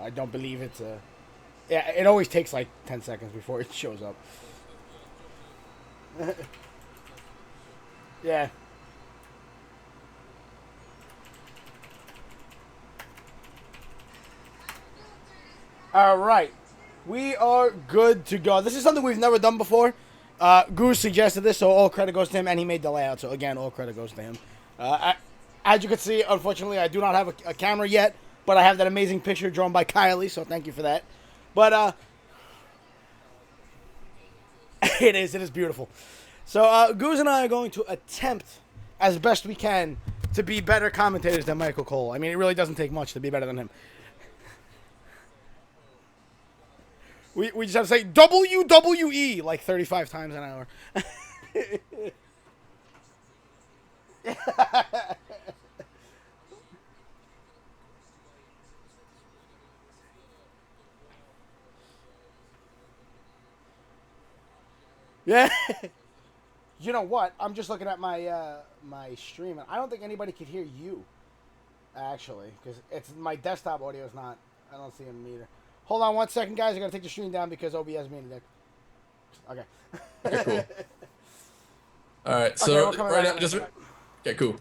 I don't believe it's a. Yeah, it always takes like 10 seconds before it shows up. Yeah. All right. We are good to go. This is something we've never done before. Guz suggested this, so all credit goes to him, and he made the layout. So, again, all credit goes to him. As you can see, unfortunately, I do not have a camera yet, but I have that amazing picture drawn by Kylie, so thank you for that. But, it is beautiful. So, Guz and I are going to attempt, as best we can, to be better commentators than Michael Cole. I mean, it really doesn't take much to be better than him. We just have to say WWE like 35 times an hour. Yeah. You know what? I'm just looking at my my stream, and I don't think anybody could hear you, actually, because it's my desktop audio is not. I don't see him either. Hold on 1 second, guys. I gotta take the stream down because OBS made it. Okay. Okay, cool. All right, so okay, right now, just okay, cool.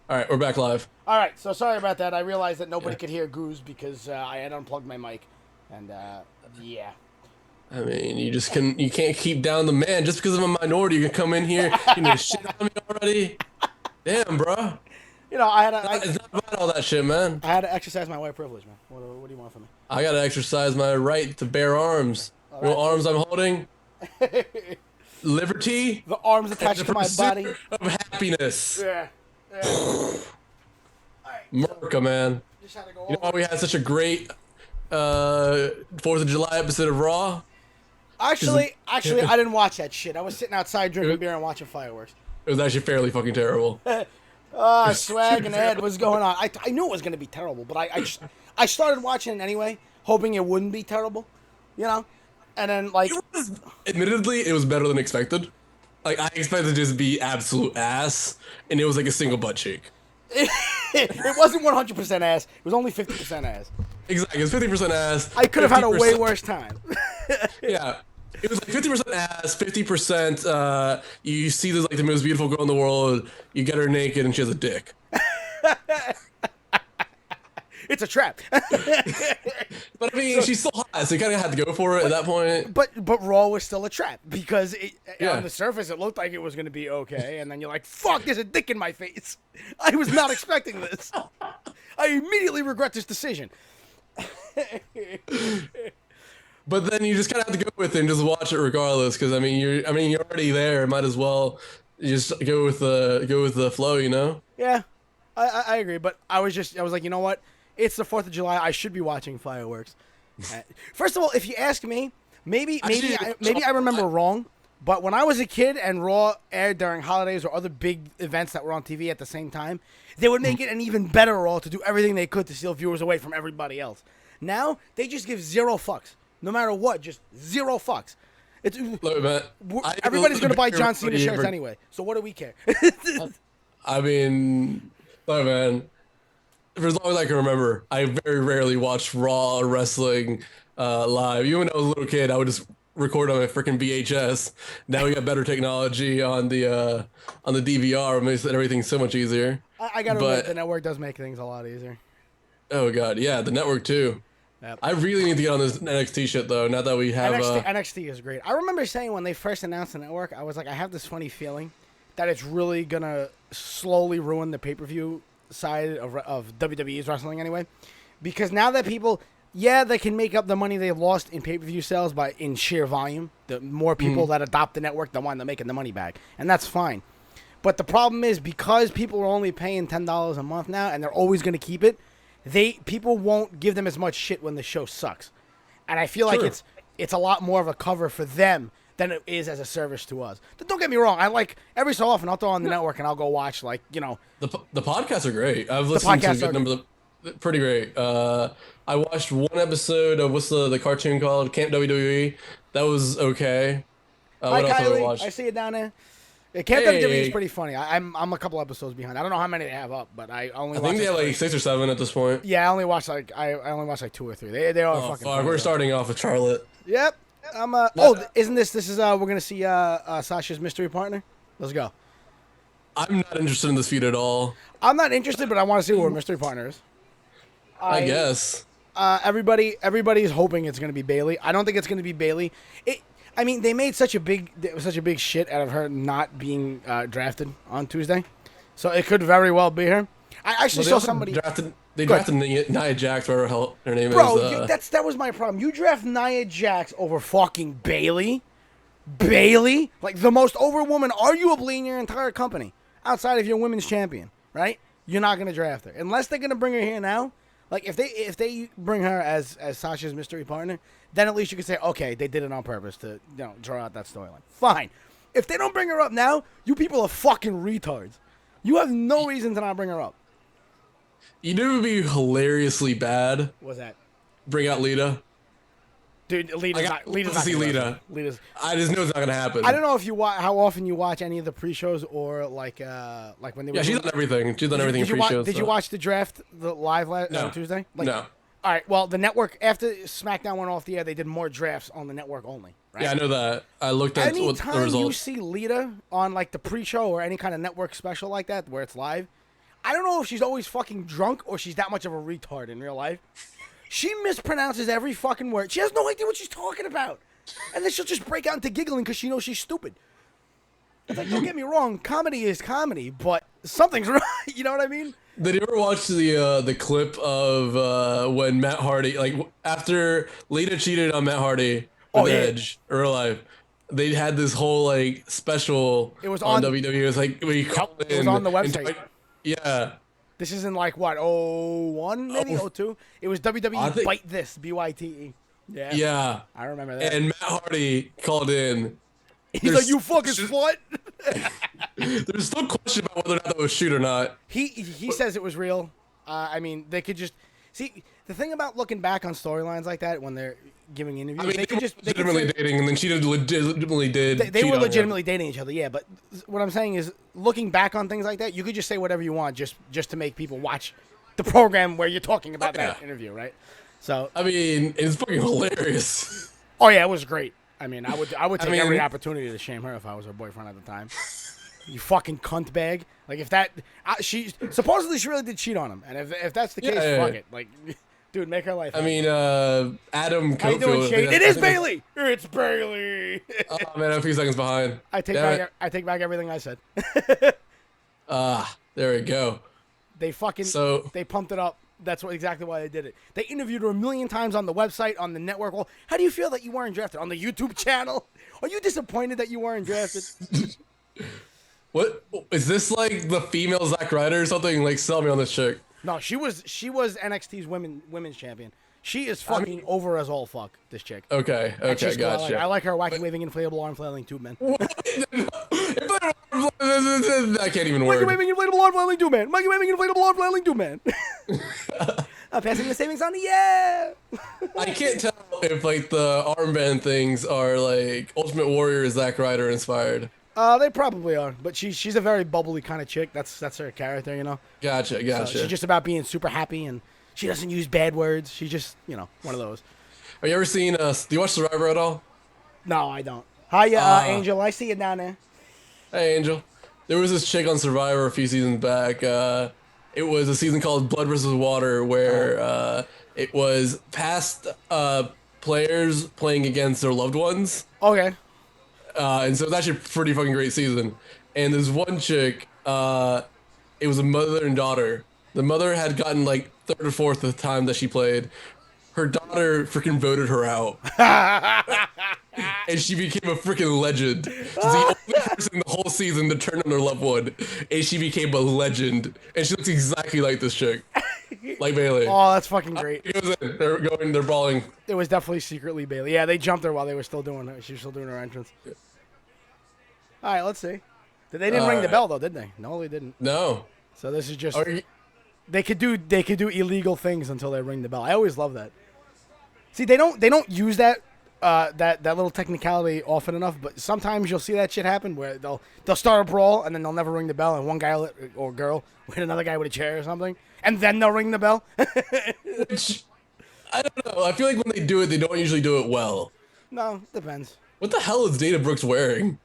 All right, we're back live. All right, so sorry about that. I realized that nobody could hear Guz because I had unplugged my mic, and yeah. I mean, you can't keep down the man just because I'm a minority. You can come in here, shit on me already. Damn, bro. You know, It's not about all that shit, man. I had to exercise my white privilege, man. What do you want from me? I gotta exercise my right to bear arms. All You know right. what arms I'm holding? Liberty. The arms attached to my body. Of happiness. Yeah. All right. Merca, man. Just had to go You know why we had such a great 4th of July episode of Raw? Actually, I didn't watch that shit. I was sitting outside drinking beer and watching fireworks. It was actually fairly fucking terrible. Swag and Ed, what's going on? I knew it was going to be terrible, but I started watching it anyway, hoping it wouldn't be terrible, you know? And then, like... Admittedly, it was better than expected. Like, I expected it to just be absolute ass, and it was like a single butt cheek. It wasn't 100% ass. It was only 50% ass. Exactly, it was 50% ass. I could have had a way worse time. Yeah. It was like 50% ass, 50%, you see this like the most beautiful girl in the world, you get her naked and she has a dick. It's a trap. But I mean, she's still hot, so you kind of had to go for it at that point. But Raw was still a trap because on the surface it looked like it was going to be okay, and then you're like, fuck, there's a dick in my face. I was not expecting this. I immediately regret this decision. But then you just kind of have to go with it and just watch it regardless, because I mean you're already there. Might as well just go with the flow, you know? Yeah, I agree. But I was like, you know what? It's the 4th of July. I should be watching fireworks. First of all, if you ask me, maybe I remember wrong. But when I was a kid and Raw aired during holidays or other big events that were on TV at the same time, they would make it an even better Raw to do everything they could to steal viewers away from everybody else. Now they just give zero fucks. No matter what, just zero fucks. It's look, man, everybody's gonna buy John Cena shirts anyway. So what do we care? I mean, look, man. For as long as I can remember, I very rarely watched Raw wrestling live. Even when I was a little kid, I would just record on my freaking VHS. Now we got better technology on the DVR. It makes everything so much easier. I gotta admit, the network does make things a lot easier. Oh god, yeah, the network too. Yep. I really need to get on this NXT shit though. Now that we have NXT is great. I remember saying when they first announced the network, I was like, I have this funny feeling that it's really gonna slowly ruin the pay-per-view side of WWE's wrestling anyway, because now that people, they can make up the money they lost in pay-per-view sales in sheer volume. The more people that adopt the network, the one that making the money back, and that's fine. But the problem is because people are only paying $10 a month now, and they're always gonna keep it. People won't give them as much shit when the show sucks, and I feel like it's a lot more of a cover for them than it is as a service to us. But don't get me wrong, I like every so often I'll throw on the network and I'll go watch the podcasts are great. I've listened to a good number of them. Pretty great. I watched one episode of what's the cartoon called Camp WWE. That was okay. Hi Kylie, I see you down there. Camp WWE is Hey, pretty funny. I'm a couple episodes behind. I don't know how many they have up, but I only I watch think they have like 6 or 7 at this point. yeah, I only watch like 2 or 3. They are Oh fucking fuck, funny, we're though. starting off with Charlotte. Yep. I'm isn't this is we're gonna see Sasha's mystery partner? Let's go. I'm not interested in this feud at all. I'm not interested, but I want to see who her mystery partner is. I guess. Everybody's hoping it's gonna be Bailey. I don't think it's gonna be Bailey. I mean, they made such a big shit out of her not being drafted on Tuesday, so it could very well be her. I actually saw somebody. They drafted Nia Jax, whatever hell her name Bro, is. that was my problem. You draft Nia Jax over fucking Bailey, like the most over woman, arguably in your entire company, outside of your women's champion, right? You're not gonna draft her unless they're gonna bring her here now. Like if they bring her as Sasha's mystery partner, then at least you can say, okay, they did it on purpose to draw out that storyline. Fine. If they don't bring her up now, you people are fucking retards. You have no reason to not bring her up. You know, it would be hilariously bad. What's that? Bring out Lita. Dude, Lita's not to see gonna Lita. Lita's. I just know it's not gonna happen. I don't know if you how often you watch any of the pre-shows or like when they were. Yeah, she's on everything. She's on everything in pre-shows. Did you watch the draft live on Tuesday? No. All right. Well, the network after SmackDown went off the air, they did more drafts on the network only. Right? Yeah, I know that. I looked at what the Anytime results. you see Lita on like the pre-show or any kind of network special like that where it's live, I don't know if she's always fucking drunk or she's that much of a retard in real life. She mispronounces every fucking word. She has no idea what she's talking about. And then she'll just break out into giggling because she knows she's stupid. It's like, don't get me wrong, comedy is comedy, but something's wrong. You know what I mean? Did you ever watch the clip of when Matt Hardy, like after Lita cheated on Matt Hardy with Edge in real life, they had this whole like special It was on on WWE. It was like we called in. It was on the website. Yeah. This is in like what, 01 maybe, 02? It was WWE Bite This, BYTE. Yeah. Yeah. I remember that. And Matt Hardy called in. He's like, you fucking slut. There's still question about whether or not that was shoot or not. He says it was real. I mean, they could just see the thing about looking back on storylines like that when they're giving interviews. I mean, they could just legitimately dating, and then she legitimately did. They were legitimately dating each other, yeah. But what I'm saying is, looking back on things like that, you could just say whatever you want, just to make people watch the program where you're talking about that interview, right? So I mean, it's fucking hilarious. Oh yeah, it was great. I mean, I would take every opportunity to shame her if I was her boyfriend at the time. You fucking cunt bag. Like if that, she supposedly she really did cheat on him, and if that's the case, fuck it. Like, dude, make her life. I mean, Adam How you doing, Cofield. Shane? It is Bailey. It's Bailey. Oh man, I'm a few seconds behind. I take back everything I said. There we go. They fucking they pumped it up. That's exactly why they did it. They interviewed her a million times on the website, on the network. Well, how do you feel that you weren't drafted on the YouTube channel? Are you disappointed that you weren't drafted? What is this, like the female Zack Ryder or something? Like, sell me on this chick. No, she was NXT's women's champion. She is fucking over as all fuck. This chick. Okay, gotcha. I like her wacky waving inflatable arm flailing tube man. I can't even word. Wacky waving inflatable arm flailing tube man. Wacky waving inflatable arm flailing tube man. I'm passing the savings on the I can't tell if like the armband things are like Ultimate Warrior Zack Ryder inspired. They probably are, but she's a very bubbly kind of chick. That's her character, you know. Gotcha. So she's just about being super happy, and she doesn't use bad words. She's just, one of those. Have you ever seen? Do you watch Survivor at all? No, I don't. Hi, Angel. I see you down there. Hey, Angel. There was this chick on Survivor a few seasons back. It was a season called Blood vs. Water, where it was past players playing against their loved ones. Okay. And so it's actually a pretty fucking great season. And there's one chick, it was a mother and daughter. The mother had gotten like third or fourth the time that she played. Her daughter freaking voted her out. And she became a freaking legend. She's the only person in the whole season to turn on her loved one. And she became a legend. And she looks exactly like this chick. Like Bailey. Oh, that's fucking great. They're brawling. It was definitely secretly Bailey. Yeah, they jumped her while they were still doing her. She was still doing her entrance. All right, let's see. They didn't ring the bell though, did they? No, they didn't. No. So this is just they could do illegal things until they ring the bell. I always love that. See, they don't use that that little technicality often enough, but sometimes you'll see that shit happen where they'll start a brawl and then they'll never ring the bell, and one guy or girl will hit another guy with a chair or something, and then they'll ring the bell. Which I don't know. I feel like when they do it, they don't usually do it well. No, depends. What the hell is Dana Brooks wearing?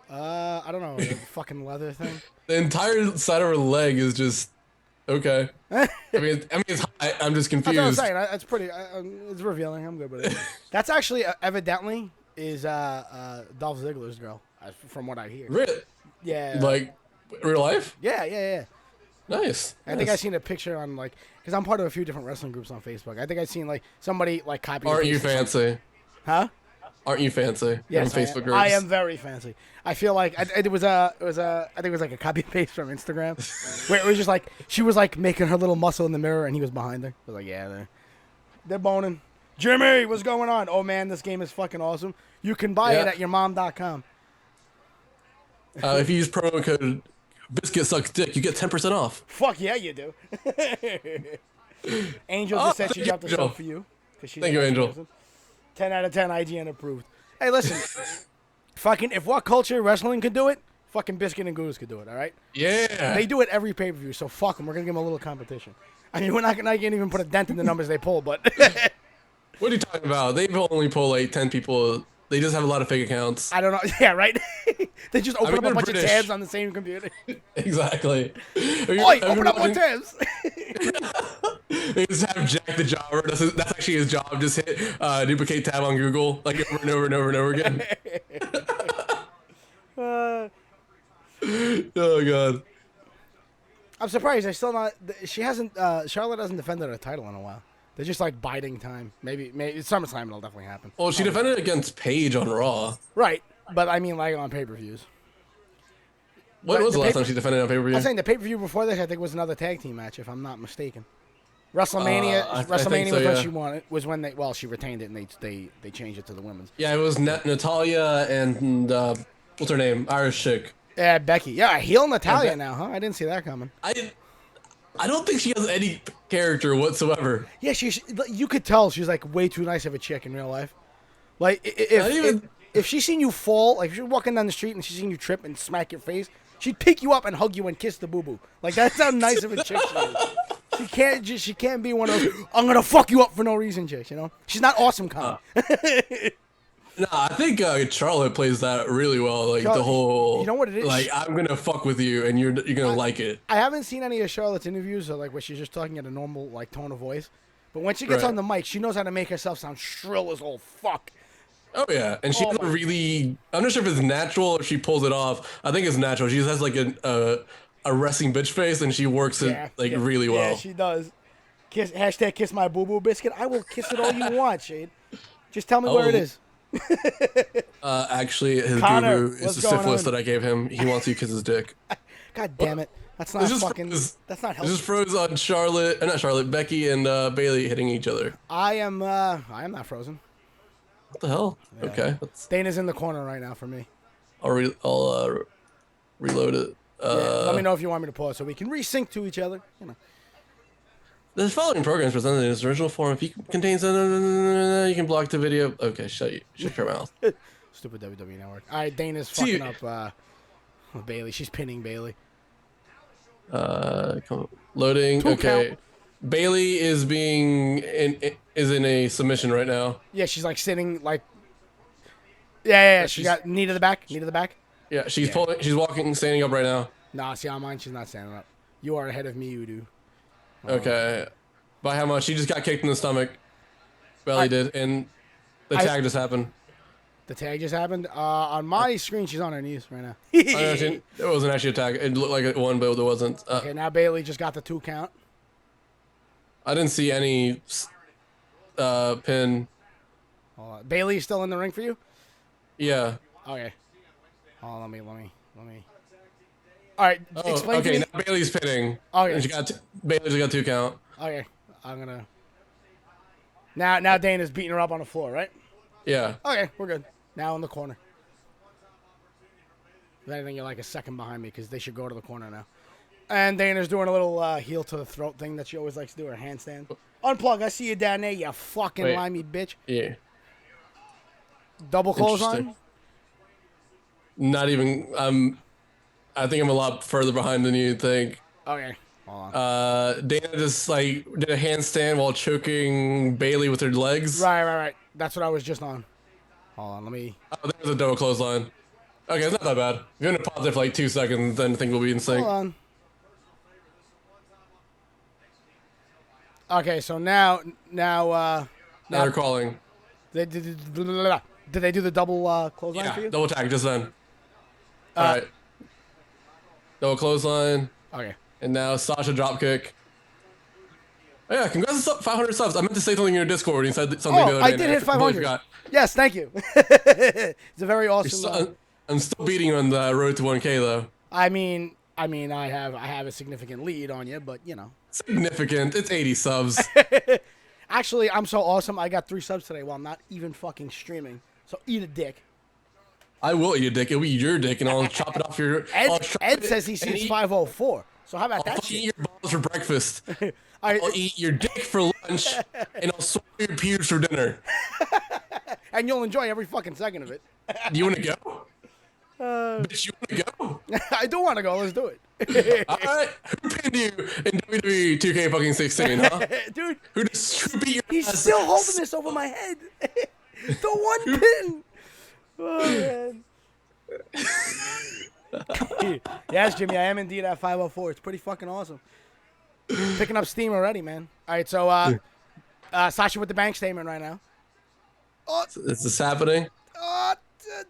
I don't know, the fucking leather thing. The entire side of her leg is just okay. I mean, it's high. I'm just That's confused. what I'm saying. It's pretty. It's revealing. I'm good with it. That's actually evidently is Dolph Ziggler's girl, from what I hear. Really? Yeah. Like real life? Yeah. Nice. I think I seen a picture on because I'm part of a few different wrestling groups on Facebook. I think I seen somebody copy. Aren't you fancy? Huh? Aren't you fancy? Yes, on Facebook groups. I am very fancy. I feel like it was I think it was like a copy paste from Instagram, where it was just she was making her little muscle in the mirror, and he was behind her. I was like, yeah, they're boning. Jimmy, what's going on? Oh man, this game is fucking awesome. You can buy it at yourmom.com. If you use promo code Biscuit Sucks Dick, you get 10% off. Fuck yeah, you do. Angel just said she dropped the show for you. Thank you, Angel. Person. 10 out of 10 IGN approved. Hey, listen. Fucking, if What Culture Wrestling could do it, fucking Biscuit and Guz could do it, all right? Yeah. They do it every pay-per-view, so fuck them. We're going to give them a little competition. I mean, I can't even put a dent in the numbers they pull, but... What are you talking about? They only pull 10 people. They just have a lot of fake accounts. I don't know. Yeah, right? They just open up a bunch British. of tabs on the same computer. Exactly. Oi, open up more tabs. They just have Jack the Jobber. That's actually his job. Just hit duplicate tab on Google over and over and over and over again. Oh god. I'm surprised they're still not. She hasn't. Charlotte hasn't defended her title in a while. They're just biding time. Maybe SummerSlam it'll definitely happen. Well, she defended against Paige on Raw. Right, but I mean on pay-per-views. When was the last time she defended on pay-per-view? I'm saying the pay-per-view before this, I think, was another tag team match, if I'm not mistaken. WrestleMania, WrestleMania so, was when yeah. she won it. Was when she retained it and they changed it to the women's. Yeah, it was Natalia and what's her name? Irish chick. Yeah, Becky. Yeah, heel Natalia now, huh? I didn't see that coming. I don't think she has any character whatsoever. Yeah, you could tell she's way too nice of a chick in real life. If she seen you fall, if you're walking down the street and she seen you trip and smack your face, she'd pick you up and hug you and kiss the boo-boo. That's how nice of a chick she is. She can't be one of those I'm gonna fuck you up for no reason chicks, you know? She's not awesome kind. No, I think Charlotte plays that really well. The whole, you know what it is? I'm gonna fuck with you and you're gonna like it. I haven't seen any of Charlotte's interviews where she's just talking at a normal tone of voice. But when she gets on the mic, she knows how to make herself sound shrill as all fuck. Oh yeah, and she has I'm not sure if it's natural or she pulls it off. I think it's natural. She just has a wrestling bitch face and she works it really well. Yeah, she does. Kiss my boo boo biscuit. I will kiss it all you want, Shade. Just tell me where it is. Actually, his Connor, boo-boo is the syphilis that I gave him. He wants you to kiss his dick. God damn it. That's not fucking... That's not helpful. It just froze on Becky and Bailey hitting each other. I am not frozen. What the hell? Yeah. Okay. Dana's in the corner right now for me. I'll reload it. Let me know if you want me to pause so we can resync to each other. You know. The following program is presented in its original form. If it contains you can block the video. Okay, shut your mouth. Stupid WWE Network. All right, Dana's fucking up Bailey. She's pinning Bailey. Loading. Okay. Count. Bailey is in a submission right now. Yeah, she's sitting Yeah. She got knee to the back. Yeah, she's pulling. She's walking, standing up right now. Nah, see on mine, she's not standing up. You are ahead of me, Udo. Okay. By how much? She just got kicked in the stomach. Bailey did, and the tag just happened. The tag just happened? On my screen, she's on her knees right now. It wasn't actually a tag. It looked like it won, but it wasn't. Okay, now Bailey just got the 2 count. I didn't see any pin. Hold on. Bailey's still in the ring for you? Yeah. Okay. Hold on, let me. All right, explain to me. Now Bailey's pinning. Okay. And Bailey's got 2 count. Okay, I'm gonna. Now Dana's beating her up on the floor, right? Yeah. Okay, we're good. Now in the corner. If anything, you're a second behind me because they should go to the corner now. And Dana's doing a little heel to the throat thing that she always likes to do, her handstand. Unplug, I see you down there, you fucking limey bitch. Yeah. Double clothesline? Not even. I think I'm a lot further behind than you think. Okay. Hold on. Dana just like did a handstand while choking Bailey with her legs. Right. That's what I was just on. Hold on, let me... Oh, there's a double clothesline. Okay, it's not that bad. If you're gonna pause it for like 2 seconds, then I think we'll be in sync. Hold on. Okay, so now they're calling. Did they do the double clothesline for you? Double tag just then. All right. Double clothesline. Okay. And now Sasha dropkick. Oh, yeah, congrats on 500 subs. I meant to say something in your Discord. You said something the other day. I did hit 500. Yes, thank you. It's a very awesome. I'm still beating you on the road to 1K though. I mean, I have a significant lead on you, but you know. Significant. It's 80 subs. Actually, I'm so awesome. I got 3 subs today while I'm not even fucking streaming. So eat a dick. I will eat a dick. It'll be your dick, and I'll chop it off your. Ed says he sees 504. So how about that shit? I'll eat your balls for breakfast. I'll eat your dick for lunch, and I'll swallow your pubes for dinner. And you'll enjoy every fucking second of it. Do you want to go? Bitch, you want to go? I do want to go. Let's do it. All right. Who pinned you in WWE 2K fucking 16, huh? Dude. Who beat your He's ass? still holding this over my head. The one pin. Oh, man. Yes, Jimmy, I am indeed at 504. It's pretty fucking awesome. Picking up steam already, man. All right, so Sasha with the bank statement right now. Oh, is this happening?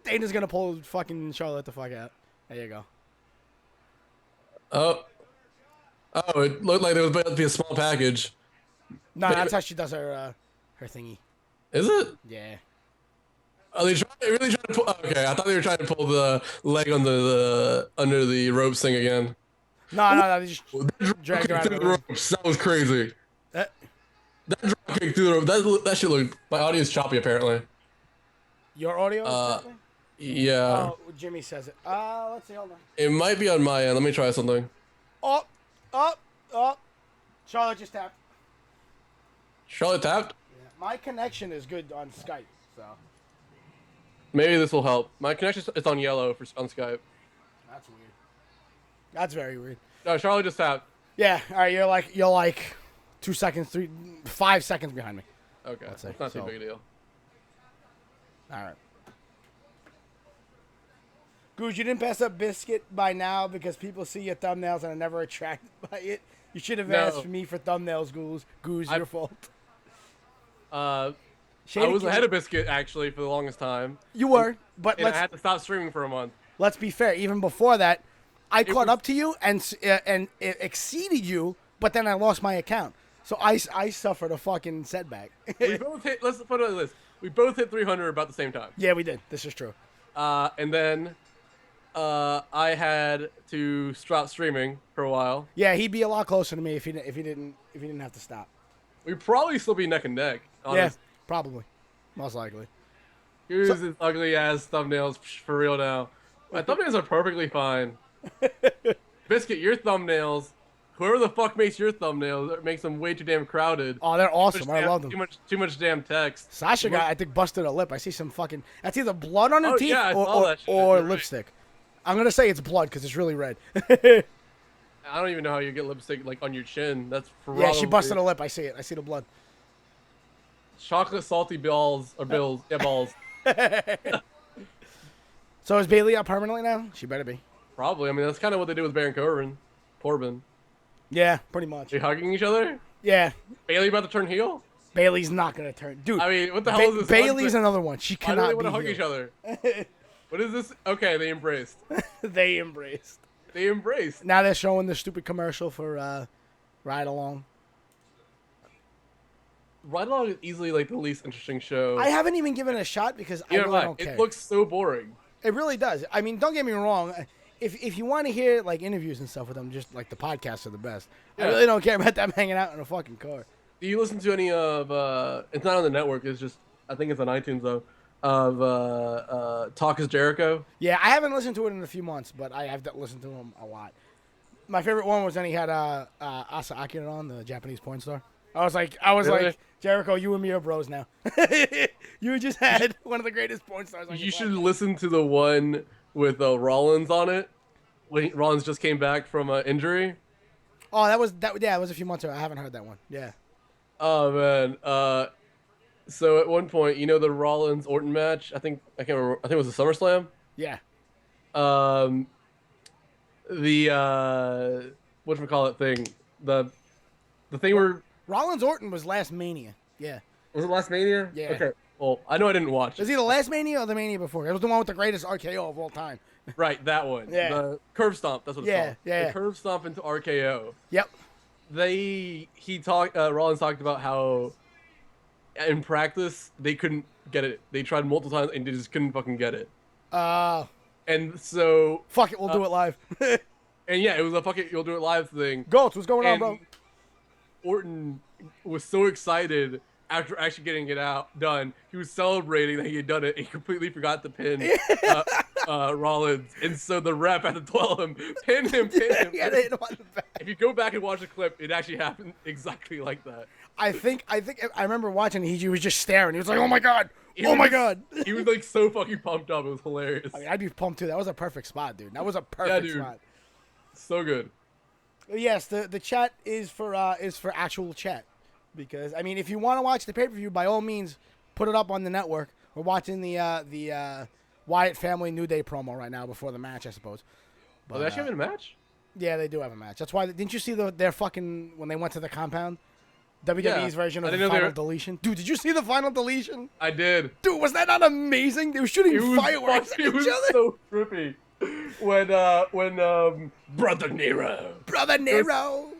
Dana's gonna pull fucking Charlotte the fuck out. There you go. Oh, it looked like there was about to be a small package. No, that's how she does her thingy. Is it? Yeah. Are they really trying to pull? Okay, I thought they were trying to pull the leg under the ropes thing again. No, they just dragged her out of the ropes. That was crazy. That drop kick through the rope. That shit looked. My audio is choppy apparently. Your audio? Yeah. Oh, Jimmy says it. Let's see. Hold on. It might be on my end. Let me try something. Oh. Charlotte just tapped. Charlotte tapped? Yeah. My connection is good on Skype, so. Maybe this will help. My connection is on yellow on Skype. That's weird. That's very weird. No, Charlotte just tapped. Yeah. All right. You're like 2 seconds, 5 seconds behind me. Okay. It's not too big a deal. All right. Guz, you didn't pass up Biscuit by now because people see your thumbnails and are never attracted by it. You should have asked me for thumbnails, Guz. Guz, your fault. I was ahead of Biscuit, actually, for the longest time. You were, but I had to stop streaming for a month. Let's be fair. Even before that, I caught up to you and it exceeded you, but then I lost my account. So I suffered a fucking setback. We both hit, let's put it like this. We both hit 300 about the same time. Yeah, we did. This is true. And then I had to stop streaming for a while. Yeah, he'd be a lot closer to me if he didn't have to stop. We'd probably still be neck and neck. Honest. Yeah, probably. Most likely. Here's his ugly ass thumbnails for real now. My thumbnails are perfectly fine. Biscuit, your thumbnails. Whoever the fuck makes your thumbnails makes them way too damn crowded. Oh, they're awesome. I love them. Too much damn text. Sasha got, I think, busted a lip. I see some fucking. That's either blood on her teeth or lipstick. Right. I'm gonna say it's blood because it's really red. I don't even know how you get lipstick like on your chin. That's for yeah. She busted a lip. I see it. I see the blood. Chocolate salty balls or bills. Yeah, balls. So is Bailey out permanently now? She better be. Probably. I mean, that's kind of what they do with Baron Corbin. Yeah, pretty much. They hugging each other? Yeah. Bailey about to turn heel? Bailey's not gonna turn. Dude. I mean, what the hell is this? Bailey's another one. She cannot. Why do they want to hug each other? What is this? Okay, they embraced. They embraced. Now they're showing the stupid commercial for Ride Along. Ride Along is easily like the least interesting show. I haven't even given it a shot because I really don't care. It looks so boring. It really does. I mean, don't get me wrong. If you want to hear like interviews and stuff with them, just like the podcasts are the best. Yeah. I really don't care about them hanging out in a fucking car. Do you listen to any of? It's not on the network. It's just I think it's on iTunes though. Of Talk Is Jericho. Yeah, I haven't listened to it in a few months, but I have listened to him a lot. My favorite one was when he had Asa Akira on, the Japanese porn star. I was like, Jericho, you and me are bros now. You just had one of the greatest porn stars on your You should podcast. listen to the one with Rollins on it. When Rollins just came back from an injury. Oh, that was a few months ago. I haven't heard that one. Yeah. Oh man. So at one point, the Rollins Orton match. I can't remember. I think it was a SummerSlam. Yeah. The whatchamacallit thing. The thing where Rollins Orton was last Mania. Yeah. was it last Mania? Yeah. Okay. Well, I know I didn't watch Was it. he the last Mania or the Mania before? It was the one with the greatest RKO of all time. Right, that one. Yeah. The curve stomp. That's what it's called. Yeah. The curve stomp into RKO. Yep. Rollins talked about how in practice they couldn't get it. They tried multiple times and they just couldn't fucking get it. And so Fuck it, we'll do it live. and yeah, it was a fucking you'll do it live thing. Goats, what's going on, And bro? Orton was so excited after actually getting it done. He was celebrating that he had done it. He completely forgot to pin Rollins, and so the ref had to tell him, pin him. Yeah, they hit him on the back. If you go back and watch the clip, it actually happened exactly like that. I remember watching it. He was just staring. He was like, "Oh my god, oh my god." He was like so fucking pumped up. It was hilarious. I mean, I'd be pumped too. That was a perfect spot, dude. That was a perfect dude. spot. So good. Yes, the chat is for actual chat, because I mean, if you want to watch the pay-per-view, by all means, put it up on the network. We're watching the Wyatt family New Day promo right now before the match, I suppose. But, they actually having a match? Yeah, they do have a match. That's why. Didn't you see their fucking when they went to the compound? WWE's version of the final deletion. Dude, did you see the final deletion? I did. Dude, was that not amazing? They were shooting fireworks at each other. It was so trippy. When Brother Nero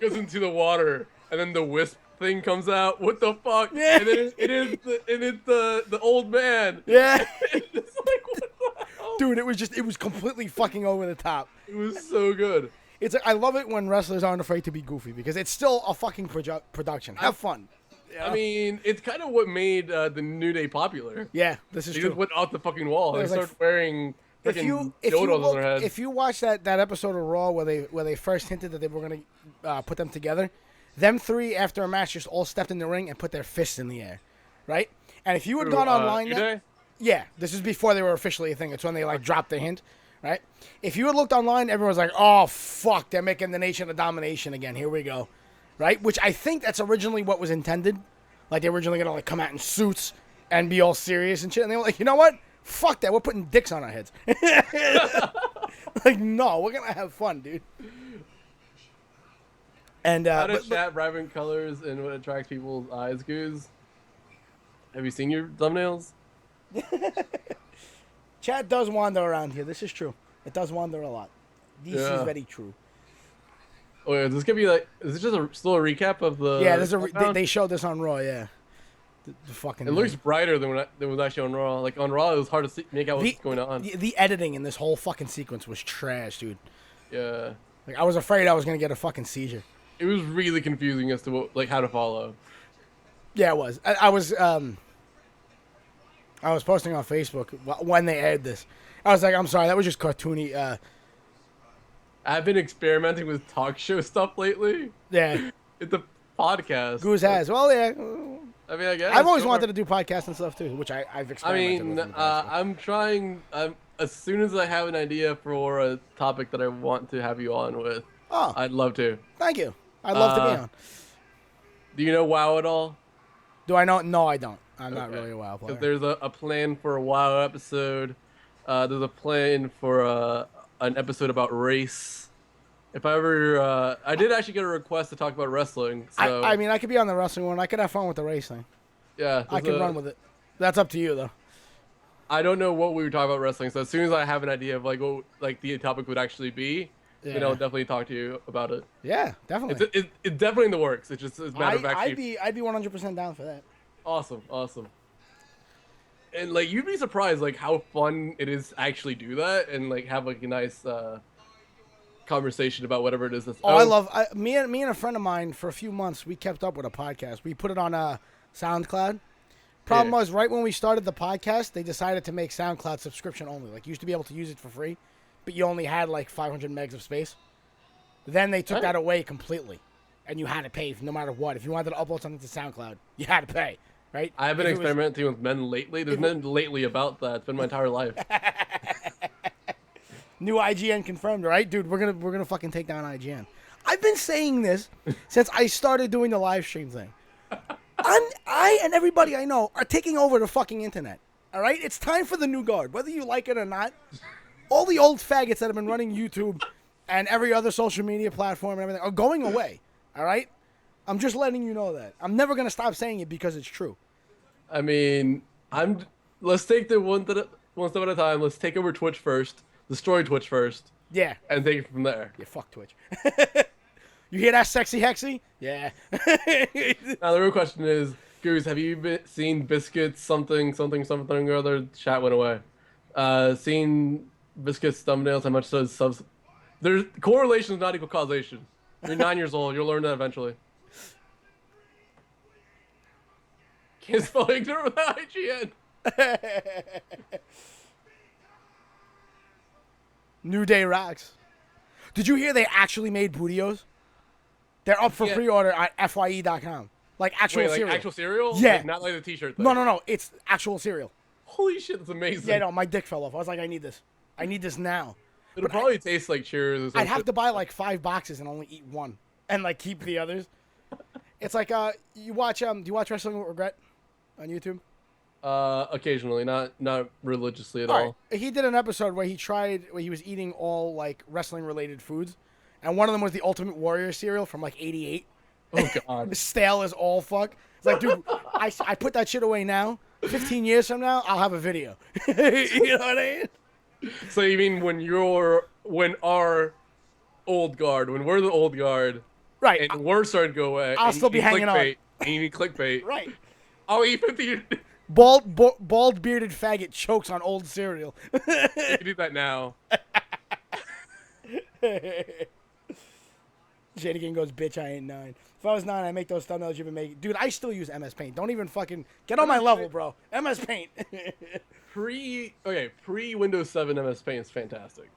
goes into the water, and then the wisp thing comes out. What the fuck? Yeah. And then it's the old man. Yeah. It's like, what the hell? Dude, it was completely fucking over the top. It was so good. It's I love it when wrestlers aren't afraid to be goofy, because it's still a fucking production. Have fun. Yeah. I mean, it's kind of what made the New Day popular. Yeah, this is They true. just went off the fucking wall. They was like, started wearing if freaking you dildos on their look, head. if you watch that episode of Raw where they first hinted that they were gonna put them together, them three after a match just all stepped in the ring and put their fists in the air, right? And if you had gone online, New Day? yeah, this is before they were officially a thing. It's when they like dropped the hint, right? If you had looked online, everyone was like, "Oh fuck, they're making the Nation of Domination again. Here we go," right? Which I think that's originally what was intended. Like they were originally gonna like come out in suits and be all serious and shit, and they were like, "You know what? Fuck that. We're putting dicks on our heads." Like, no, we're gonna have fun, dude. And How to chat vibrant colors and what attracts people's eyes, Guz? Have you seen your thumbnails? chat does wander around here. This is true. It does wander a lot. This is very true. Oh, yeah, this could be like, is it just still a recap of the? Yeah, they showed this on Raw. Yeah, the fucking. It looks brighter than when it was actually on Raw. Like on Raw, it was hard to make out what's going on. The editing in this whole fucking sequence was trash, dude. Yeah. Like I was afraid I was gonna get a fucking seizure. It was really confusing as to how to follow. Yeah, it was. I was posting on Facebook when they aired this. I was like, I'm sorry, that was just cartoony. I've been experimenting with talk show stuff lately. Yeah. It's a podcast. Goose has. Well, yeah. I mean, I guess. I've always wanted to do podcasts and stuff too, which I've experimented with. In the past. I'm trying. As soon as I have an idea for a topic that I want to have you on with, I'd love to. Thank you. I'd love to be on. Do you know WoW at all? Do I know? No, I don't. I'm not really a WoW player. There's a plan for a WoW episode. There's a plan for an episode about race. If I ever, I did actually get a request to talk about wrestling. So I mean, I could be on the wrestling one. I could have fun with the race thing. Yeah, I can run with it. That's up to you, though. I don't know what we were talking about wrestling, so as soon as I have an idea of like what the topic would actually be, then I'll definitely talk to you about it. Yeah, definitely. It's definitely in the works. It's just a matter of actually. I'd be 100% down for that. Awesome. And like you'd be surprised like how fun it is to actually do that and like have like a nice conversation about whatever it is that's I love me and a friend of mine for a few months we kept up with a podcast. We put it on SoundCloud. Problem was right when we started the podcast, they decided to make SoundCloud subscription only. Like you used to be able to use it for free, but you only had like 500 megs of space. Then they took that away completely. and you had to pay no matter what. If you wanted to upload something to SoundCloud, you had to pay, right? I have been experimenting with men lately. There's nothing lately about that. It's been my entire life. New IGN confirmed, right, dude? We're gonna fucking take down IGN. I've been saying this since I started doing the live stream thing. I and everybody I know are taking over the fucking internet. All right, it's time for the new guard, whether you like it or not. All the old faggots that have been running YouTube and every other social media platform and everything are going away. All right, I'm just letting you know that. I'm never gonna stop saying it because it's true. I mean, let's take the one step at a time. Let's take over Twitch first. Destroy Twitch first. Yeah. And take it from there. Yeah, fuck Twitch. You hear that, sexy hexy? Yeah. Now the real question is, Goose, have you seen Biscuit's something or other? Chat went away. Seen Biscuit's thumbnails? How much does subs? There's correlation is not equal causation. You're 9 years old. You'll learn that eventually. Can't spell ignorant without IGN. New Day rocks. Did you hear they actually made Bootios? They're up for pre-order at FYE.com. Like actual cereal. Like actual cereal? Yeah. Like, not like the t-shirt thing. No. It's actual cereal. Holy shit, that's amazing. Yeah, no, my dick fell off. I was like, I need this. I need this now. It'll probably taste like Cheers or something. I'd have to buy like 5 boxes and only eat one. And like keep the others. It's like, do you watch Wrestling with Regret on YouTube? Occasionally, not religiously at all. He did an episode where he was eating all like wrestling related foods, and one of them was the Ultimate Warrior cereal from like '88. Oh god, stale as all fuck. It's like, dude, I put that shit away now. 15 years from now, I'll have a video. You know what I mean? So you mean when our old guard, when we're the old guard, right? And we're starting to go away, I'll still be hanging on. And you need clickbait, right? I'll eat 50. Bald bearded faggot chokes on old cereal. You can do that now. Shadigan goes, bitch, I ain't 9. If I was 9, I'd make those thumbnails you've been making. Dude, I still use MS Paint. Don't even fucking get on my level, bro. MS Paint. Pre Windows 7 MS Paint is fantastic.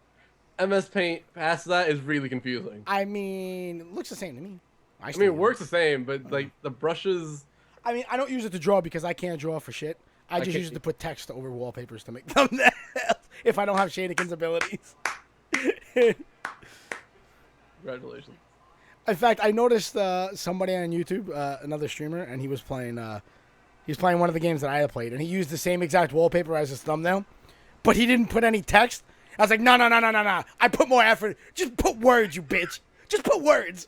MS Paint past that is really confusing. I mean, it looks the same to me. I mean, it works the same, but like the brushes. I mean, I don't use it to draw because I can't draw for shit. I just use it to put text over wallpapers to make thumbnails if I don't have Shadigan's abilities. Congratulations. In fact, I noticed somebody on YouTube, another streamer, and he was playing one of the games that I had played, and he used the same exact wallpaper as his thumbnail, but he didn't put any text. I was like, no. I put more effort. Just put words, you bitch. Just put words.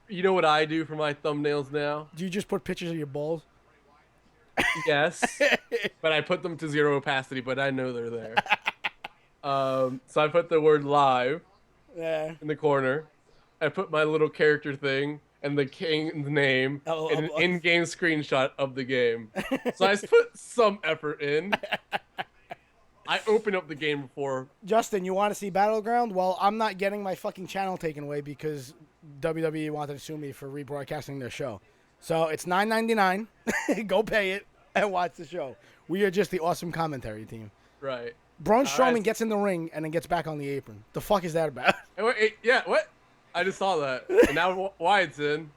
You know what I do for my thumbnails now? Do you just put pictures of your balls? Yes, but I put them to 0 opacity, but I know they're there. So I put the word live in the corner. I put my little character thing and the king's name and an in-game screenshot of the game. So I put some effort in. I opened up the game before. Justin, you want to see Battleground? Well, I'm not getting my fucking channel taken away because WWE wanted to sue me for rebroadcasting their show. So it's $9.99. Go pay it and watch the show. We are just the awesome commentary team. Right. Braun Strowman gets in the ring and then gets back on the apron. The fuck is that about? Yeah, what? I just saw that. And now Wyatt's in.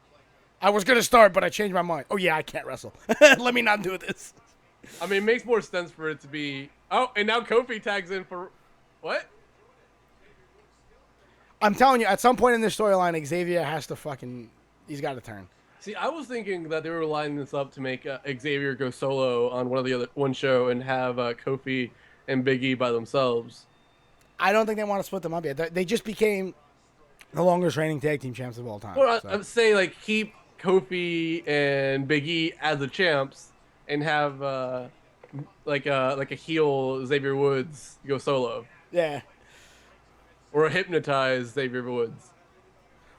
I was going to start, but I changed my mind. Oh, yeah, I can't wrestle. Let me not do this. I mean, it makes more sense for it to be... Oh, and now Kofi tags in for... What? I'm telling you, at some point in this storyline, Xavier has to fucking... He's got to turn. See, I was thinking that they were lining this up to make Xavier go solo on one show and have Kofi and Big E by themselves. I don't think they want to split them up yet. They just became the longest reigning tag team champs of all time. Well, I would say, like, keep Kofi and Big E as the champs and have, like a heel Xavier Woods go solo. Yeah. Or hypnotize Xavier Woods.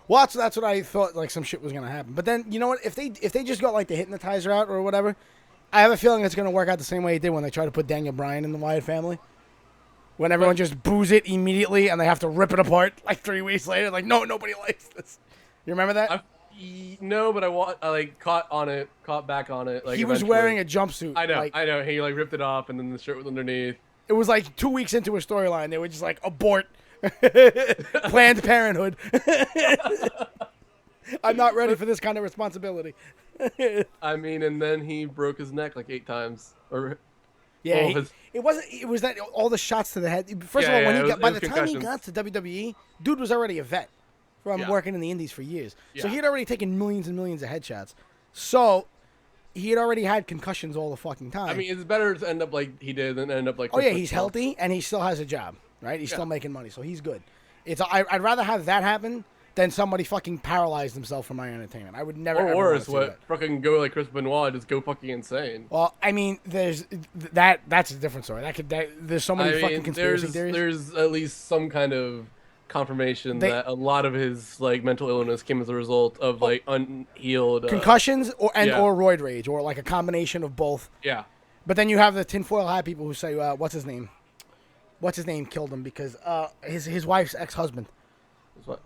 Well, that's what I thought, like, some shit was going to happen. But then, you know what? If they just got, like, the hypnotizer out or whatever, I have a feeling it's going to work out the same way it did when they tried to put Daniel Bryan in the Wyatt family. When everyone just boos it immediately and they have to rip it apart, like, 3 weeks later. Like, no, nobody likes this. You remember that? No, but I caught back on it. Like, he was wearing a jumpsuit. I know. He, like, ripped it off and then the shirt was underneath. It was, like, 2 weeks into a storyline. They were just like, abort. Planned Parenthood. I'm not ready for this kind of responsibility. I mean, and then he broke his neck like 8 times. Or Yeah, well, it wasn't. It was that all the shots to the head. First of all, Yeah, when yeah, he it got was- by it the was time he concussions. got to WWE, dude was already a vet from Yeah. working in the Indies for years. So Yeah. he had already taken millions and millions of headshots. So he had already had concussions all the fucking time. I mean, it's better to end up like he did than end up like. oh yeah, Chris he's Paul. healthy and he still has a job, right? He's Yeah. still making money, so he's good. I'd rather have that happen than somebody fucking paralyze themselves for my entertainment. I would never. Or ever wanna worse, see what that. fucking go like Chris Benoit, just go fucking insane. Well, I mean, there's that's a different story. There's so many fucking conspiracy theories. there's at least some kind of confirmation that a lot of his like mental illness came as a result of like unhealed Concussions or yeah. or roid rage or like a combination of both. Yeah. But then you have the tinfoil hat people who say, "What's his name? What's his name killed him because his wife's ex-husband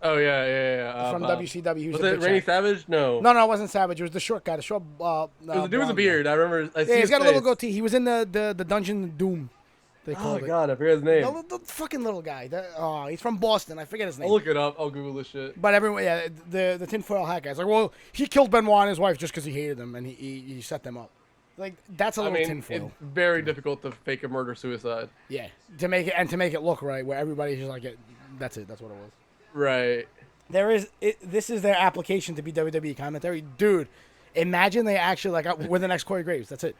Oh yeah. from WCW." He was Was a it bitch Randy ass. Savage? No. No, it wasn't Savage. It was the short guy, the short. It was the dude with a blonde beard. guy. I remember. I see Yeah, he's his got a little face. goatee. He was in the Dungeon Doom. They Oh called it. god, I forget his name. The fucking little guy. He's from Boston. I forget his name. I'll look it up. I'll Google this shit. But everyone, yeah, the tinfoil hat guy's like, well, he killed Benoit and his wife just because he hated them and he set them up. Like that's a I little mean, tinfoil. it's very difficult to fake a murder-suicide. Yeah, to make it look right, where everybody's just like, that's it. That's what it was. Right. This is their application to be WWE commentary, dude. Imagine they actually we're the next Corey Graves. That's it.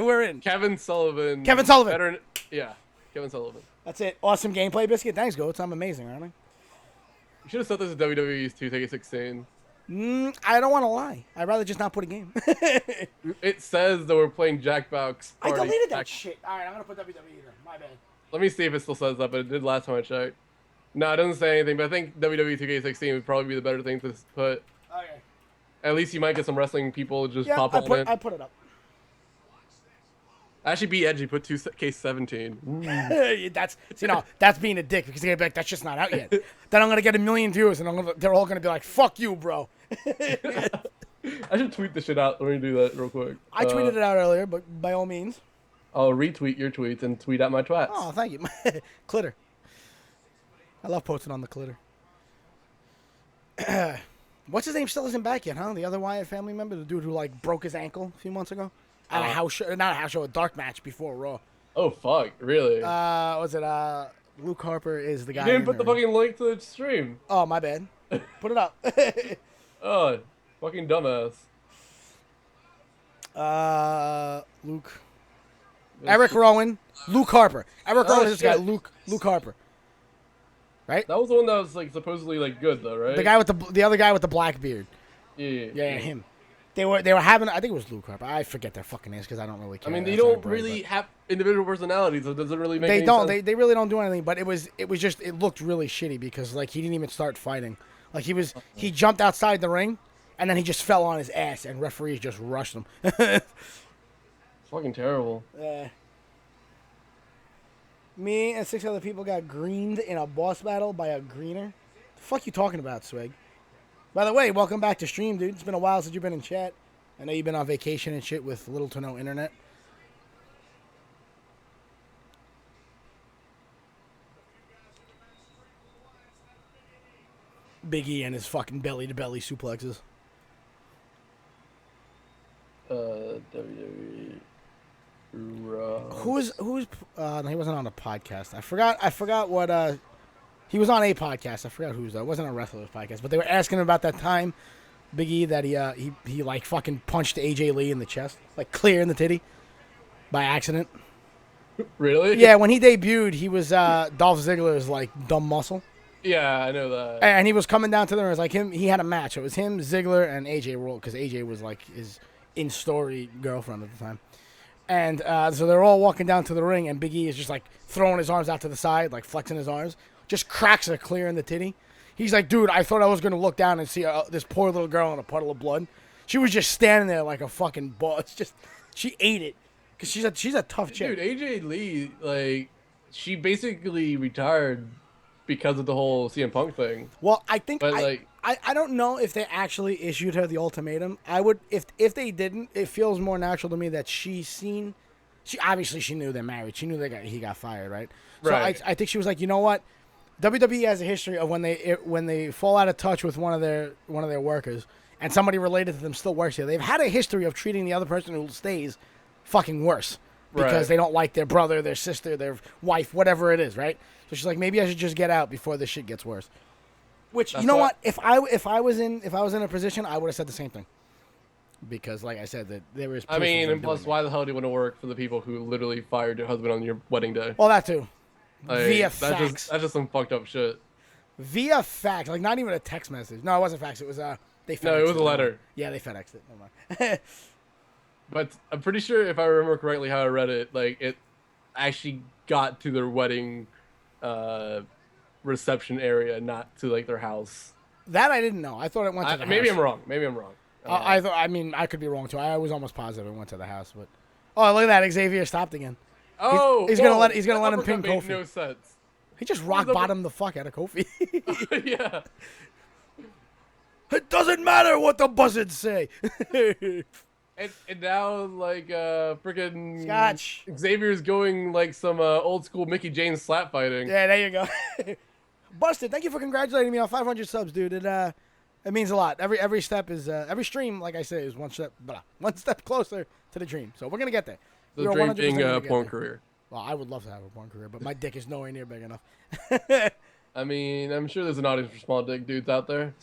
We're in. Kevin Sullivan. Kevin Sullivan. Veteran, yeah, Kevin Sullivan. That's it. Awesome gameplay, Biscuit. Thanks, Goats. I'm amazing, aren't I? You should have said this is WWE's 2K16. I don't want to lie. I'd rather just not put a game. It says that we're playing Jackbox I Party. deleted that shit. All right, I'm gonna put WWE there. My bad. Let me see if it still says that, but it did last time I checked. No, it doesn't say anything, but I think WWE 2K16 would probably be the better thing to put. Okay. At least you might get some wrestling people just Yeah, pop on in. I put it up. Actually, be edgy. Put 2K17. That's being a dick because they're gonna be like, that's just not out yet. Then I'm gonna get 1 million views and they're all gonna be like, fuck you, bro. I should tweet this shit out. Let me do that real quick. I tweeted it out earlier, but by all means. I'll retweet your tweets and tweet out my twats. Oh, thank you. Clitter. I love posting on the clitter. What's his name still isn't back yet, huh? The other Wyatt family member, the dude who broke his ankle a few months ago at a house show, not a house show, a dark match before Raw. Oh fuck! Really? Was it Luke Harper is the guy. You didn't put the fucking link to the stream. Oh, my bad. Put it up. Oh, fucking dumbass. Luke. Eric Rowan, Luke Harper. Eric Rowan is this guy, shit. Luke Harper. Right? That was the one that was supposedly good though, right? The guy with the other guy with the black beard. Yeah. Him. They were having. I think it was Luke Harper. I forget their fucking names because I don't really care. I mean, they That's not don't a brand, really have individual personalities, so it doesn't really make They any don't. sense. They really don't do anything. But it looked really shitty because he didn't even start fighting. He jumped outside the ring, and then he just fell on his ass, and referees just rushed him. It's fucking terrible. Me and 6 other people got greened in a boss battle by a greener. The fuck you talking about, Swig? By the way, welcome back to stream, dude. It's been a while since you've been in chat. I know you've been on vacation and shit with little to no internet. Big E and his fucking belly-to-belly suplexes. WWE. Who's no, he wasn't on a podcast. I forgot what he was on a podcast. I forgot who's that. It wasn't a wrestler's podcast, but they were asking him about that time Big E that he fucking punched AJ Lee in the chest, clear in the titty by accident. Really? Yeah, when he debuted, he was Dolph Ziggler's dumb muscle. Yeah, I know that. And he was coming down to them. It was him. He had a match. It was him, Ziggler, and AJ Roll because AJ was his in-story girlfriend at the time. And so they're all walking down to the ring, and Big E is just throwing his arms out to the side, flexing his arms. Just cracks her clear in the titty. He's like, dude, I thought I was going to look down and see this poor little girl in a puddle of blood. She was just standing there like a fucking boss. She ate it. Because she's a tough chick. Dude, AJ Lee, she basically retired because of the whole CM Punk thing. Well, I think But, I don't know if they actually issued her the ultimatum. I would if they didn't, it feels more natural to me that she obviously she knew they're married. She knew he got fired, right? So Right. I think she was like, you know what? WWE has a history of when they fall out of touch with one of their workers, and somebody related to them still works here. They've had a history of treating the other person who stays fucking worse because they don't like their brother, their sister, their wife, whatever it is, right? So she's like, maybe I should just get out before this shit gets worse. Which you know what? If I was in a position, I would have said the same thing. Because, like I said, that there is. I mean, and plus, why the hell do you want to work for the people who literally fired your husband on your wedding day? Well, that too. Like, Via fax. That's just some fucked up shit. Via fax, like not even a text message. No, it wasn't fax. It was they FedExed No, it was a letter. Yeah, they FedExed it. Never mind. But I'm pretty sure if I remember correctly how I read it, like it actually got to their wedding reception area, not to like their house. That I didn't know. I thought it went to the house. Maybe I'm wrong. I thought. I mean, I could be wrong too. I was almost positive it went to the house, but oh, look at that! Xavier stopped again. Oh, he's gonna let him pin Kofi. No sense. He just rock bottomed the fuck out of Kofi. Yeah. It doesn't matter what the buzzards say. And now, like, freaking Scotch. Xavier's going like some old school Mickey James slap fighting. Yeah, there you go. Busted, thank you for congratulating me on 500 subs, dude. It means a lot. Every step is every stream, like I say, is one step closer to the dream. So we're gonna get there. The dream being a porn career. Well, I would love to have a porn career, but my dick is nowhere near big enough. I mean, I'm sure there's an audience for small dick dudes out there.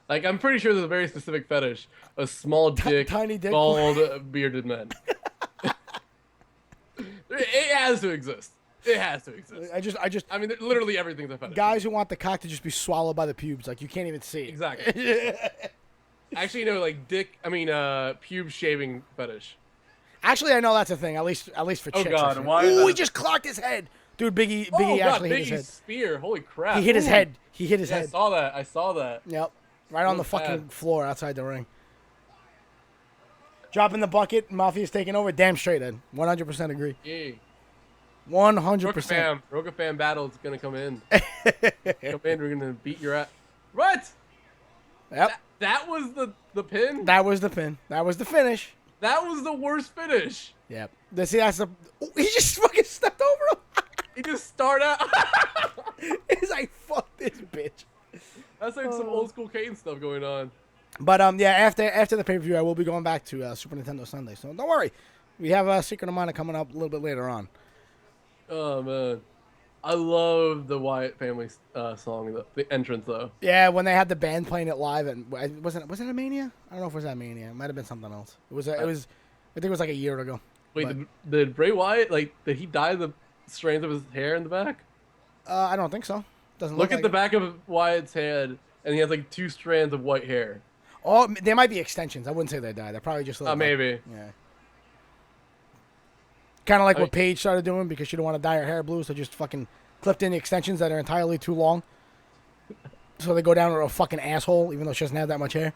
Like, I'm pretty sure there's a very specific fetish. A small dick, tiny dick, bald, bearded men. It has to exist. It has to exist. I mean, literally everything's a fetish. Guys who want the cock to just be swallowed by the pubes, like you can't even see it. Exactly. Actually, no, like pube shaving fetish. Actually, I know that's a thing. At least for chicks. Oh God, why? Ooh, he just clocked his head, dude. Biggie actually hit his head. Spear. Holy crap! He hit his head. He hit his head. I saw that. Yep, right on the fucking floor outside the ring. Dropping the bucket. Mafia's taking over. Damn straight, Ed. 100% agree. Yeah. 100%. Roka fan battle is gonna come in. Come in. We're gonna beat your ass. What? Yep. That was the pin. That was the pin. That was the finish. That was the worst finish. Yep. See, that's the. He just fucking stepped over him. He just started out. He's like, fuck this bitch. That's like some old school Kane stuff going on. But yeah, after the pay per view, I will be going back to Super Nintendo Sunday. So don't worry, we have Secret of Mana coming up a little bit later on. Oh man, I love the Wyatt family song, the entrance though. Yeah, when they had the band playing it live, and was it a Mania? I don't know if it was at Mania. It might have been something else. It was. I think it was like a year ago. Wait, did Bray Wyatt did he dye the strands of his hair in the back? I don't think so. Doesn't look like at the back of Wyatt's head, and he has like 2 strands of white hair. Oh, they might be extensions. I wouldn't say they dyed. They're probably just. Maybe. Yeah. Kind of like what Paige started doing because she didn't want to dye her hair blue, so just fucking clipped in the extensions that are entirely too long. So they go down to a fucking asshole, even though she doesn't have that much hair.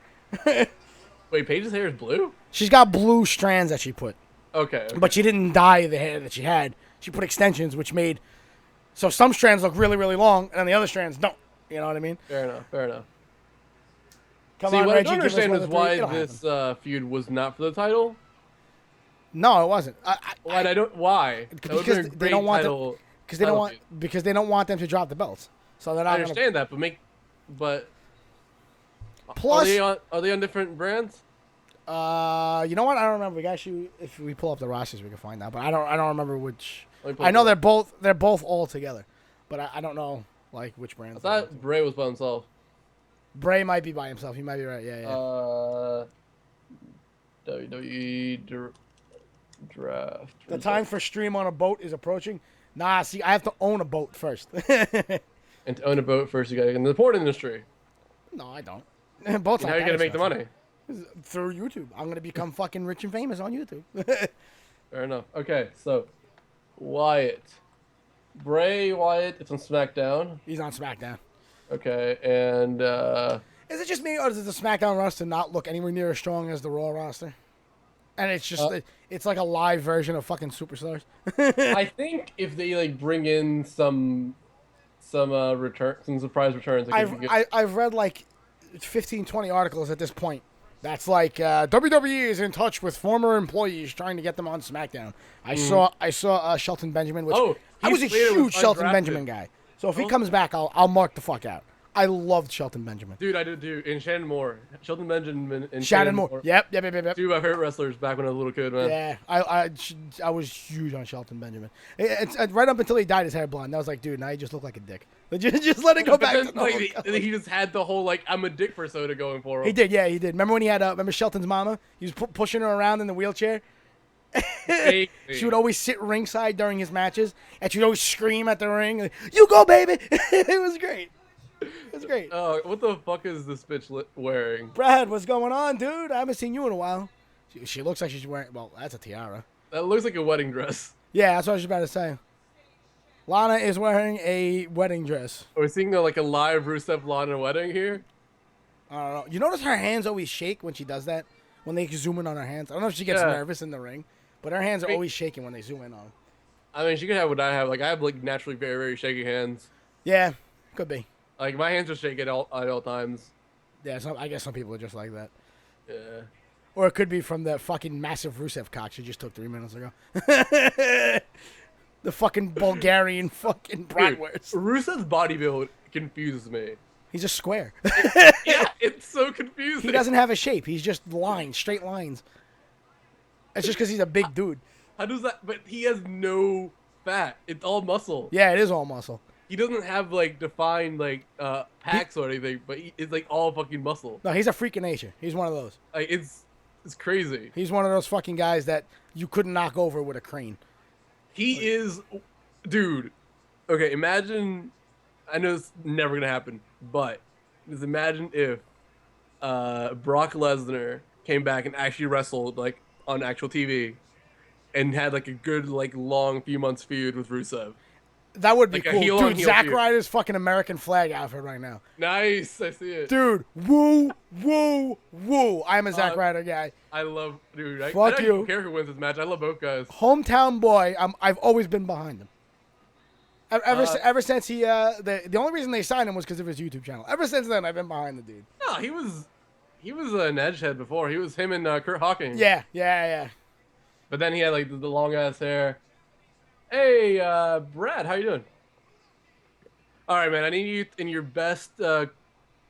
Wait, Paige's hair is blue? She's got blue strands that she put. Okay. But she didn't dye the hair that she had. She put extensions, which made... So some strands look really, really long, and the other strands don't. You know what I mean? Fair enough. Come See, on, what Reggie, I don't understand is why this feud was not for the title. No, it wasn't. Why? Because they don't want them. Because they don't want them to drop the belts. So they're not. I understand that, but plus, are they on different brands? You know what? I don't remember. If we pull up the rosters, we can find out. But I don't remember which. I know they're both all together, but I don't know like which brands. I thought Bray was by himself. Bray might be by himself. He might be right. Yeah. WWE draft. The time for stream on a boat is approaching. Nah, see, I have to own a boat first. And to own a boat first, you gotta get in the port industry. No, I don't. Boats. How are you gonna make the money? Through YouTube. I'm gonna become fucking rich and famous on YouTube. Fair enough. Okay, so Bray Wyatt. It's on SmackDown. He's on SmackDown. Okay, and is it just me, or does the SmackDown roster not look anywhere near as strong as the Raw roster? And it's just it's like a live version of fucking Superstars. I think if they bring in some surprise returns. I've read like 15, 20 articles at this point. That's like WWE is in touch with former employees trying to get them on SmackDown. I saw Shelton Benjamin, which I was a huge Shelton Benjamin guy. So if he comes back, I'll mark the fuck out. I loved Shelton Benjamin. Dude, I did too. And Shannon Moore. Shelton Benjamin and Shannon Moore. Yep. Two of my favorite wrestlers back when I was a little kid, man. Yeah, I was huge on Shelton Benjamin. It's right up until he dyed his hair blonde. I was like, dude, now you just look like a dick. Just let it go back to normal. He just had the whole, like, I'm a dick persona going for him. He did, yeah, he did. Remember when he had, remember Shelton's mama? He was pushing her around in the wheelchair? She would always sit ringside during his matches, and she'd always scream at the ring, like, you go, baby! It was great. It was great. What the fuck is this bitch wearing? Brad, what's going on, dude? I haven't seen you in a while. She looks like she's wearing, well, that's a tiara. That looks like a wedding dress. Yeah, that's what I was about to say. Lana is wearing a wedding dress. Are we seeing like a live Rusev Lana wedding here? I don't know. You notice her hands always shake when she does that? When they zoom in on her hands? I don't know if she gets nervous in the ring, but her hands are always shaking when they zoom in on them. I mean, she could have what I have. Like, I have, like, naturally very, very shaky hands. Yeah, could be. Like, my hands are shaking at all times. Yeah, I guess some people are just like that. Yeah. Or it could be from the fucking massive Rusev cock she just took 3 minutes ago. The fucking Bulgarian fucking bratwurst. Rusev's body build confuses me. He's a square. Yeah, it's so confusing. He doesn't have a shape. He's just lines, straight lines. It's just because he's a big dude. How does that? But he has no fat. It's all muscle. Yeah, it is all muscle. He doesn't have, like, defined, like, packs or anything, but it's, like, all fucking muscle. No, he's a freak of nature. He's one of those. Like, it's crazy. He's one of those fucking guys that you couldn't knock over with a crane. He is, dude. Okay, imagine. I know it's never gonna happen, but just imagine if Brock Lesnar came back and actually wrestled, like, on actual TV, and had, like, a good, like, long few months feud with Rusev. That would be like cool. Dude, Zack Ryder's fucking American flag outfit right now. Nice, I see it. Dude, woo, woo, woo. I'm a Zack Ryder guy. I love, dude. Fuck I you. don't care who wins this match. I love both guys. Hometown boy, I've always been behind him. Ever since he, the only reason they signed him was because of his YouTube channel. Ever since then, I've been behind the dude. No, he was an edgehead before. He was him and Kurt Hawkins. Yeah. But then he had, like, the long ass hair. Hey, Brad, how you doing? All right, man. I need you in your best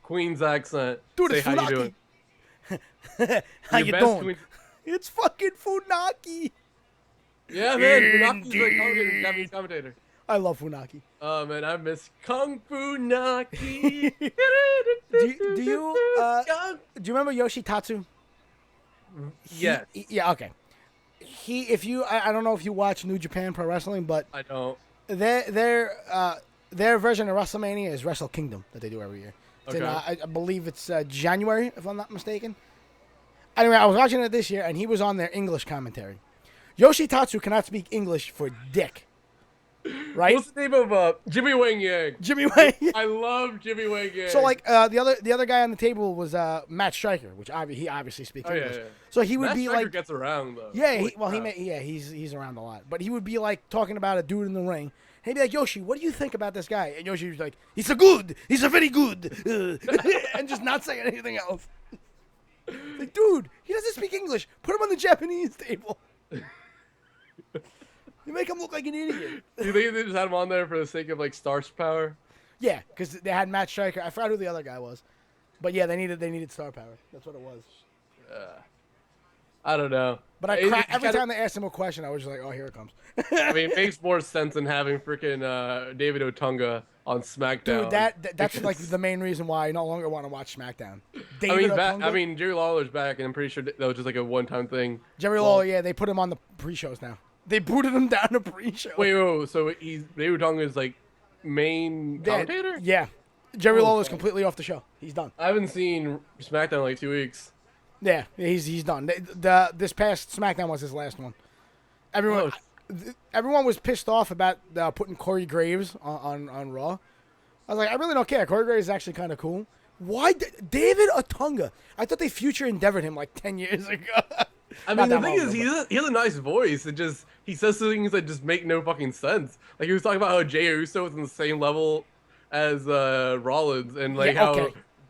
Queens accent. Dude, say it's how Funaki. you doing. How you doing? It's fucking Funaki. Yeah, man. Funaki's like Japanese commentator. I love Funaki. Oh man, I miss Kung Fu Naki. do you remember Yoshitatsu? Yes. Yeah. Okay. I don't know if you watch New Japan Pro Wrestling, but I don't. Their version of WrestleMania is Wrestle Kingdom that they do every year. Okay. I believe it's January, if I'm not mistaken. Anyway, I was watching it this year, and he was on their English commentary. Yoshitatsu cannot speak English for dick. Right? What's the name of Jimmy Wang Yang? Jimmy Wang. I love Jimmy Wang Yang. So like the other guy on the table was Matt Stryker, which he obviously speaks English. Yeah. So he would Matt be Stryker like, gets around though. yeah, he's around a lot. But he would be like talking about a dude in the ring. He'd be like, Yoshi, what do you think about this guy? And Yoshi was like, he's a very good, and just not saying anything else. Like, dude, he doesn't speak English. Put him on the Japanese table. You make him look like an idiot. Do you think they just had him on there for the sake of like star power? Yeah, because they had Matt Stryker. I forgot who the other guy was, but yeah, they needed star power. That's what it was. I don't know. But every time they asked him a question, I was just like, oh, here it comes. I mean, it makes more sense than having freaking David Otunga on SmackDown. Dude, that's like the main reason why I no longer want to watch SmackDown. I mean, Jerry Lawler's back, and I'm pretty sure that was just like a one-time thing. Jerry Lawler, yeah, they put him on the pre-shows now. They booted him down to pre-show. Wait, so David Otunga is like main commentator? Yeah. Jerry Lawler's completely off the show. He's done. I haven't seen SmackDown in like 2 weeks. Yeah, he's done. This past SmackDown was his last one. Everyone was pissed off about putting Corey Graves on Raw. I was like, I really don't care. Corey Graves is actually kind of cool. Why David Otunga? I thought they future endeavored him like 10 years ago. I mean, the thing is, he has a nice voice. He says things that just make no fucking sense. Like, he was talking about how Jey Uso was on the same level as Rollins, and like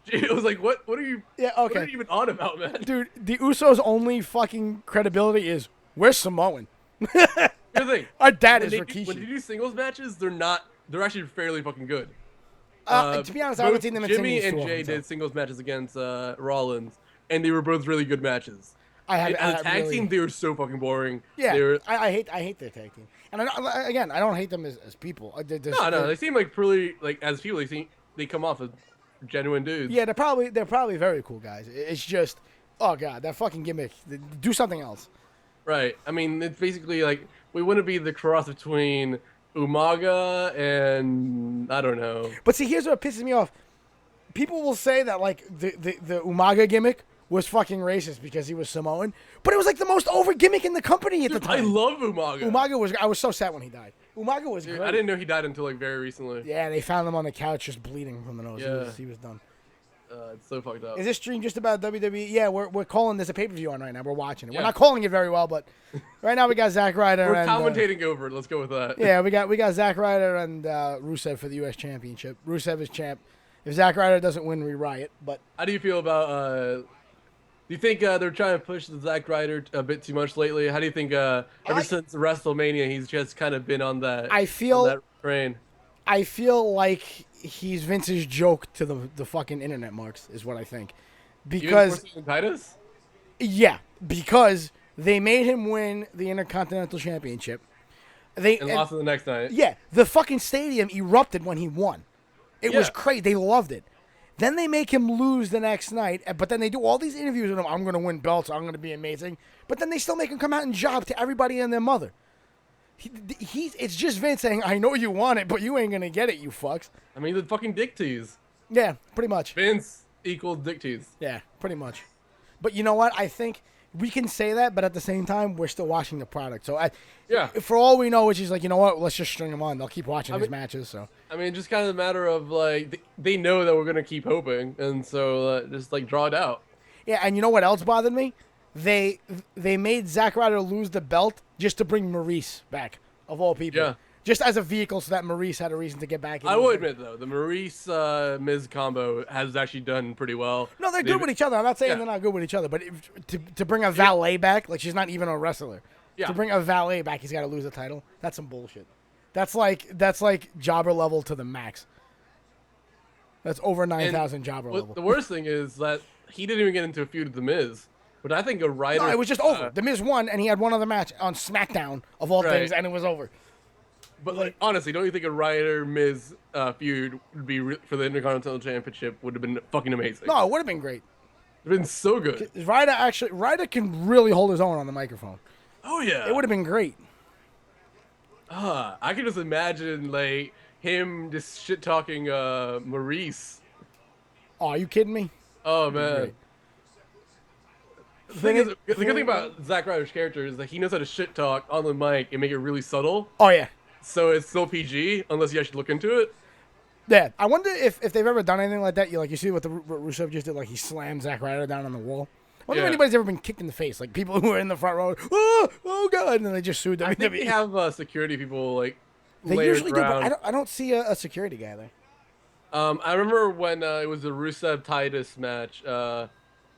it was like, what are you? Yeah, okay. What are you even on about, man? Dude, the Usos' only fucking credibility is we're Samoan. Here's the thing. Our dad is Rikishi. When you do singles matches, they're not they're actually fairly fucking good. To be honest, I haven't Both seen them in Jimmy singles and too Jay often, so. did singles matches against Rollins, and they were both really good matches. I have As a tag really, team, they were so fucking boring. Yeah, They were, I hate their tag team, and I don't hate them as people. no, they seem like pretty like as people they come off as genuine dudes. Yeah, they're probably very cool guys. It's just, oh god, that fucking gimmick. Do something else. Right. I mean, it's basically like we wouldn't be the cross between Umaga and I don't know. But see, here's what pisses me off. People will say that like the Umaga gimmick was fucking racist because he was Samoan, but it was like the most over gimmick in the company at the time. I love Umaga. I was so sad when he died. Umaga was great. I didn't know he died until like very recently. Yeah, they found him on the couch just bleeding from the nose. Yeah. He was done. It's so fucked up. Is this stream just about WWE? Yeah, we're calling this a pay-per-view on right now. We're watching it. Yeah. We're not calling it very well, but right now we got Zack Ryder. We're and, commentating over it. Let's go with that. Yeah, we got Zack Ryder and Rusev for the U.S. Championship. Rusev is champ. If Zack Ryder doesn't win, we riot. But how do you feel about? Do you think they're trying to push the Zack Ryder a bit too much lately? How do you think? Ever since WrestleMania, he's just kind of been on that. I feel on that train. I feel like he's Vince's joke to the fucking internet marks, is what I think. Because Titus? Yeah, because they made him win the Intercontinental Championship. And lost it the next night. Yeah, the fucking stadium erupted when he won. It was crazy. They loved it. Then they make him lose the next night, but then they do all these interviews with him. I'm going to win belts. I'm going to be amazing. But then they still make him come out and job to everybody and their mother. It's just Vince saying, I know you want it, but you ain't going to get it, you fucks. I mean, the fucking dick tease. Yeah, pretty much. Vince equals dick tease. Yeah, pretty much. But you know what? I think we can say that, but at the same time, we're still watching the product. So, for all we know, it's just like, you know what? Let's just string him on. They'll keep watching his matches. So, I mean, just kind of a matter of, like, they know that we're going to keep hoping, and so just, like, draw it out. Yeah, and you know what else bothered me? They made Zack Ryder lose the belt just to bring Maurice back, of all people. Yeah. Just as a vehicle so that Maurice had a reason to get back in. I will admit, though, the Maurice-Miz combo has actually done pretty well. No, they're good with each other. I'm not saying they're not good with each other, but to bring a valet back, like she's not even a wrestler. Yeah. To bring a valet back, he's got to lose the title. That's some bullshit. That's like jobber level to the max. That's over 9,000 jobber level. The worst thing is that he didn't even get into a feud with The Miz. But I think a Ryder... No, it was just over. The Miz won, and he had one other match on SmackDown, of all things, and it was over. But, like, honestly, don't you think a Ryder-Miz feud would be for the Intercontinental Championship would have been fucking amazing? No, it would have been great. It would have been so good. Ryder can really hold his own on the microphone. Oh, yeah. It would have been great. I can just imagine, like, him just shit-talking Maurice. Oh, are you kidding me? Oh, man. The good thing about Zack Ryder's character is that he knows how to shit-talk on the mic and make it really subtle. Oh, yeah. So it's still PG, unless you actually look into it. Yeah, I wonder if they've ever done anything like that. You see what Rusev just did, like he slammed Zack Ryder down on the wall. I wonder if anybody's ever been kicked in the face, like people who are in the front row, oh god, and then they just sued WWE. I think they have security people like they usually do, but I don't see a security guy there. I remember when it was the Rusev Titus match.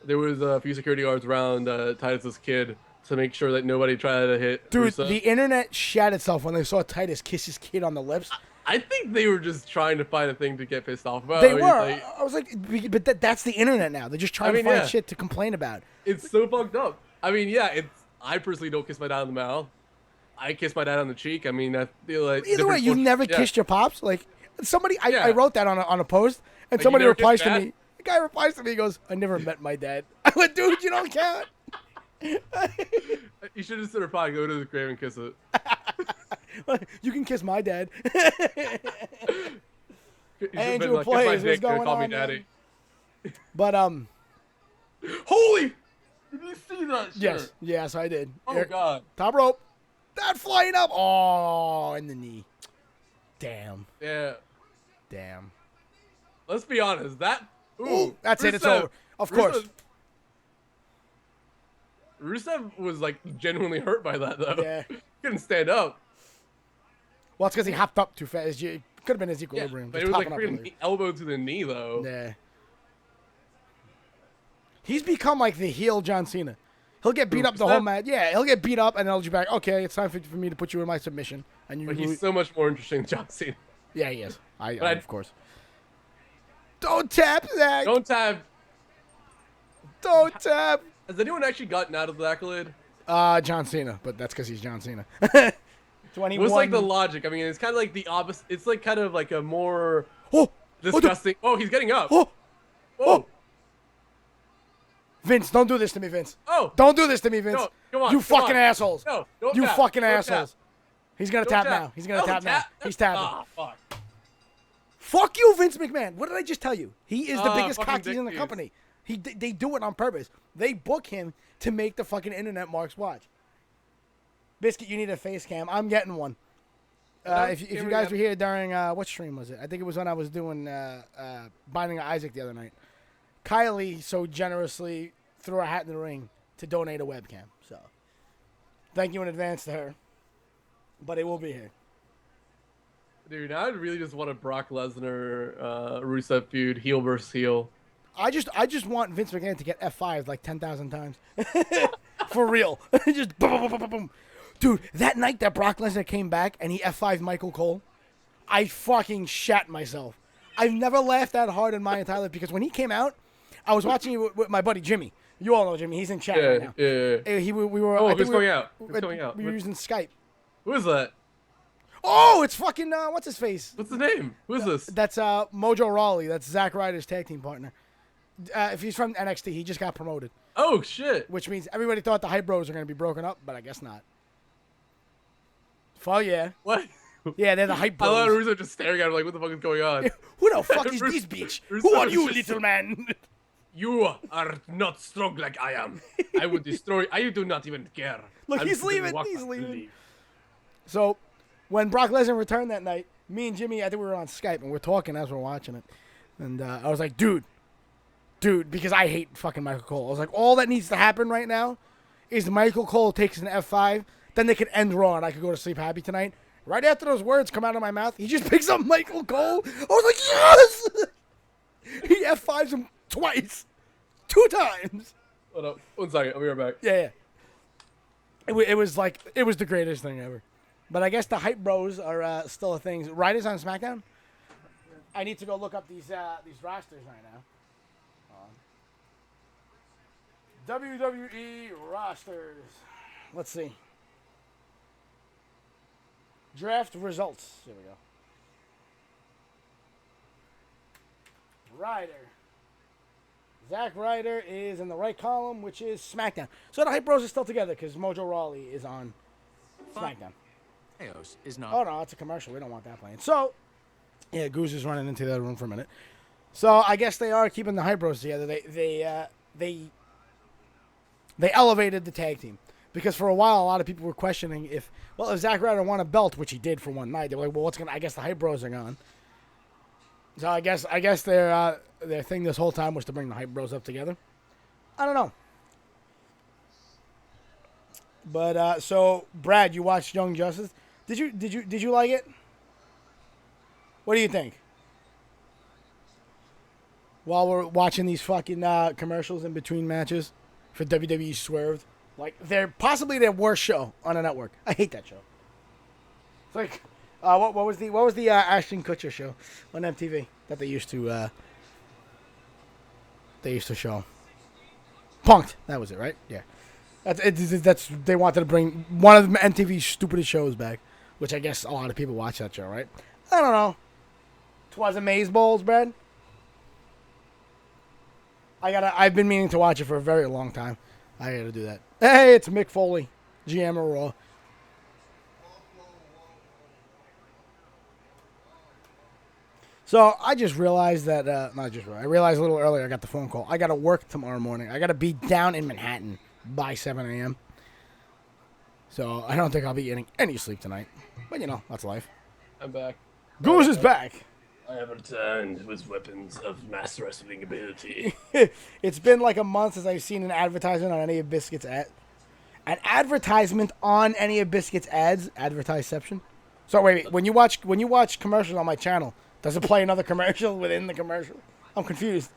There was a few security guards around Titus's kid to make sure that nobody tried to hit Rusev. The internet shat itself when they saw Titus kiss his kid on the lips. I think they were just trying to find a thing to get pissed off about. They were. I was like, but that's the internet now. They're just trying to find shit to complain about. It's so fucked up. I mean, yeah, I personally don't kiss my dad on the mouth. I kiss my dad on the cheek. I mean, I feel like either way, you never kissed your pops. Like somebody, I wrote that on a post, and like, somebody replies to me. The guy replies to me, he goes, "I never met my dad." I went, "Dude, you don't count." You should just reply, go to the grave and kiss it. You can kiss my dad. Andrew like, plays. What's going on, daddy. But holy! Did you see that shit? Yes, I did. Oh god! Top rope. That flying up. Oh, in the knee. Damn. Yeah. Damn. Let's be honest. Ooh, that's Rusev, it. It's over. Of course. Rusev was like genuinely hurt by that though. Yeah. He couldn't stand up. Well, it's because he hopped up too fast. It could have been his equilibrium. Yeah, but it was like freaking elbow to the knee though. Yeah. He's become like the heel John Cena. He'll get beat up the whole match. Yeah, he'll get beat up and they'll be back. Okay, it's time for me to put you in my submission. And but he's so much more interesting than John Cena. Yeah, he is. But Of course. Don't tap, Zach. Don't tap. Don't tap. Has anyone actually gotten out of the accolade? John Cena, but that's because he's John Cena. 21. What's like the logic? I mean, it's kind of like the opposite. It's like kind of like a more Oh, disgusting. Oh, he's getting up. Oh, Oh. Vince, don't do this to me, Vince. Oh. Don't do this to me, Vince. No, come on. You come fucking on. assholes. No, don't You tap. fucking Don't assholes. Tap. He's gonna Don't tap now. He's gonna tap now. He's tapping. Ah, fuck. Fuck you, Vince McMahon. What did I just tell you? He is the biggest fucking cock tease in the dick company. They do it on purpose. They book him to make the fucking internet marks watch. Biscuit, you need a face cam. I'm getting one. If you guys were here during, what stream was it? I think it was when I was doing Binding of Isaac the other night. Kylie so generously threw her hat in the ring to donate a webcam. So, thank you in advance to her. But it will be here. Dude, now I really just want a Brock Lesnar, Rusev feud, heel versus heel. I just want Vince McMahon to get F5 like 10,000 times. For real. Just boom, boom, boom, boom, boom. Dude, that night that Brock Lesnar came back and he F5'd Michael Cole, I fucking shat myself. I've never laughed that hard in my entire life because when he came out, I was watching it with my buddy Jimmy. You all know Jimmy. He's in chat right now. Yeah. We were. Oh, I think who's we were, going out? Who's going out? We were using Skype. Who is that? Oh, it's fucking what's his face? What's the name? Who is this? That's Mojo Rawley. That's Zack Ryder's tag team partner. If he's from NXT, he just got promoted. Oh shit! Which means everybody thought the Hype Bros are going to be broken up, but I guess not. Fuck yeah. What? Yeah, they're the Hype I Bros. love Rusev just staring at him like, what the fuck is going on? Who the fuck is this bitch? Who are you, little man? You are not strong like I am. I would destroy. I do not even care. Look, I'm he's just gonna leaving. walk He's back leaving. and leave. So, when Brock Lesnar returned that night, me and Jimmy, I think we were on Skype, and we're talking as we're watching it. And I was like, dude, because I hate fucking Michael Cole. I was like, all that needs to happen right now is Michael Cole takes an F5, then they could end Raw, and I could go to sleep happy tonight. Right after those words come out of my mouth, he just picks up Michael Cole. I was like, yes! He F5s him twice. 2 times. Hold up. 1 second. I'll be right back. Yeah. It was the greatest thing ever. But I guess the Hype Bros are still a thing. Ryder's on SmackDown? I need to go look up these rosters right now. WWE rosters. Let's see. Draft results. Here we go. Ryder. Zack Ryder is in the right column, which is SmackDown. So the Hype Bros are still together because Mojo Rawley is on SmackDown. Eos is not. Oh no, it's a commercial. We don't want that playing. So, yeah, Guz is running into the other room for a minute. So I guess they are keeping the Hype Bros together. They elevated the tag team because for a while a lot of people were questioning if Zack Ryder won a belt, which he did for one night. They were like, well, I guess the Hype Bros are gone. So I guess their thing this whole time was to bring the Hype Bros up together. I don't know. But so Brad, you watched Young Justice. Did you like it? What do you think? While we're watching these fucking commercials in between matches for WWE Swerved, like they're possibly their worst show on a network. I hate that show. It's like what was the Ashton Kutcher show on MTV that they used to show? Punked. That was it, right? Yeah. That's they wanted to bring one of MTV's stupidest shows back, which I guess a lot of people watch that show, right? I don't know. 'Twas Amaze Bowls, Brad. I've been meaning to watch it for a very long time. I gotta do that. Hey, it's Mick Foley, GM of Raw. So I just realized that I realized a little earlier I got the phone call. I gotta work tomorrow morning. I gotta be down in Manhattan by 7 a.m. So I don't think I'll be getting any sleep tonight. But that's life. I'm back. Guz is back. I have returned with weapons of mass wrestling ability. It's been like a month since I've seen an advertisement on any of Biscuit's ads. An advertisement on any of Biscuit's ads. Advertiseception. So wait. When you watch commercials on my channel, does it play another commercial within the commercial? I'm confused.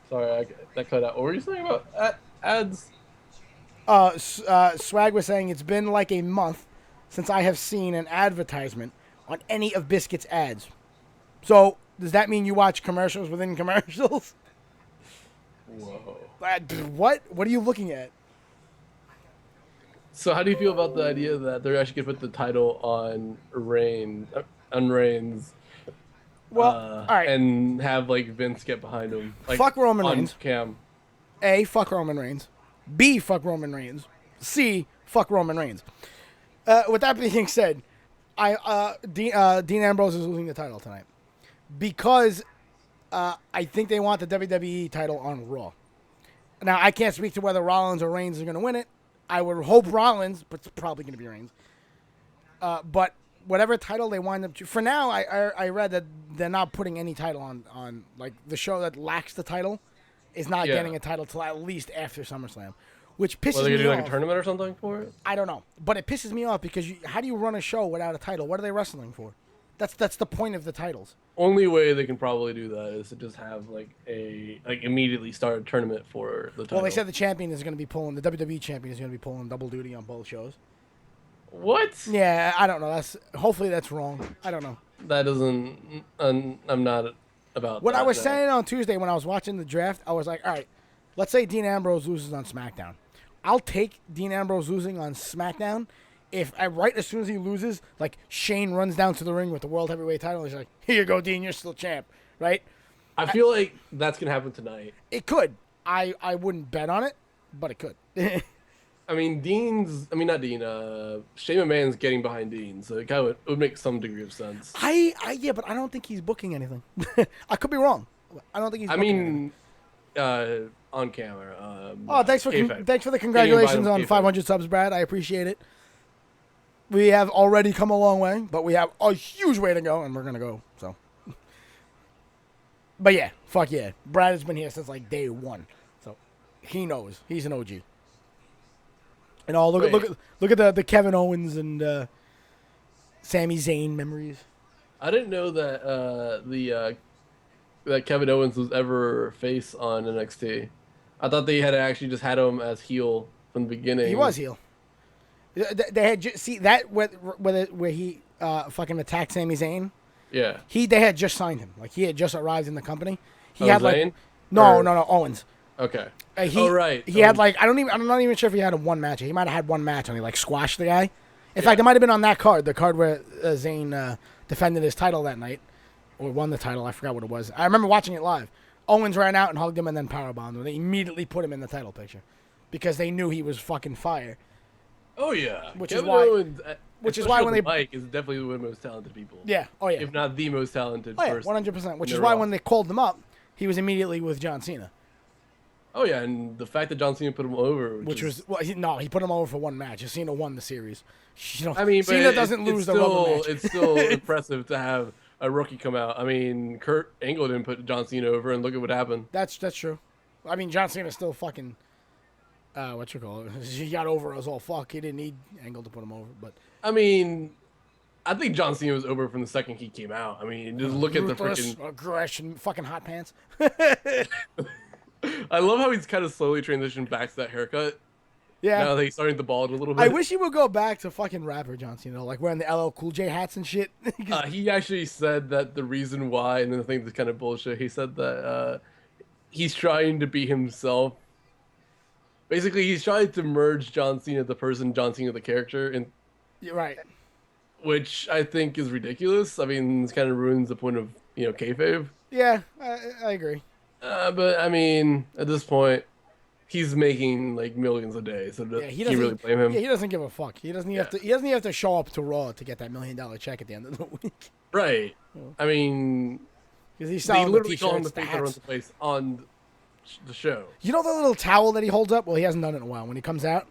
Sorry, that cut out. What were you saying about ads? Swag was saying it's been like a month since I have seen an advertisement on any of Biscuit's ads. So, does that mean you watch commercials within commercials? Whoa. What? What are you looking at? So how do you feel about the idea that they're actually gonna put the title on Reigns, Well, all right. and have like Vince get behind him? Like, Fuck Roman on Reigns. Cam. A, fuck Roman Reigns. B, fuck Roman Reigns. C, fuck Roman Reigns. With that being said, Dean Ambrose is losing the title tonight because I think they want the WWE title on Raw. Now, I can't speak to whether Rollins or Reigns are going to win it. I would hope Rollins, but it's probably going to be Reigns. But whatever title they wind up... For now, I read that they're not putting any title on like, the show that lacks the title is not getting a title till at least after SummerSlam, which pisses me off. Are they going to do like a tournament or something for it? I don't know. But it pisses me off because how do you run a show without a title? What are they wrestling for? That's the point of the titles. Only way they can probably do that is to just have like immediately start a tournament for the title. Well, they said the champion is going to be pulling, the WWE champion is going to be pulling double duty on both shows. What? Yeah, I don't know. Hopefully that's wrong. I don't know. That doesn't. I'm not about. What that, I was no. saying on Tuesday when I was watching the draft, I was like, all right, let's say Dean Ambrose loses on SmackDown. I'll take Dean Ambrose losing on SmackDown if right as soon as he loses, like Shane runs down to the ring with the World Heavyweight title. And he's like, here you go, Dean, you're still champ, right? I feel like that's gonna happen tonight. It could. I wouldn't bet on it, but it could. I mean, not Dean. Shane McMahon's getting behind Dean, so it would make some degree of sense. Yeah, but I don't think he's booking anything. I could be wrong. I don't think he's. Booking anything. On camera. Thanks for the congratulations on 500 subs, Brad. I appreciate it. We have already come a long way, but we have a huge way to go, and we're gonna go. So, but yeah, fuck yeah, Brad has been here since like day one, so he knows he's an OG. And look at the Kevin Owens and Sami Zayn memories. I didn't know that that Kevin Owens was ever face on NXT. I thought they had actually just had him as heel from the beginning. He was heel. They had that where he fucking attacked Sami Zayn. Yeah. They had just signed him. Like he had just arrived in the company. He had like Zayn? no Owens. Okay. Right. He had like I'm not even sure if he had one match. He might have had one match and he like squashed the guy. In fact, it might have been on that card, the card where Zayn defended his title that night or won the title. I forgot what it was. I remember watching it live. Owens ran out and hugged him and then powerbombed him. They immediately put him in the title picture because they knew he was fucking fire. Oh yeah, which Kevin is why Owens, when Mike is definitely one of the most talented people. Yeah, oh yeah, if not the most talented person. 100%. Which is why when they called him up, he was immediately with John Cena. Oh yeah, and the fact that John Cena put him over, he put him over for one match. Cena won the series. I mean, Cena doesn't lose the rubber match. It's still impressive to have a rookie come out. I mean, Kurt Angle didn't put John Cena over, and look at what happened. That's true. I mean, John Cena still fucking. He got over us all. Fuck, he didn't need Angle to put him over, but I mean, I think John Cena was over from the second he came out. I mean, just look at the freaking aggression, fucking hot pants. I love how he's kind of slowly transitioned back to that haircut. Yeah, now that he's starting to bald a little bit. I wish he would go back to fucking rapper John Cena, like wearing the LL Cool J hats and shit. He actually said that the reason why, and then I think that's kind of bullshit. He said that he's trying to be himself. Basically, he's trying to merge John Cena, the person, John Cena, the character, and you're right. Which I think is ridiculous. I mean, this kind of ruins the point of kayfabe. Yeah, I agree. But I mean, at this point, he's making like millions a day, so can you really blame him? Yeah, he doesn't give a fuck. He doesn't have to. He doesn't have to show up to Raw to get that $1 million check at the end of the week. Right. I mean, because he's selling they literally the call him the t-shirts, face that runs the place on the show. You know the little towel that he holds up? Well, he hasn't done it in a while. When he comes out,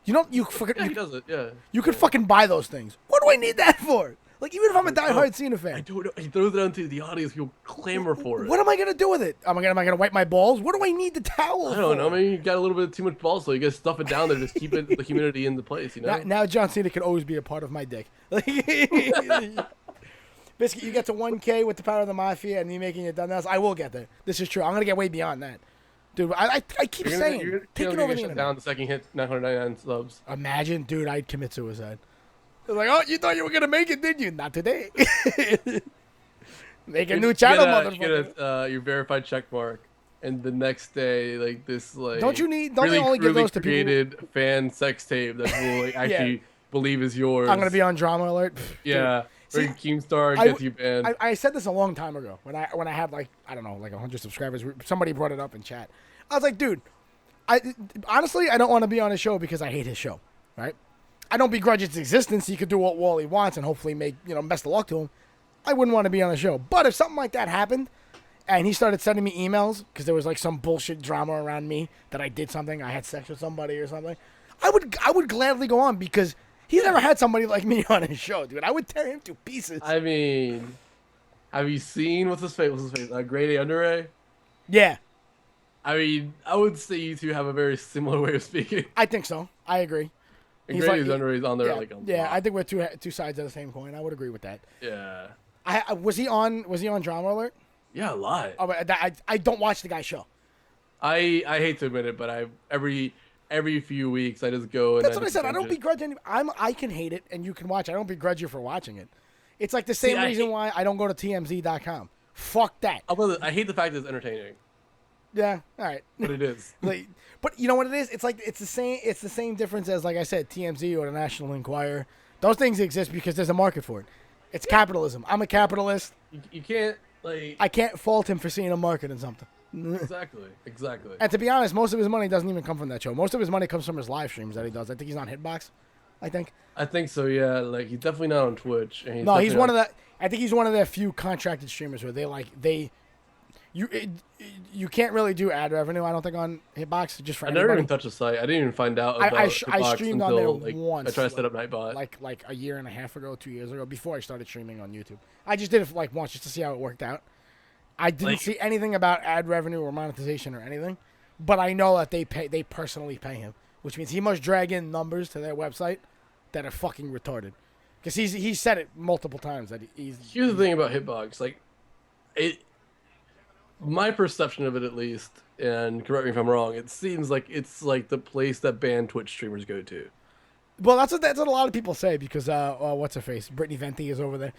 he does it. Yeah. You could fucking buy those things. What do I need that for? Like, even if I'm a diehard Cena fan. I don't know. He throws it onto the audience. People clamor for it. What am I going to do with it? Am I gonna wipe my balls? What do I need the towel I don't know. Maybe you got a little bit too much balls, so you got to stuff it down there. Just keep the humidity in the place, Now John Cena can always be a part of my dick. Biscuit, you get to 1K with the power of the Mafia and you making it done. I will get there. This is true. I'm going to get way beyond that. Dude, I keep saying, taking over the internet. Down the second hit 999 subs. Imagine, dude, I'd commit suicide. They're like, oh, you thought you were gonna make it, didn't you? Not today. Make a new channel, motherfucker. You get your verified check mark, and the next day, like this, like Don't really, they only give those to people? Created fan sex tape that will like actually believe is yours. I'm gonna be on Drama Alert. Yeah. See, or Keemstar gets you banned. I said this a long time ago when I had like I don't know like 100 subscribers. Somebody brought it up in chat. I was like, dude, honestly I don't want to be on his show because I hate his show. Right? I don't begrudge its existence. He could do what Wally wants and hopefully make best of luck to him. I wouldn't want to be on the show. But if something like that happened and he started sending me emails because there was like some bullshit drama around me that I did something, I had sex with somebody or something, I would gladly go on because he's never had somebody like me on his show, dude. I would tear him to pieces. I mean, have you seen what's his face? Grade A Under A? Yeah. I mean, I would say you two have a very similar way of speaking. I think so. I agree. And Grady Under A is on there I think we're two sides of the same coin. I would agree with that. Yeah. Was he on Drama Alert? Yeah, a lot. Oh, I don't watch the guy's show. I hate to admit it, but every few weeks I just go and that's what I said. I don't begrudge any. I can hate it and you can watch. I don't begrudge you for watching it. It's like the same reason why I don't go to TMZ.com. Fuck that. I hate the fact that it's entertaining. Yeah, all right. But it is. But you know what it is? It's like it's the same difference as like I said, TMZ or the National Enquirer. Those things exist because there's a market for it. It's capitalism. I'm a capitalist. You can't like. I can't fault him for seeing a market in something. Exactly. And to be honest, most of his money doesn't even come from that show. Most of his money comes from his live streams that he does. I think he's on Hitbox. I think so. Yeah. Like he's definitely not on Twitch. And he's one of the. I think he's one of the few contracted streamers where you can't really do ad revenue. I don't think on Hitbox just for. I never even touched the site. I didn't even find out about I Hitbox streamed until, on there once. I tried to set up Nightbot like a year and a half ago, 2 years ago, before I started streaming on YouTube. I just did it like once just to see how it worked out. I didn't see anything about ad revenue or monetization or anything, but I know that they personally pay him, which means he must drag in numbers to their website that are fucking retarded. Because he's said it multiple times that he's. Here's the thing about Hitbox, like, my perception of it at least, and correct me if I'm wrong, it seems like it's like the place that banned Twitch streamers go to. Well, that's what a lot of people say because what's her face, Brittany Venti is over there.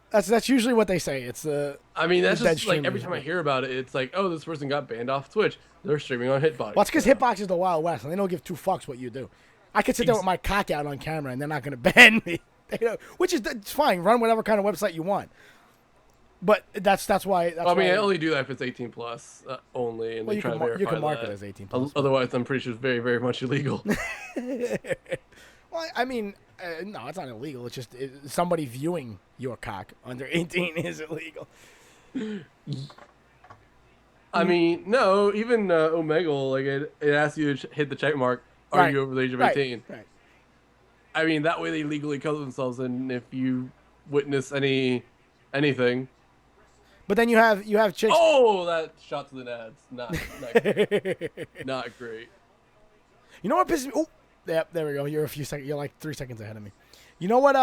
That's usually what they say. It's I mean, that's just like every time I hear about it, it's like, oh, this person got banned off Twitch. They're streaming on Hitbox. Well, it's because Hitbox is the Wild West, and they don't give two fucks what you do. I could sit there with my cock out on camera, and they're not going to ban me. Which is it's fine. Run whatever kind of website you want. But that's why. I mean, I only do that if it's 18 plus only, and they try to verify you can mark that. it as 18 plus. Otherwise, I'm pretty sure it's very, very much illegal. Well, I mean, no, it's not illegal. It's just somebody viewing your cock under 18 is illegal. I mean, no, even Omegle, like it asks you to hit the check mark. Are you over the age of 18? Right. I mean, that way they legally cover themselves, and if you witness anything. But then you have chicks. Oh, that shot to the nads, not great. You know what pisses me? Oh, yeah, there we go. You're You're like 3 seconds ahead of me. You know what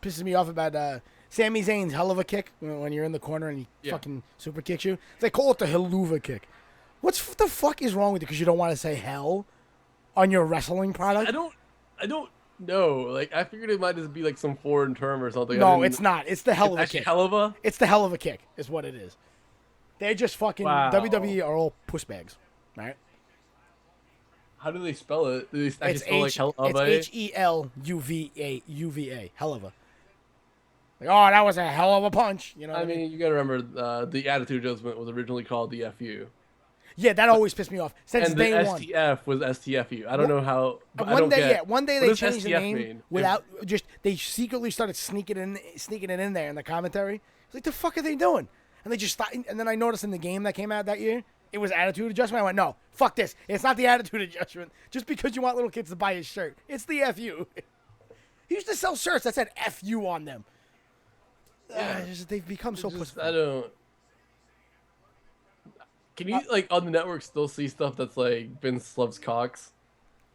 pisses me off about Sami Zayn's hell of a kick when you're in the corner and he fucking super kicks you? They call it the Helluva kick. What the fuck is wrong with you? Because you don't want to say hell on your wrestling product? I don't know. Like, I figured it might just be like some foreign term or something. No, it's not. It's the hell of a kick. Hell of a? It's the hell of a kick is what it is. They're just fucking WWE are all puss bags, right? How do they spell it? Do they actually spell like hell of a? It's Helluva. Hell of a. Like, oh, that was a hell of a punch. You know. I mean, you gotta remember the Attitude Adjustment was originally called the FU. Yeah, that always pissed me off since and day the one. STF was STFU. I don't know how. One day they changed the name mean? without they secretly started sneaking it in there in the commentary. It's like the fuck are they doing? And they just stopped. And then I noticed in the game that came out that year, it was Attitude Adjustment. I went, no, fuck this. It's not the Attitude Adjustment. Just because you want little kids to buy his shirt, it's the FU. He used to sell shirts that said FU on them. Yeah, they've become so pussy. I don't. Can you like on the network still see stuff that's like Vince loves cocks?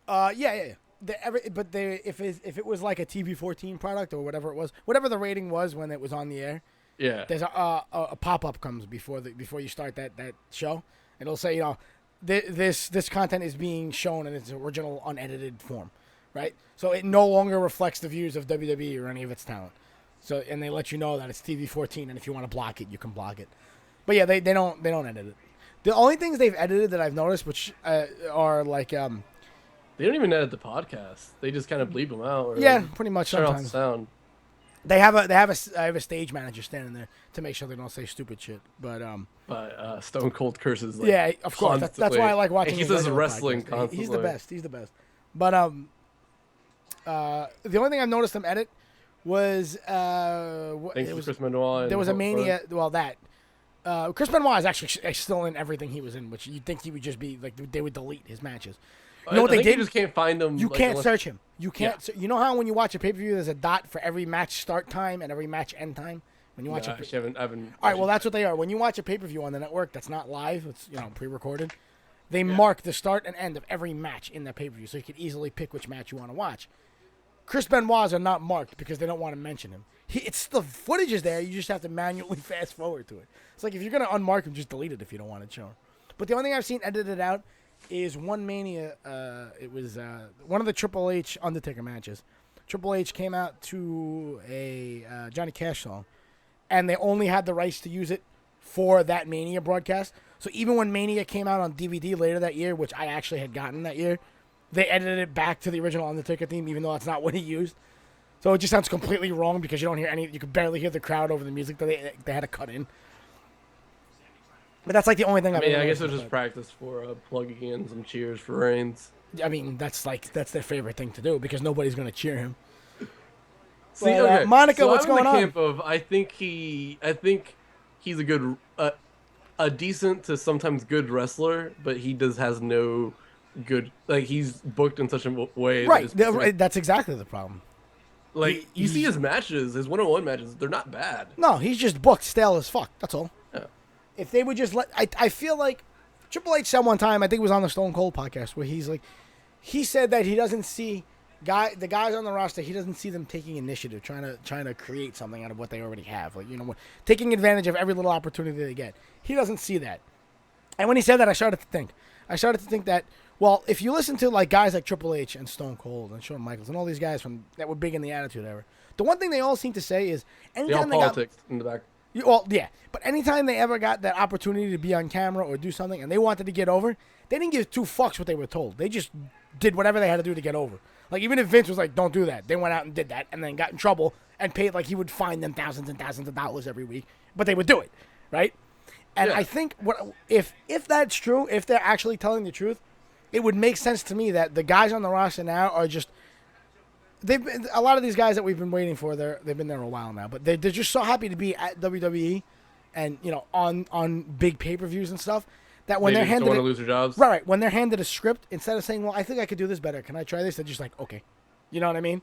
Yeah. If it was like a TV-14 product or whatever it was, whatever the rating was when it was on the air, yeah, there's a pop-up comes before you start that show. It'll say, this content is being shown in its original unedited form, right? So it no longer reflects the views of WWE or any of its talent. So and they let you know that it's TV-14, and if you want to block it, you can block it. But yeah, they don't edit it. The only things they've edited that I've noticed, which are like They don't even edit the podcast. They just kind of bleep them out. Or yeah, pretty much turn off the sometimes. sound. I have a stage manager standing there to make sure they don't say stupid shit. But Stone Cold curses. Like, yeah, of course. That's why I like watching. And he his says regular wrestling podcast. constantly. He's the best. He's the best. But the only thing I've noticed them edit was Thanks to Chris Benoit. There was a Mania. Well, that Chris Benoit is actually still in everything he was in, which you'd think he would just be like they would delete his matches. You know what they did? You just can't find them. You can't search him. You can't. Yeah. You know how when you watch a pay-per-view, there's a dot for every match start time and every match end time. When you watch I haven't. all right, well that's what they are. When you watch a pay-per-view on the network that's not live, it's pre-recorded. They mark the start and end of every match in the pay-per-view, so you can easily pick which match you want to watch. Chris Benoit's are not marked because they don't want to mention him. It's the footage is there. You just have to manually fast forward to it. It's like if you're gonna unmark him, just delete it if you don't want it shown. But the only thing I've seen edited out is one Mania. It was one of the Triple H Undertaker matches. Triple H came out to a Johnny Cash song, and they only had the rights to use it for that Mania broadcast. So even when Mania came out on DVD later that year, which I actually had gotten that year, they edited it back to the original Undertaker theme, even though that's not what he used. So it just sounds completely wrong because you don't hear any. You can barely hear the crowd over the music that they had to cut in. But that's like the only thing I guess it was just practice for plugging in some cheers for Reigns. I mean, that's their favorite thing to do because nobody's going to cheer him. See, But, okay. Monica, so what's I'm in going the on? camp of I think he's a good, a decent to sometimes good wrestler, but he has no good. Like he's booked in such a way. Right. That That's exactly the problem. like you see his matches, his one-on-one matches, they're not bad. No, he's just booked stale as fuck. That's all. Yeah. If they would just let, I feel like Triple H said one time, I think it was on the Stone Cold podcast, where he's like, he said that he doesn't see the guys on the roster, he doesn't see them taking initiative, trying to create something out of what they already have, like taking advantage of every little opportunity they get. He doesn't see that. And when he said that, I started to think that, well, if you listen to like guys like Triple H and Stone Cold and Shawn Michaels and all these guys that were big in the Attitude Era, the one thing they all seem to say is anytime They all politics in the back. Well, yeah, but anytime they ever got that opportunity to be on camera or do something and they wanted to get over, they didn't give two fucks what they were told. They just did whatever they had to do to get over. Like, even if Vince was like, don't do that, they went out and did that and then got in trouble and paid, like, he would fine them thousands and thousands of dollars every week, but they would do it, right? And I think if that's true, if they're actually telling the truth, it would make sense to me that the guys on the roster now are just... a lot of these guys that we've been waiting for, they've been there a while now, but they're just so happy to be at WWE and on big pay-per-views and stuff that when they're handed don't want to lose their jobs. Right, when they're handed a script, instead of saying, "Well, I think I could do this better. Can I try this?" They're just like, "Okay," you know what I mean?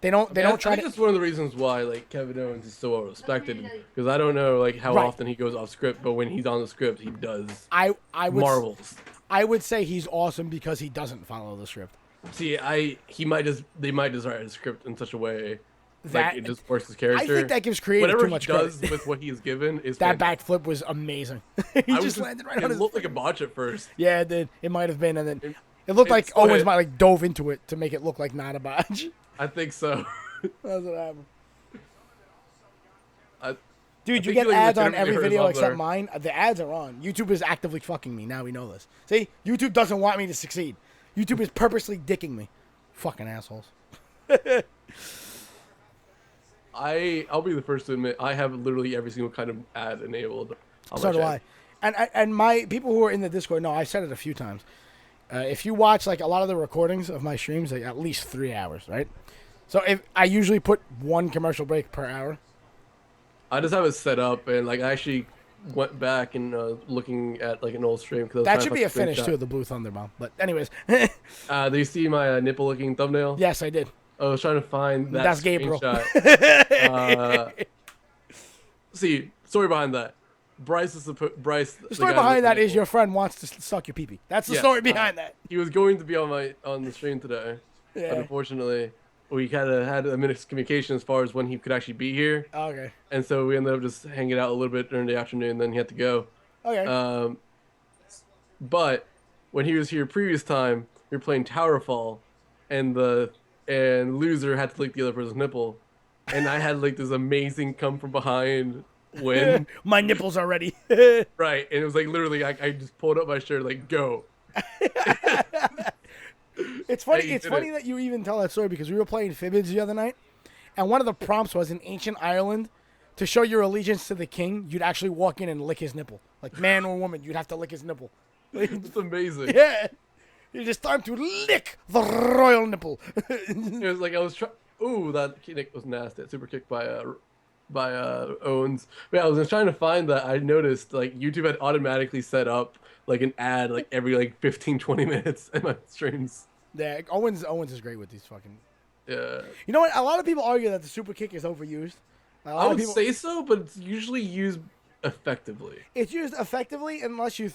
They don't try. I think that's one of the reasons why like Kevin Owens is so well respected, because I don't know like how often he goes off script, but when he's on the script, he does marvels. I would say he's awesome because he doesn't follow the script. See, they might just write a script in such a way that like, it just works his character. I think that gives creative whatever too much he does credit. with what he is given is that fantastic. backflip was amazing. He just landed right on his. It looked like a botch at first. Yeah, it did. It might have been, and then it looked like still Owens hit. might like dove into it to make it look like not a botch. I think so. That's what happened. I Dude, you think get he, like, ads on legitimately every hurt his video love except there. mine. The ads are on. YouTube is actively fucking me. Now we know this. See, YouTube doesn't want me to succeed. YouTube is purposely dicking me. Fucking assholes. I'll be the first to admit I have literally every single kind of ad enabled. On So my do channel. I. And my people who are in the Discord know, I've said it a few times. If you watch like a lot of the recordings of my streams, like at least 3 hours, right? So if I usually put one commercial break per hour. I just have it set up, and like I actually went back and looking at like an old stream. That should be a finish too, the Blue Thunder bomb. But anyways, do you see my nipple-looking thumbnail? yes, I did. I was trying to find that That's Gabriel. screenshot. See, story behind that. Bryce. The story behind that is your friend wants to suck your pee-pee. That's the story behind that. He was going to be on the stream today, but Yeah. unfortunately, we kind of had a miscommunication as far as when he could actually be here, Okay. and so we ended up just hanging out a little bit during the afternoon. Then he had to go. Okay. But when he was here previous time, we were playing Towerfall, and loser had to lick the other person's nipple, and I had like this amazing come from behind win. My nipples are ready. Right, and it was like literally I just pulled up my shirt like go. It's funny. Hey, It's funny that you even tell that story because we were playing Fibbage the other night, and one of the prompts was in ancient Ireland, to show your allegiance to the king, you'd actually walk in and lick his nipple, like man or woman, you'd have to lick his nipple. It's amazing. Yeah, it's just time to lick the royal nipple. It was like I was trying. Ooh, that kick was nasty. Super kick by Owens. But yeah, I was trying to find that. I noticed like YouTube had automatically set up like an ad like every like 15, 20 minutes in my streams. Yeah, Owens is great with these fucking. Yeah. You know what? A lot of people argue that the super kick is overused. I would say so, but it's usually used effectively. It's used effectively unless you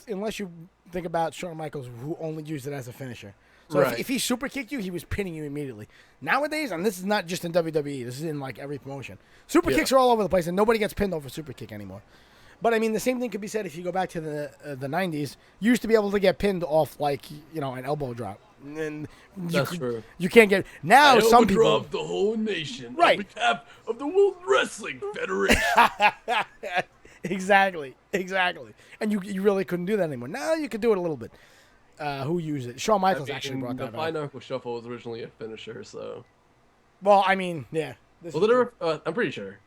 think about Shawn Michaels, who only used it as a finisher. So Right. if he super kicked you, he was pinning you immediately. Nowadays, and this is not just in WWE, this is in like every promotion. Super kicks are all over the place, and nobody gets pinned over super kick anymore. But I mean, the same thing could be said if you go back to the '90s. You used to be able to get pinned off like an elbow drop. And That's true. You can't get now. Some people drop the whole nation Right. on behalf of the World Wrestling Federation. Exactly. And you really couldn't do that anymore. Now you could do it a little bit. Who used it? Shawn Michaels actually brought that The back. Fine Knuckle Shuffle was originally a finisher, so. Well, I mean, yeah. Was it ever? I'm pretty sure.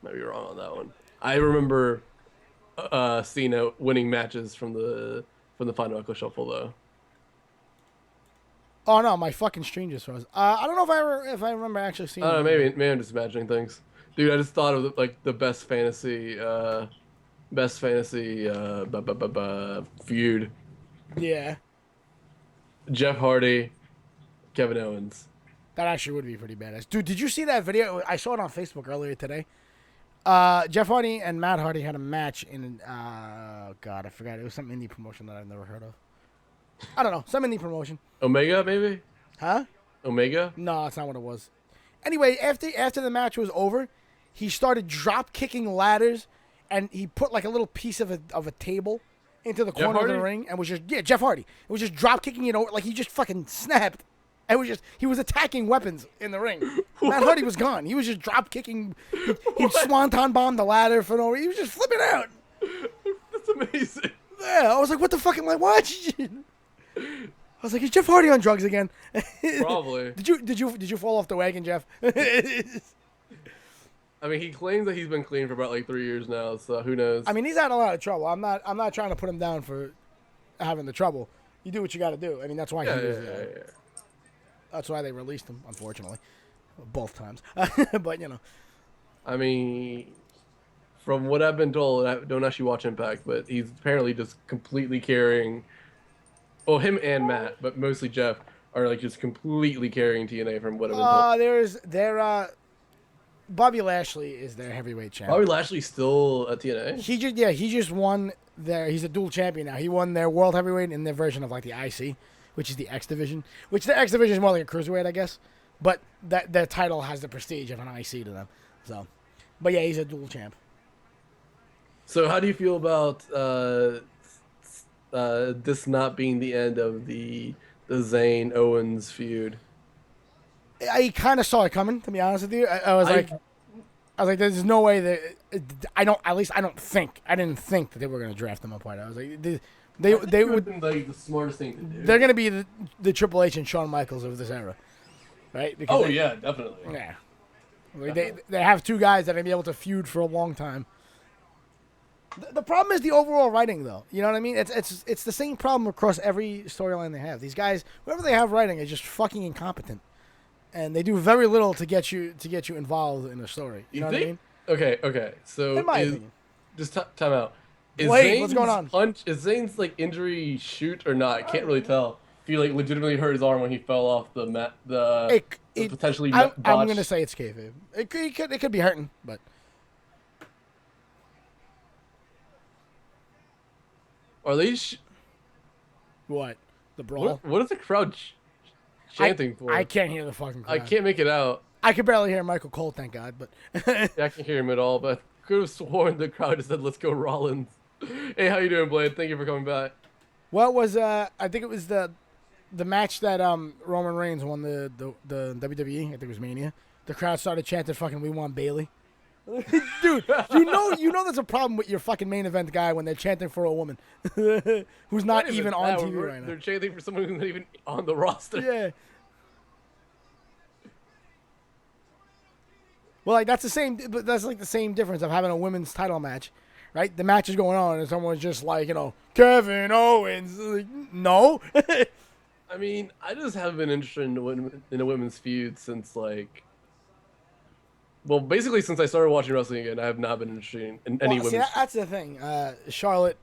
Might be wrong on that one. I remember Cena winning matches from the Fine Knuckle Shuffle though. Oh no, my fucking stream just froze. I don't know if I remember actually seeing. I don't know, maybe I'm just imagining things. Dude, I just thought of like the best fantasy feud. Yeah, Jeff Hardy, Kevin Owens. that actually would be pretty badass. Dude, did you see that video? I saw it on Facebook earlier today. Jeff Hardy and Matt Hardy had a match in. God, I forgot. It was some indie promotion that I've never heard of. I don't know, some indie promotion. Omega, maybe? Huh? Omega? No, that's not what it was. Anyway, after the match was over, he started drop kicking ladders, and he put like a little piece of a table into the corner of the ring, and was just Jeff Hardy. It was just drop kicking it over, like he just fucking snapped. And he was attacking weapons in the ring. Matt Hardy was gone. He was just drop kicking. He swanton bombed the ladder for no reason. He was just flipping out. That's amazing. Yeah, I was like, what the fuck am I watching? I was like, is Jeff Hardy on drugs again? Probably. Did you fall off the wagon, Jeff? I mean, he claims that he's been clean for about like 3 years now, so who knows? I mean, he's had a lot of trouble. I'm not trying to put him down for having the trouble. You do what you got to do. I mean, that's why that's why they released him, unfortunately, both times. But I mean, from what I've been told, I don't actually watch Impact, but he's apparently just completely carrying. Well, him and Matt, but mostly Jeff, are like just completely carrying TNA from what I've been told. Bobby Lashley is their heavyweight champion. Bobby Lashley's still at TNA? He just won he's a dual champion now. He won their world heavyweight in their version of like the IC, which is the X division. Which the X division is more like a cruiserweight, I guess. But that title has the prestige of an IC to them. So, but yeah, he's a dual champ. So how do you feel about this not being the end of the Zayn Owens feud? I kind of saw it coming, to be honest with you. I was like, there's no way that I didn't think that they were going to draft them apart. I was like, they would been like the smartest thing to do. They're going to be the Triple H and Shawn Michaels of this era, right? Because yeah, definitely. Yeah, they have two guys that are going to be able to feud for a long time. The problem is the overall writing, though. You know what I mean? It's the same problem across every storyline they have. These guys, whoever they have writing, is just fucking incompetent, and they do very little to get you involved in the story. You know what I mean? Okay. So in my opinion, just time out. What's going on? Is Zayn's like injury shoot or not? I can't really tell. If he like legitimately hurt his arm when he fell off the mat, potentially. I'm gonna say it's kayfabe. It could be hurting, but. Are they? What? The brawl? What is the crowd chanting for? I can't hear the fucking crowd. I can't make it out. I could barely hear Michael Cole, thank God. But yeah, I can't hear him at all. But I could have sworn the crowd just said, "Let's go, Rollins." Hey, how you doing, Blade? Thank you for coming back. what was I think it was the match that Roman Reigns won the WWE, I think it was Mania. The crowd started chanting, "Fucking, we want Bailey." Dude, you know, there's a problem with your fucking main event guy when they're chanting for a woman who's not even on TV right now. They're chanting for someone who's not even on the roster. Yeah. Well, like that's like the same difference of having a women's title match, right? The match is going on and someone's just like, you know, Kevin Owens. Like, no. I mean, I just haven't been interested in a women's feud since like. Well, basically, since I started watching wrestling again, I have not been interested in any women's. See, that's the thing. Charlotte,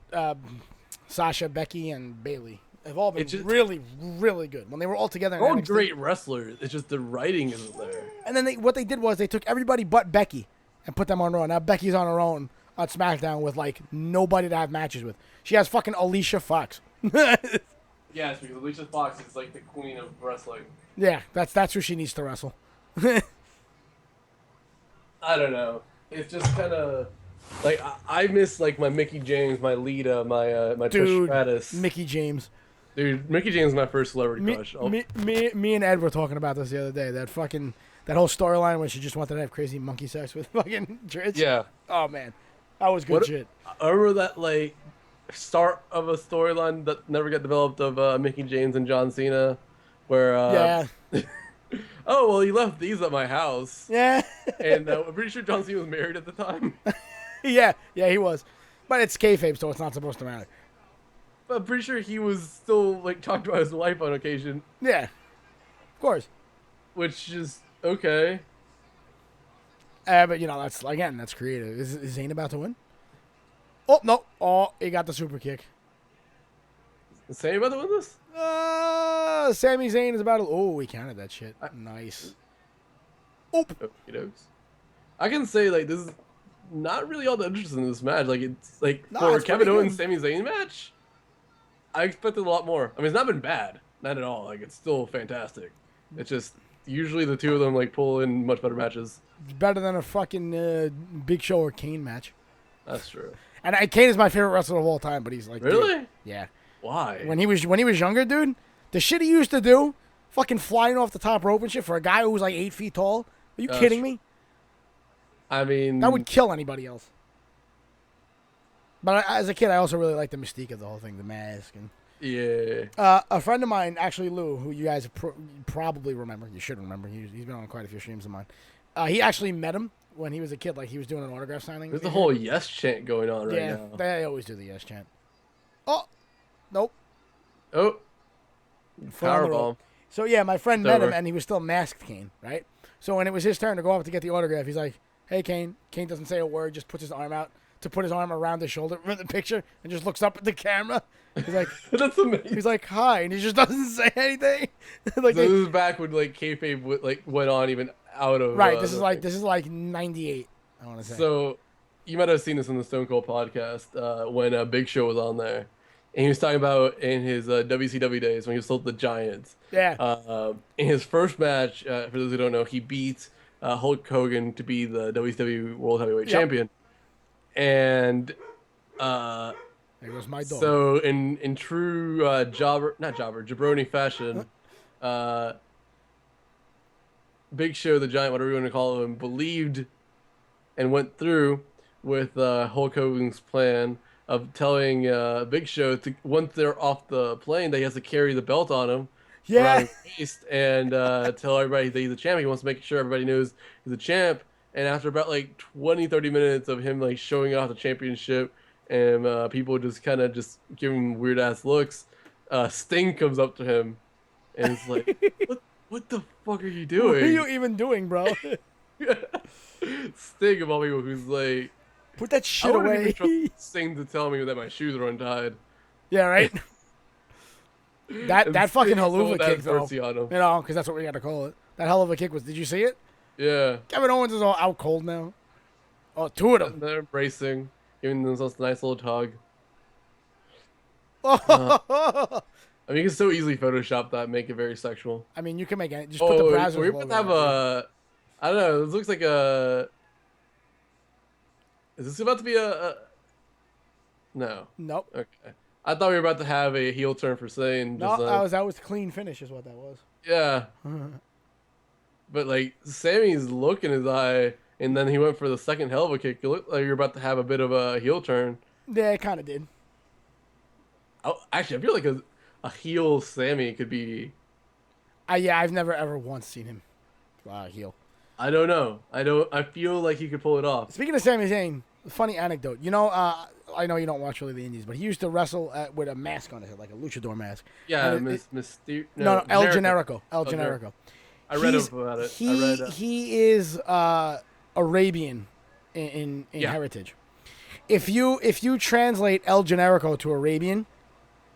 Sasha, Becky, and Bailey have all been really, really good. When they were all together in They're all NXT. great wrestlers. It's just the writing isn't there. And then what they did was they took everybody but Becky and put them on Raw. Now Becky's on her own on SmackDown with, like, nobody to have matches with. She has fucking Alicia Fox. Yes, because Alicia Fox is like the queen of wrestling. Yeah, that's who she needs to wrestle. I don't know. It's just kind of like I miss like my Mickey James, my Lita, my Trish Stratus. Mickey James. Dude, Mickey James is my first celebrity crush. Me and Ed were talking about this the other day. That whole storyline where she just wanted to have crazy monkey sex with fucking Trish. Yeah. Oh man, that was good shit. I remember that like start of a storyline that never got developed of Mickey James and John Cena, where yeah. Oh, well, he left these at my house. Yeah. And I'm pretty sure John Cena was married at the time. yeah, he was. But it's kayfabe, so it's not supposed to matter. But I'm pretty sure he was still, like, talked about his wife on occasion. Yeah. Of course. Which is okay. But, you know, that's creative. Is Zayn about to win? Oh, no. Oh, he got the super kick. Is Sammy about to win this? Sami Zayn is about to... Oh, we counted that shit. Nice. Oh. I can say, like, this is not really all that interesting in this match. Like, it's, like, No, for Kevin Owens Sami Zayn match, I expected a lot more. I mean, it's not been bad. Not at all. Like, it's still fantastic. It's just, usually the two of them, like, pull in much better matches. It's better than a fucking Big Show or Kane match. That's true. And Kane is my favorite wrestler of all time, but he's like... Really? Dude, yeah. Why? When he was younger, dude, the shit he used to do, fucking flying off the top rope and shit for a guy who was like 8 feet tall. Are you kidding me? I mean, that would kill anybody else. But as a kid, I also really liked the mystique of the whole thing, the mask and. Yeah. A friend of mine, actually Lou, who you guys probably remember, you should remember. He's been on quite a few streams of mine. He actually met him when he was a kid, like he was doing an autograph signing. There's the whole yes chant going on right now. They always do the yes chant. Oh, nope. Oh. Powerbomb. So yeah, my friend met him and he was still masked Kane, right? So when it was his turn to go up to get the autograph, he's like, "Hey Kane." Kane doesn't say a word, just puts his arm out to put his arm around his shoulder for the picture and just looks up at the camera. He's like, "That's amazing." He's like, "Hi," and he just doesn't say anything. Like so this is back when like kayfabe like went on even out of right. This is like '98. I want to say. So you might have seen this on the Stone Cold podcast when Big Show was on there. And he was talking about in his WCW days when he was still the Giants. Yeah. In his first match, for those who don't know, he beat Hulk Hogan to be the WCW World Heavyweight Champion. And there goes my dog. So in true jabroni fashion, Big Show, the Giant, whatever you want to call him, believed and went through with Hulk Hogan's plan of telling Big Show to once they're off the plane that he has to carry the belt on him around his waist and tell everybody that he's a champ. He wants to make sure everybody knows he's a champ. And after about like 20-30 minutes of him like showing off the championship and people just kind of just give him weird ass looks, Sting comes up to him and is like, what the fuck are you doing? What are you even doing, bro? Sting of all people who's like, put that shit away. I wouldn't even trust Sting to tell me that my shoes are untied. Yeah, right? that fucking haluva kick, though. You know, because that's what we got to call it. That hell of a kick was, did you see it? Yeah. Kevin Owens is all out cold now. Oh, two of them. They're embracing, giving themselves a nice little tug. I mean, you can so easily Photoshop that, make it very sexual. I mean, you can make it. Just put the Brazzers we're about to have I don't know, this looks like a... Is this about to be a... No. Nope. Okay. I thought we were about to have a heel turn for Zayn. No, that was clean finish is what that was. Yeah. But like Sammy's look in his eye, and then he went for the second hell of a kick. It looked like you're about to have a bit of a heel turn. Yeah, it kind of did. Oh, actually, I feel like a heel Sammy could be. Yeah, I've never ever once seen him heel. I don't know. I feel like he could pull it off. Speaking of Sami Zayn, funny anecdote. You know, I know you don't watch really the Indies, but he used to wrestle with a mask on his head, like a luchador mask. Yeah, No, El Generico. El Generico. I read about it. He is Arabian in heritage. If you translate El Generico to Arabian,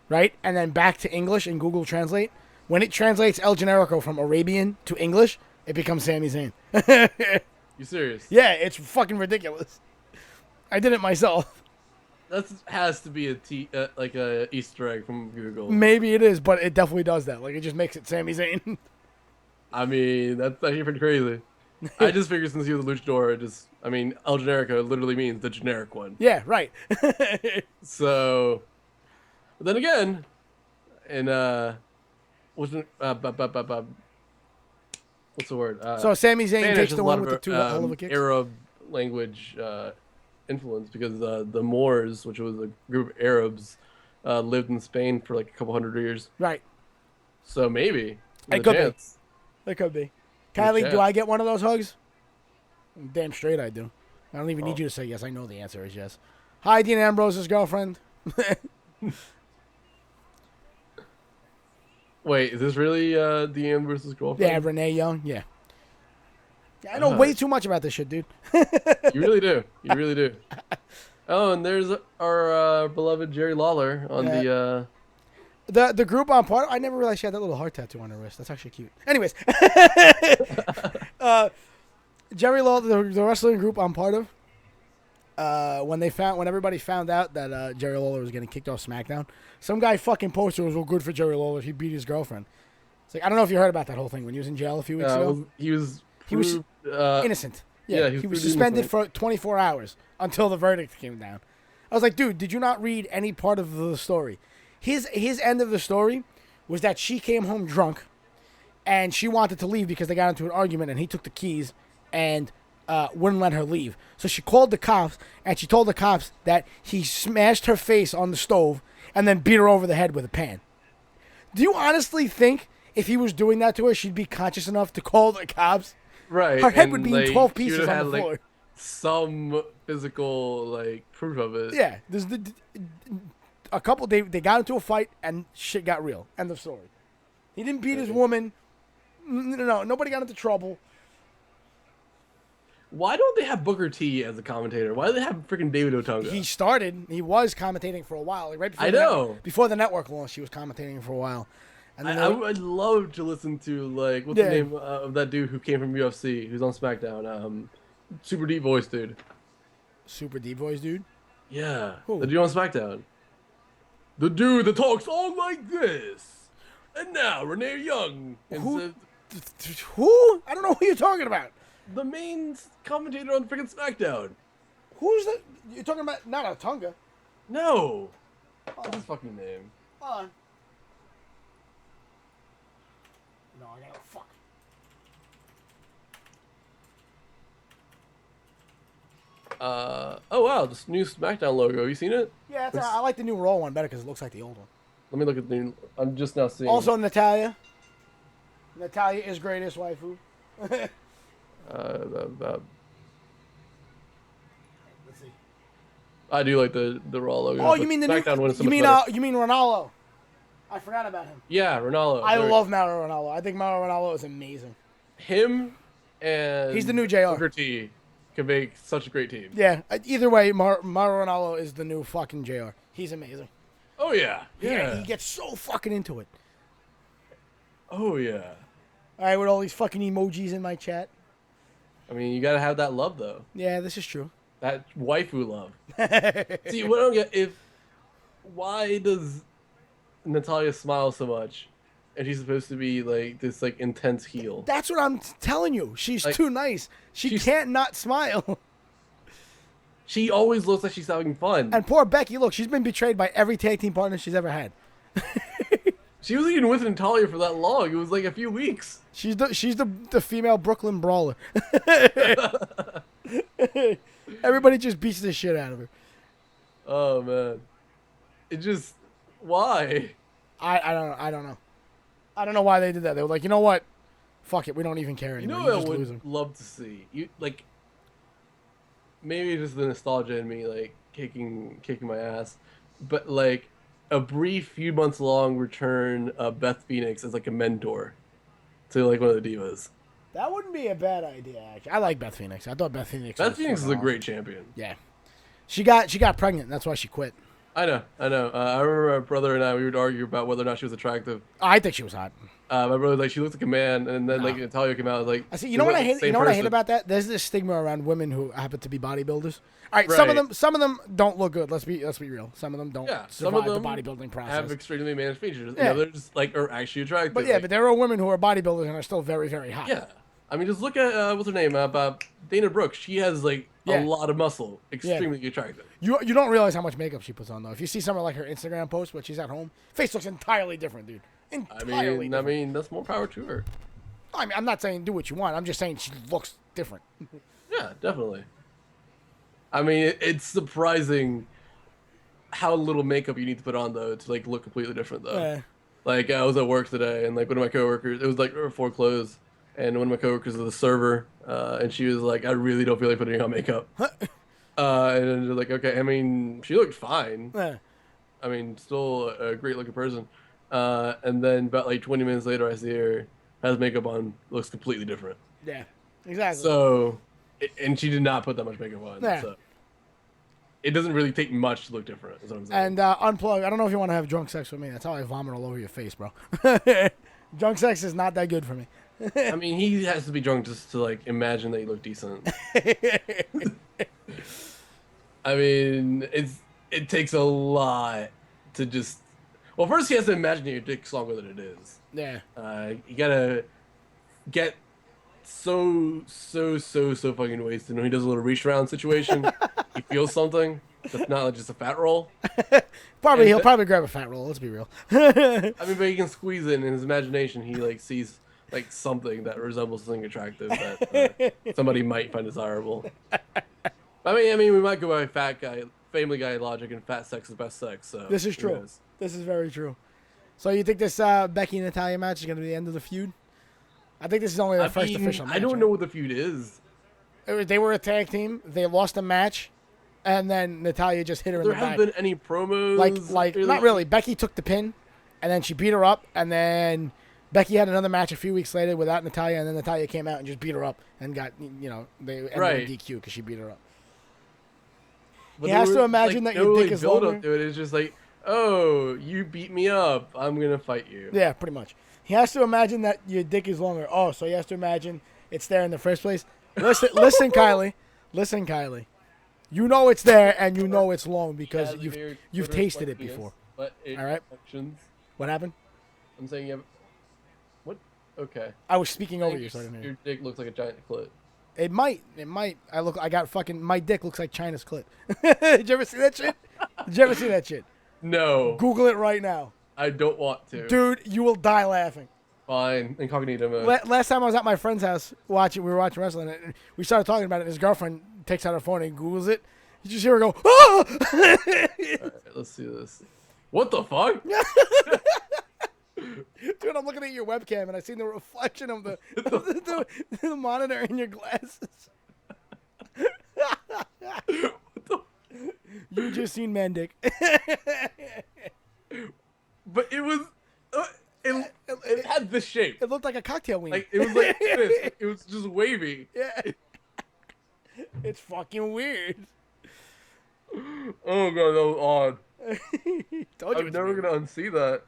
right, and then back to English in Google Translate, when it translates El Generico from Arabian to English, it becomes Sami Zayn. You serious? Yeah, it's fucking ridiculous. I did it myself. That has to be like a Easter egg from Google. Maybe it is, but it definitely does that. Like, it just makes it Sami Zayn. I mean, that's actually pretty crazy. I just figured since he was a luchador, El Generico literally means the generic one. Yeah, right. So, but then again, and what's the word? So Sami Zayn Spanish takes the one with the two hell of a kicks? Arab language influence because the Moors, which was a group of Arabs, lived in Spain for like a couple hundred years. Right. So maybe It could be. It could be. Kylie, do I get one of those hugs? Damn straight I do. I don't even need you to say yes. I know the answer is yes. Hi, Dean Ambrose's girlfriend. Wait, is this really Dean Ambrose's girlfriend? Yeah, Renee Young. Yeah. I know way too much about this shit, dude. You really do. You really do. Oh, and there's our beloved Jerry Lawler on the group I'm part of. I never realized she had that little heart tattoo on her wrist. That's actually cute. Anyways, Jerry Lawler, the wrestling group I'm part of. When everybody found out that Jerry Lawler was getting kicked off SmackDown, some guy fucking posted it was well good for Jerry Lawler. He beat his girlfriend. It's like, I don't know if you heard about that whole thing when he was in jail a few weeks ago. He was innocent. Yeah, he was suspended for 24 hours until the verdict came down. I was like, dude, did you not read any part of the story? His end of the story was that she came home drunk, and she wanted to leave because they got into an argument, and he took the keys and wouldn't let her leave. So she called the cops, and she told the cops that he smashed her face on the stove and then beat her over the head with a pan. Do you honestly think if he was doing that to her, she'd be conscious enough to call the cops? Right. Her head would be in 12 pieces on the floor. Like, some physical proof of it. Yeah, there's a couple. They got into a fight and shit got real. End of story. He didn't beat his woman. No, nobody got into trouble. Why don't they have Booker T as a commentator? Why do they have freaking David Otunga? He was commentating for a while. Like right before I know. Before the network launched, he was commentating for a while. And then I'd love to listen to what's the name of that dude who came from UFC, who's on SmackDown? Super deep voice dude. Super deep voice dude? Yeah. Who? The dude on SmackDown. The dude that talks all like this. And now Renee Young. Who? I don't know who you're talking about. The main commentator on freaking SmackDown. Who's that? You're talking about not Otunga. No. What's his fucking name? Hold on. No, I gotta fuck. Oh wow, this new SmackDown logo. Have you seen it? Yeah, I like the new Raw one better because it looks like the old one. Let me look at the new. I'm just now seeing. Also, Natalia. Natalia is greatest waifu. Let's see. I do like the Raw logo. Oh, you mean the SmackDown new? one is so you much mean better. You mean Ronaldo? I forgot about him. Yeah, Ronaldo. I love Mauro Ronaldo. I think Mauro Ronaldo is amazing. Him and he's the new JR. Booker T can make such a great team. Yeah, either way, Mauro Ronaldo is the new fucking JR. He's amazing. Oh yeah, yeah. He gets so fucking into it. Oh yeah. All right, with all these fucking emojis in my chat. I mean, you gotta have that love though. Yeah, this is true. That waifu love. See, what I don't get why does Natalia smile so much, and she's supposed to be this intense heel? That's what I'm telling you. She's too nice. She can't not smile. She always looks like she's having fun. And poor Becky, look, she's been betrayed by every tag team partner she's ever had. She wasn't even with Natalia for that long. It was like a few weeks. She's the female Brooklyn brawler. Everybody just beats the shit out of her. Oh man, it just why? I don't know. I don't know why they did that. They were like, you know what? Fuck it, we don't even care You anymore. know what I just lose would them. love to see? You like maybe just the nostalgia in me, like kicking my ass, but like a brief few months long return of Beth Phoenix as like a mentor to like one of the divas. That wouldn't be a bad idea. Actually, I like Beth Phoenix. I thought Beth Phoenix. Beth was Phoenix is a fucking great awesome. champion. Yeah, she got pregnant. That's why she quit. I know. I remember my brother and I, we would argue about whether or not she was attractive. I think she was hot. My brother was like, she looks like a man, and then like Natalia came out like. I see. You know what I hate? You know what I hate about that? There's this stigma around women who happen to be bodybuilders. All right, some of them don't look good. Let's be real. Some of them don't survive the bodybuilding process. Have extremely managed features. Yeah. And others like are actually attractive. But yeah, but there are women who are bodybuilders and are still very, very hot. Yeah, I mean, just look at what's her name? Dana Brooks. She has like a lot of muscle, extremely attractive. You don't realize how much makeup she puts on though. If you see some of like her Instagram posts when she's at home, face looks entirely different, dude. Entirely different. I mean, that's more power to her. I mean, I'm not saying do what you want. I'm just saying she looks different. Yeah, definitely. I mean, it's surprising how little makeup you need to put on though to like look completely different though. Yeah. Like I was at work today, and like one of my coworkers, it was like before close, and one of my coworkers was the server, and she was like, "I really don't feel like putting on makeup." And then they're like, "Okay." I mean, she looked fine. Yeah. I mean, still a great looking person. And then about like 20 minutes later, I see her has makeup on, looks completely different. Yeah. Exactly. So, and she did not put that much makeup on. Yeah. So it doesn't really take much to look different, is what I'm saying. And unplug. I don't know if you want to have drunk sex with me. That's how I vomit all over your face, bro. Drunk sex is not that good for me. I mean, he has to be drunk just to like imagine that you look decent. I mean, it takes a lot to just. Well, first he has to imagine that your dick's longer than it is. Yeah. You gotta get so fucking wasted when he does a little reach around situation. He feels something that's not like just a fat roll. He'll probably grab a fat roll. Let's be real. I mean, but he can squeeze it in his imagination. He like sees like something that resembles something attractive that somebody might find desirable. I mean, we might go by fat guy, Family Guy logic, and fat sex is best sex. So This is true. This is very true. So you think this Becky and Natalia match is going to be the end of the feud? I think this is only the first official match. I don't know what the feud is. They were a tag team. They lost a match, and then Natalia just hit her in the back. There haven't been any promos. Like not really. Becky took the pin, and then she beat her up, and then Becky had another match a few weeks later without Natalia, and then Natalia came out and just beat her up and got, they ended in DQ because she beat her up. But he has to imagine that your dick is longer. Up to it. It's just like, oh, you beat me up. I'm going to fight you. Yeah, pretty much. He has to imagine that your dick is longer. Oh, so he has to imagine it's there in the first place. Listen, Kylie. Listen, Kylie. You know it's there and you know it's long because you've tasted it before. All right? What happened? I'm saying you have... What? Okay. I was speaking over you, so I didn't hear. Your dick looks like a giant clit. It might. My dick looks like China's clit. Did you ever see that shit? No. Google it right now. I don't want to. Dude, you will die laughing. Fine. Incognito mode. Last time I was at my friend's house we were watching wrestling, and we started talking about it, and his girlfriend takes out her phone and Googles it. You just hear her go, ah! All right, let's see this. What the fuck? Dude, I'm looking at your webcam, and I see the reflection of the monitor in your glasses. You just seen man dick. But it was... It had this shape. It looked like a cocktail wiener. Like, it was like this. It was just wavy. Yeah. It's fucking weird. Oh, God, that was odd. I'm never going to unsee that.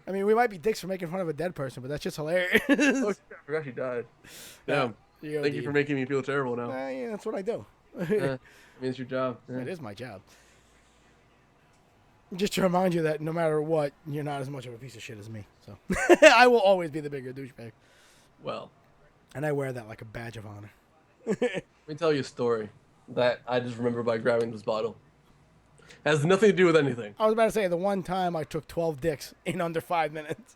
I mean, we might be dicks for making fun of a dead person, but that's just hilarious. Oh, shit, I forgot she died. Damn. Thank you for making me feel terrible now. Yeah, that's what I do. I mean, it's your job. Yeah. It is my job. Just to remind you that no matter what, you're not as much of a piece of shit as me. So I will always be the bigger douchebag. Well. And I wear that like a badge of honor. Let me tell you a story. that I just remember by grabbing this bottle. Has nothing to do with anything. I was about to say the one time I took 12 dicks in under 5 minutes.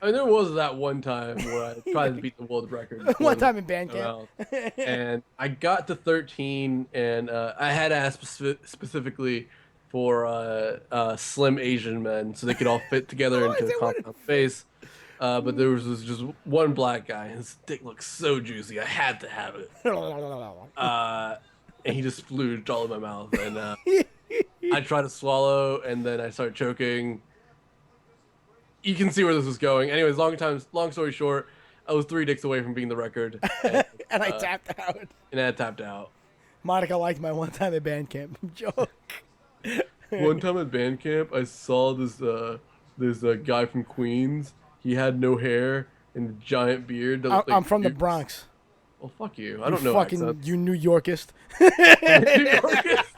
I mean, there was that one time where I tried to beat the world record. One time in band camp. And I got to 13, and I had asked specifically for slim Asian men so they could all fit together into a compound face. But there was just one black guy, and his dick looked so juicy. I had to have it. And he just splooged all in my mouth. And I tried to swallow, and then I started choking. You can see where this was going. Anyways, long story short, I was 3 dicks away from being the record. And I tapped out. And I tapped out. Monica liked my one time at band camp joke. One time at band camp, I saw this guy from Queens. He had no hair and a giant beard. I'm from the Bronx. Well, fuck you. I don't know fucking accents. You New Yorkist. New Yorkist.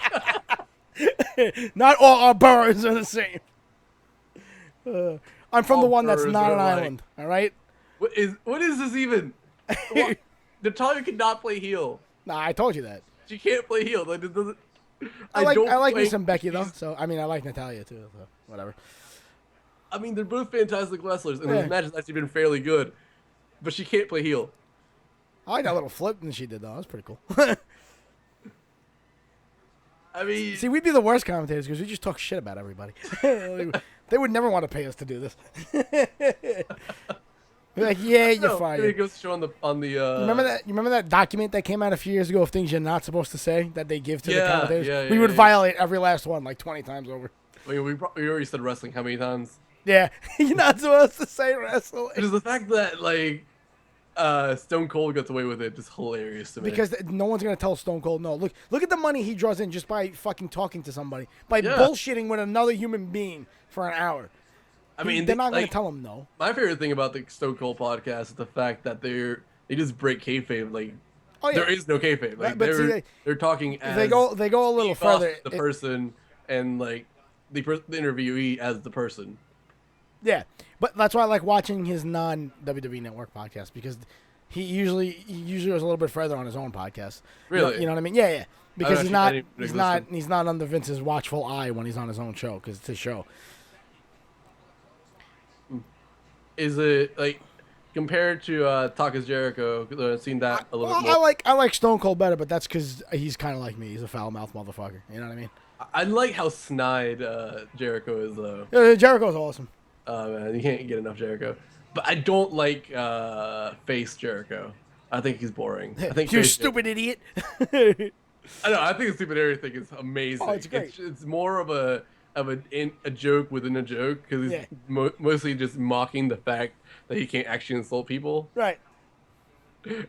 Not all our boroughs are the same. I'm from All the one that's boroughs not are an alike. island. All right. What is this even? Natalia cannot play heel. Nah, I told you that. She can't play heel. Like, it doesn't. I like me play- some Becky though. So I mean, I like Natalia too. So whatever. I mean, they're both fantastic wrestlers, and Yeah. this match has actually been fairly good. But she can't play heel. I like that little flip that she did though. That was pretty cool. I mean, See, we'd be the worst commentators because we just talk shit about everybody. They would never want to pay us to do this. We're like, yeah, you're no, fired. it goes to show on the Remember that document that came out a few years ago of things you're not supposed to say that they give to the commentators? yeah, We would yeah. violate every last one like 20 times over. I mean, we already said wrestling how many times? Yeah, you're not supposed to say wrestling. Just the fact that like Stone Cold gets away with it is hilarious to me. Because no one's gonna tell Stone Cold no. Look at the money he draws in just by fucking talking to somebody, by Yeah. bullshitting with another human being for an hour. I mean, they're not gonna like, tell him no. My favorite thing about the Stone Cold podcast is the fact that they just break kayfabe. Like Oh, yeah. there is no kayfabe. Like But see, they're talking as They go a little Steve Austin, further. the person, and like the interviewee as the person. Yeah, but that's why I like watching his non-WWE Network podcast because he usually goes a little bit further on his own podcast. Really? You know what I mean? Yeah. Because actually didn't even he's not under Vince's watchful eye when he's on his own show because it's his show. Is it like compared to Taka's Jericho? I've seen that a little bit more. I like Stone Cold better, but that's because he's kind of like me. He's a foul mouth motherfucker. You know what I mean? I like how snide Jericho is though. Jericho's awesome. Man, you can't get enough Jericho. But I don't like face Jericho. I think he's boring. I think You face stupid idiot. I know. I think the stupid area thing is amazing. Oh, it's great. It's more of a joke within a joke because he's Yeah. mostly just mocking the fact that he can't actually insult people. Right.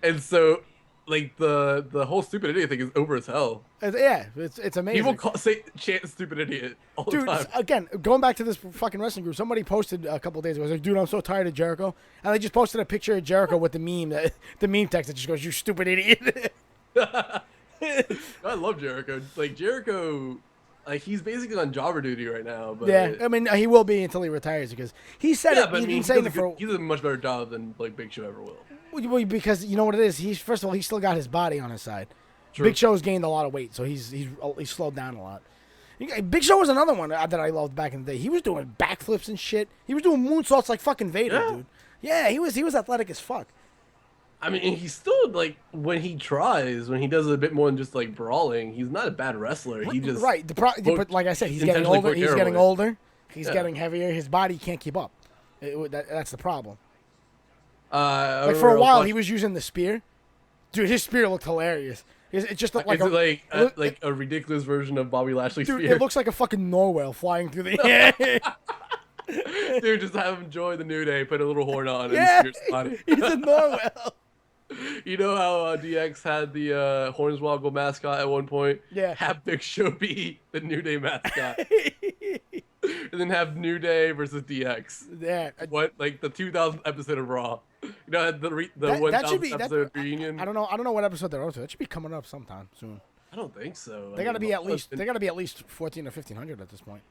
And so, like the whole stupid idiot thing is over as hell. It's amazing. People chant stupid idiot all Dude, the time. again, going back to this fucking wrestling group, somebody posted a couple of days ago. I was like, dude, I'm so tired of Jericho. And they just posted a picture of Jericho with the meme text that just goes, you stupid idiot. I love Jericho. Like Jericho, like he's basically on jobber duty right now. But Yeah, I mean, he will be until he retires because he said yeah, it. but I He's mean, been saying it he does a much better job than like Big Show ever will. Well, because you know what it is. He's first of all, he's still got his body on his side. True. Big Show's gained a lot of weight, so he's slowed down a lot. Big Show was another one that I loved back in the day. He was doing backflips and shit. He was doing moonsaults like fucking Vader, Yeah. dude. Yeah, he was athletic as fuck. I mean, and he's still like when he does a bit more than just like brawling. He's not a bad wrestler. He just Right. But like I said, he's getting intentionally older. put He's air getting away. older. He's Yeah. getting heavier. His body can't keep up. That's the problem. I Like for a remember while, watching- he was using the spear. Dude, his spear looked hilarious. It just looked like is it like a ridiculous version of Bobby Lashley's dude. spear? It looks like a fucking Norwell flying through the air. Dude, just have him join the New Day, put a little horn on, Yeah, and spear somebody. he's a Norwell. You know how DX had the Hornswoggle mascot at one point? Yeah. Have Big Show be the New Day mascot. And then have New Day versus DX. Yeah. What, like the 2000th episode of Raw? You know, the That 1000th should be episode reunion? I don't know what episode they're on to. That should be coming up sometime soon. I don't think so. They got to be at least 14 or 1500 at this point.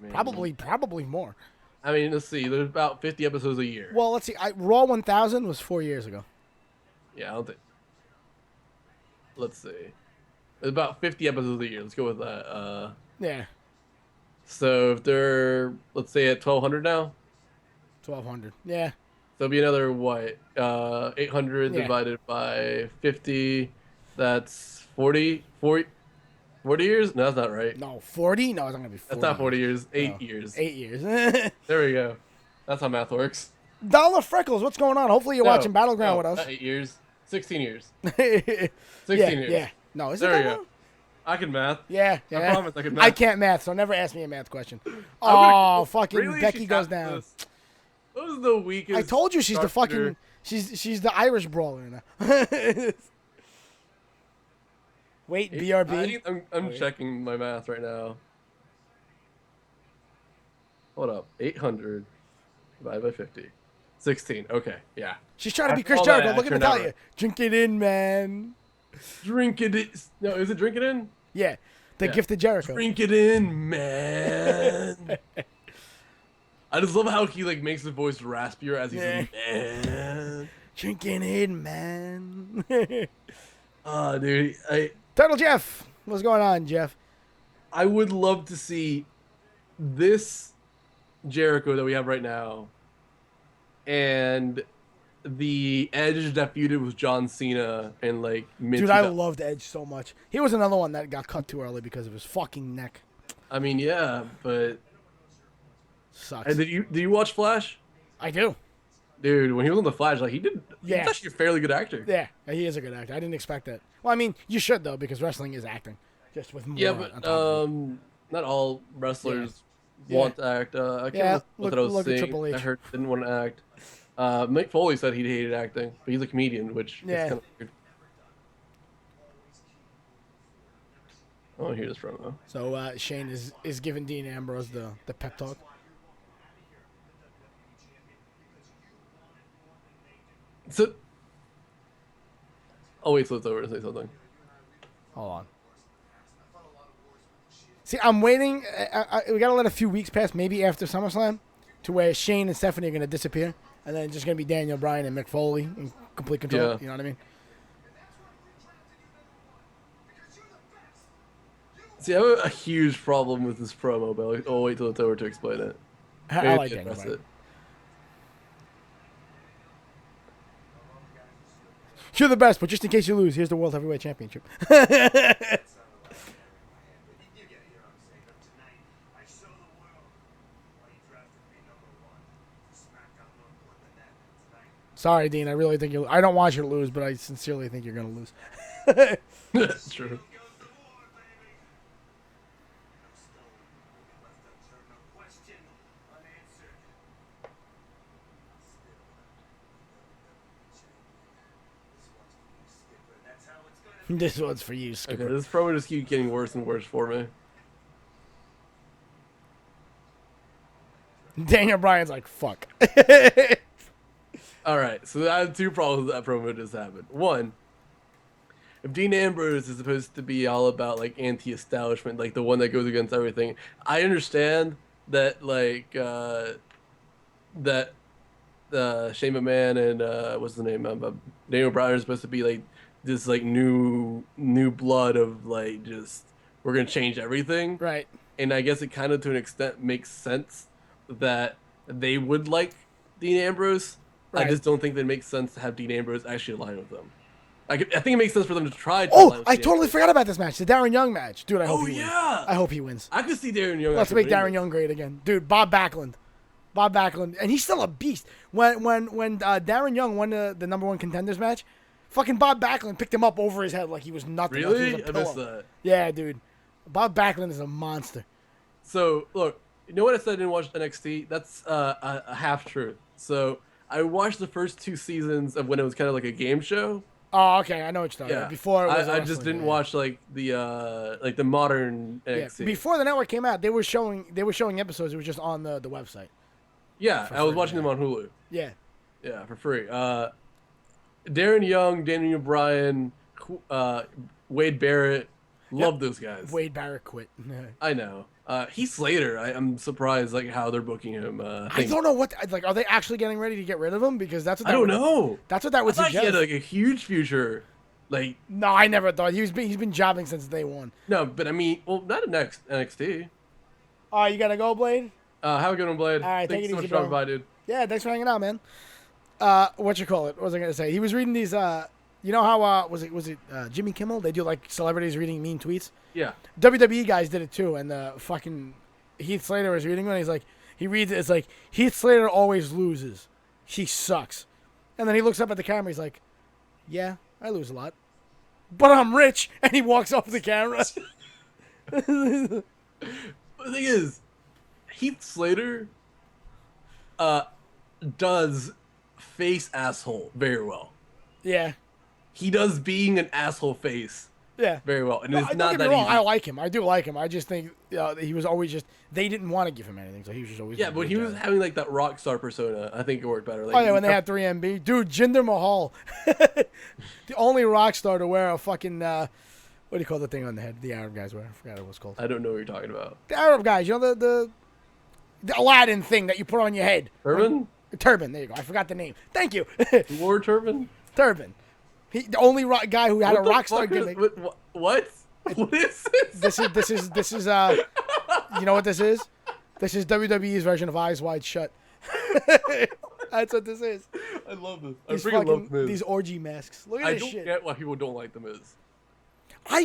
Probably more. I mean, let's see. There's about 50 episodes a year. Well, let's see. Raw 1000 was 4 years ago. Yeah, I don't think. Let's see. About 50 episodes a year. Let's go with that. Yeah, So if they're, let's say, at 1,200 now, 1,200. Yeah, so it'll be another what? 800 yeah. divided by 50. That's 40 years? No, that's not right. No, 40. No, it's not gonna be 40. That's not 40 years. 8 No. years. 8 years. There we go. That's how math works. Dollar Freckles, what's going on? Hopefully you're watching Battleground with us. Not 8 years. 16 years. 16 years. Yeah. No, is it There that we go. long? I can math. Yeah. I promise I can math. I can't math, so never ask me a math question. I'm Oh, gonna- fucking really? Becky She goes got down. this. That was the weakest. I told you she's the structure. fucking she's the Irish brawler now. Wait, BRB. I'm checking my math right now. Hold up. 800 divided by 50. 16. Okay. Yeah. She's trying to be Chris all that Jericho. Look at actor Natalia. never. Drink it in, man. Drink it. No, is it drink it in? Yeah. The Yeah. gift of Jericho. Drink it in, man. I just love how he like makes the voice raspier as he's Yeah. like, man. Drinking in, man. Oh, dude, Turtle Jeff. What's going on, Jeff? I would love to see this Jericho that we have right now and the Edge that feuded with John Cena and like mid. Dude, I loved Edge so much. He was another one that got cut too early because of his fucking neck. I mean, yeah, but Sucks. and did you watch Flash? I do. Dude, when he was on the Flash, like he Yeah. he's actually a fairly good actor. Yeah, he is a good actor. I didn't expect that. Well, I mean, you should though because wrestling is acting, just with more. Yeah, on but top of it. not all wrestlers Yeah. want to act. I can't Yeah, remember what I was look at seeing. Triple H. I heard didn't want to act. Mick Foley said he hated acting, but he's a comedian, which Yeah. is kind of weird. I want to hear this from though. So Shane is giving Dean Ambrose the pep talk. So, oh wait, so it's over to say something. Hold on. See, I'm waiting. We gotta let a few weeks pass, maybe after SummerSlam, to where Shane and Stephanie are gonna disappear, and then it's just gonna be Daniel Bryan and Mick Foley in complete control. Yeah. You know what I mean? See, I have a huge problem with this promo, but I'll wait till it's over to explain it. I Maybe like they Daniel address Bryan. it. You're the best, but just in case you lose, here's the World Heavyweight Championship. Sorry, Dean. I really think you. I don't want you to lose, but I sincerely think you're gonna lose. That's true. This one's for you, Okay, Skipper. this promo just keeps getting worse and worse for me. Daniel Bryan's like, fuck. All right, so I have two problems with that promo just happened. One, if Dean Ambrose is supposed to be all about like anti-establishment, like the one that goes against everything, I understand that like that Shane McMahon and what's the name? Daniel Bryan are supposed to be like this like new blood of like just we're gonna change everything, Right. and I guess it kind of to an extent makes sense that they would like Dean Ambrose. Right. I just don't think that it makes sense to have Dean Ambrose actually align with them. I think it makes sense for them to try to align Oh, with I Dean totally Ambrose. forgot about this match. The Darren Young match. Dude, I hope Oh, he wins. yeah. I hope he wins. I could see Darren Young. Let's actually make Darren winning. Young great again. Dude, Bob Backlund. And he's still a beast. When Darren Young won the number one contenders match, fucking Bob Backlund picked him up over his head like he was nothing. Like he Really? was a I missed pillow. that. Yeah, dude. Bob Backlund is a monster. So, look, you know what I said I didn't watch NXT? That's a half truth. So, I watched the first 2 seasons of when it was kind of like a game show. Oh, okay. I know what you're talking Yeah. about. Before it was I just wrestling, didn't yeah. watch like the modern Yeah. NXT. Before the network came out, they were showing episodes. It was just on the website. Yeah, I was free, watching yeah. them on Hulu. Yeah. Yeah, for free. Darren Young, Daniel Bryan, Wade Barrett, love those guys. Wade Barrett quit. I know. Heath Slater, I'm surprised like how they're booking him. I don't know what like. Are they actually getting ready to get rid of him? Because that's what I don't know. That's what that I would thought he suggest. had like a huge future. Like, No, I never thought he's been jobbing since day one. no, but I mean, well, not in NXT. All right, you gotta go, Blade. Have a good one, Blade. All right, take Thanks it so easy, much for bro. dropping by, dude. Yeah, thanks for hanging out, man. What you call it? What was I gonna say? He was reading these. You know how was it Jimmy Kimmel? They do like celebrities reading mean tweets. Yeah. WWE guys did it too, and fucking Heath Slater was reading one. He's like, he reads it. It's like Heath Slater always loses. He sucks. And then he looks up at the camera. He's like, yeah, I lose a lot, but I'm rich. And he walks off the camera. The thing is, Heath Slater does face asshole very well. Yeah. He does being an asshole face Yeah. very well. And No, it's don't not get that me wrong. easy. I like him. I do like him. I just think he was always just, they didn't want to give him anything, so he was just always. Yeah, but he was having like that rock star persona. I think it worked better. Like, Oh yeah, when they had 3MB, dude, Jinder Mahal, the only rock star to wear a fucking what do you call the thing on the head? The Arab guys wear. I forgot what it was called. I don't know what you're talking about. The Arab guys, you know the Aladdin thing that you put on your head. Turban? Turban. There you go. I forgot the name. Thank you. He wore a turban? Turban. The only guy who had What a the rock star fuck is- gimmick. What? What is this? This is you know what this is? This is WWE's version of Eyes Wide Shut. That's what this is. I love this. These I freaking love The Miz. these orgy masks. Look at I this don't shit. get why people don't like The Miz.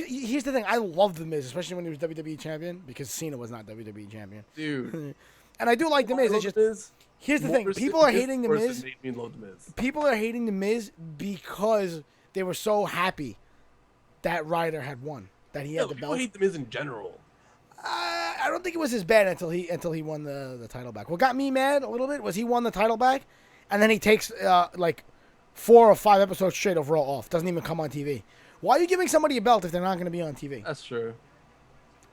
Here's the thing. I love The Miz, especially when he was WWE champion, because Cena was not WWE champion. Dude. And I do like The Miz. It's just here's the thing. People are hating The Miz. Made me love The Miz. People are hating The Miz because they were so happy that Ryder had won, that he had the People belt. hate The Miz in general. I don't think it was as bad until he won the title back. What got me mad a little bit was he won the title back, and then he takes like 4 or 5 episodes straight of Raw off. Doesn't even come on TV. Why are you giving somebody a belt if they're not going to be on TV? That's true.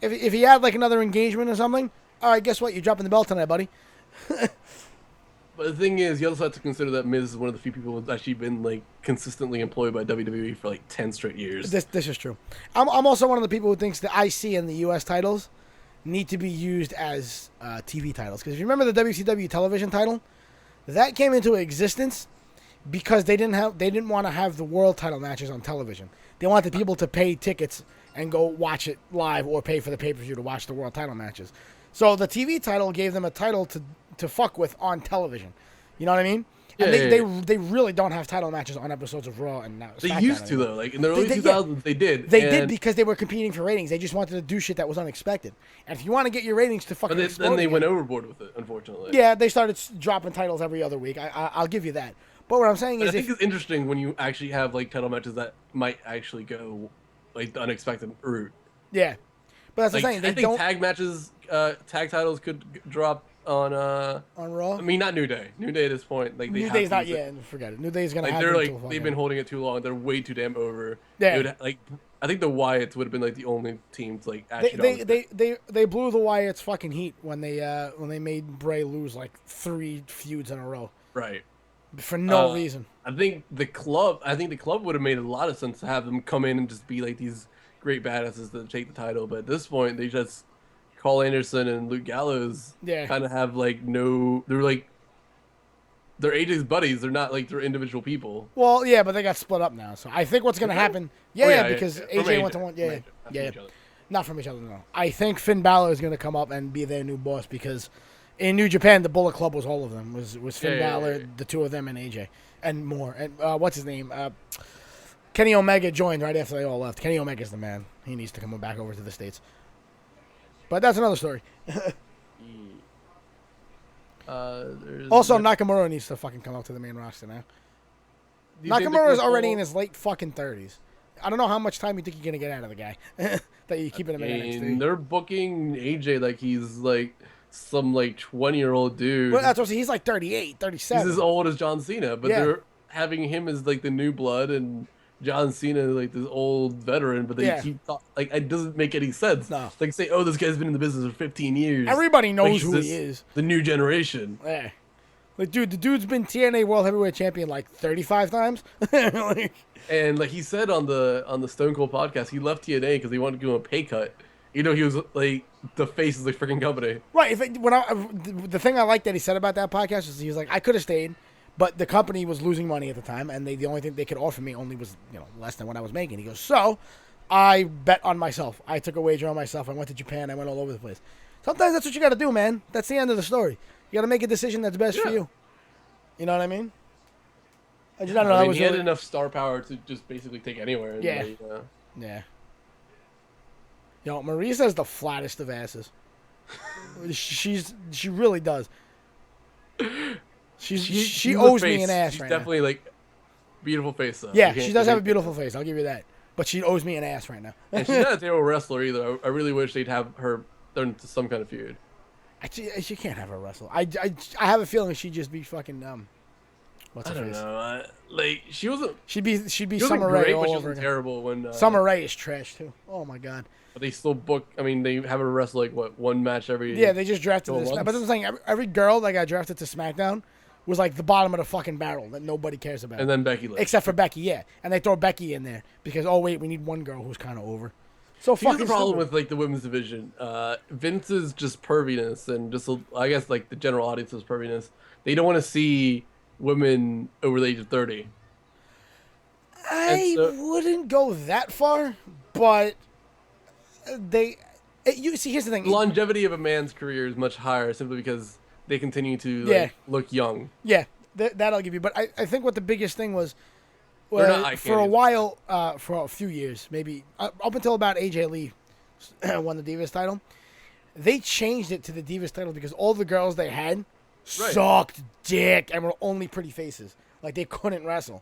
If he had like another engagement or something, all right, guess what? You're dropping the belt tonight, buddy. But the thing is, you also have to consider that Miz is one of the few people who's actually been like consistently employed by WWE for like 10 straight years. This is true. I'm also one of the people who thinks the IC and the US titles need to be used as TV titles. Because if you remember the WCW television title, that came into existence because they didn't want to have the world title matches on television. They wanted people to pay tickets and go watch it live or pay for the pay-per-view to watch the world title matches. So the TV title gave them a title to fuck with on television. You know what I mean? Yeah, And they really don't have title matches on episodes of Raw and now. They SmackDown used to anymore. though, like in the early They- 2000s, they did. They did and- because they were competing for ratings. They just wanted to do shit that was unexpected. And if you want to get your ratings to fucking But explode then they again- went overboard with it, unfortunately. Yeah, they started dropping titles every other week. I'll give you that. But what I'm saying But I is, think it's interesting when you actually have like title matches that might actually go like the unexpected route. yeah, but that's Like what I'm saying. I They think don't tag matches, tag titles could drop on. on Raw. I mean, not New Day. New Day at this point, like they New have Day's to not use it. yet. Forget it. New Day's gonna Like have they're them like till they've fucking- been holding it too long. They're way too damn over. Yeah. It would, like I think the Wyatts would have been like the only team to like actually. They blew the Wyatt's fucking heat when they made Bray lose like 3 feuds in a row right. for no reason. I think the club would have made a lot of sense to have them come in and just be like these great badasses that take the title. But at this point, they just Carl Anderson and Luke Gallows Yeah. kind of have like no. They're like they're AJ's buddies. They're not like they're individual people. Well, yeah, but they got split up now. So I think what's gonna happen? Yeah, Oh, yeah, because From AJ went to one. From Yeah, AJ, not yeah, from each other. not from each other. No, I think Finn Balor is gonna come up and be their new boss because in New Japan the Bullet Club was all of them. Was Finn Yeah, Balor, yeah. the 2 of them, and AJ, and more. And what's his name? Kenny Omega joined right after they all left. Kenny Omega's the man. He needs to come back over to the States. But that's another story. There's Also, Nakamura needs to fucking come up to the main roster now. Do you think they Nakamura is can already pull- in his late fucking 30s. I don't know how much time you think you're gonna get out of the guy that you keeping him in And NXT. they're booking AJ like he's like some like 20-year-old dude. Well, that's what he's like 38, 37. He's as old as John Cena, but Yeah. they're having him as like the new blood and John Cena like this old veteran. But they Yeah. keep like it doesn't make any sense. No. Like say, oh, this guy's been in the business for 15 years. Everybody Like, knows he's who this- he is. The new generation. Yeah. Like, dude, the dude's been TNA World Heavyweight Champion like 35 times. Like, And like he said on the Stone Cold podcast, he left TNA because he wanted to give him a pay cut. You know, he was like the face of the freaking company. right. The thing I like that he said about that podcast is he was like, I could have stayed, But the company was losing money at the time, and the only thing they could offer me only was less than what I was making. He goes, so I bet on myself. I took a wager on myself. I went to Japan. I went all over the place. Sometimes that's what you got to do, man. That's the end of the story. You got to make a decision that's best for you. You know what I mean? I don't know. He had enough star power to just basically take anywhere. And Yeah. Marisa's the flattest of asses. She really does. She owes me an ass right now. She's definitely like beautiful face though. Yeah, she does have a beautiful face. I'll give you that. But she owes me an ass right now. And she's not a terrible wrestler either. I really wish they'd have her turn into some kind of feud. She can't have her wrestle. I have a feeling she'd just be fucking what's her face? I don't know. Like she wasn't. She'd be Summer Rae all over again. Terrible when Summer Rae is trash too. Oh my god. But they still book. I mean, they have her wrestle like one match every. Yeah, they just drafted this. But I'm saying every girl that got drafted to SmackDown was like the bottom of the fucking barrel that nobody cares about. And then Becky left. Except for Becky, yeah. And they throw Becky in there because we need one girl who's kind of over. So here's the problem with like the women's division. Vince's just perviness and just I guess like the general audience's perviness. They don't want to see women over the age of 30. I wouldn't go that far, but you see, here's the thing. The longevity of a man's career is much higher simply because they continue to look young. Yeah, that I'll give you. But I think what the biggest thing was for a while, for a few years, maybe up until about AJ Lee won the Divas title, they changed it to the Divas title because all the girls they had sucked dick and were only pretty faces. Like they couldn't wrestle,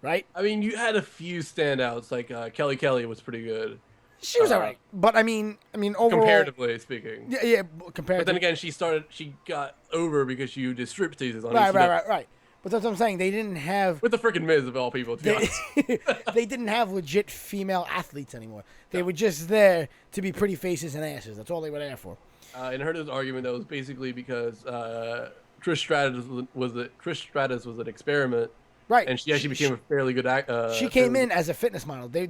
right? I mean, you had a few standouts. Like Kelly was pretty good. She was alright, but I mean, overall, comparatively speaking. Yeah, comparatively. But then again, she got over because she did stripteases on Right. But that's what I'm saying. They didn't have with the freaking Miz of all people. To be honest, they didn't have legit female athletes anymore. They were just there to be pretty faces and asses. That's all they were there for. And I heard this argument that was basically because Trish Stratus was an experiment. Right, and she actually became a fairly good actor. She came in as a fitness model. They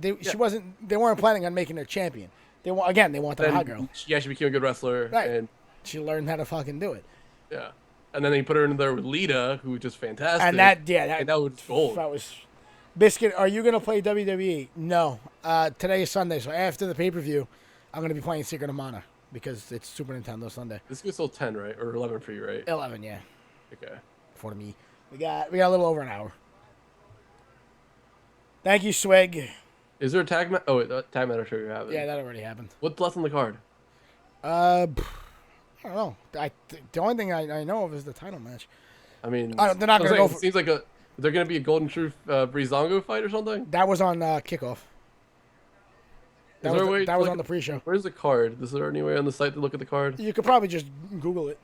weren't planning on making her champion. They want the hot girl. She actually became a good wrestler. Right, and she learned how to fucking do it. Yeah, and then they put her in there with Lita, who was just fantastic. And that was gold. That was Biscuit. Are you gonna play WWE? No. Today is Sunday, so after the pay-per-view, I'm gonna be playing Secret of Mana because it's Super Nintendo Sunday. This is still 10, right, or 11 for you, right? 11, yeah. Okay. For me, we got a little over an hour. Thank you, Swig. Is there a tag match? Oh, wait, tag match sure you have it. Yeah, that already happened. What's left on the card? I don't know. The only thing I know of is the title match. I mean, they're not going to go for... It seems like is there going to be a Golden Truth Breezango fight or something? That was on Kickoff. That was on the pre-show. Where's the card? Is there any way on the site to look at the card? You could probably just Google it.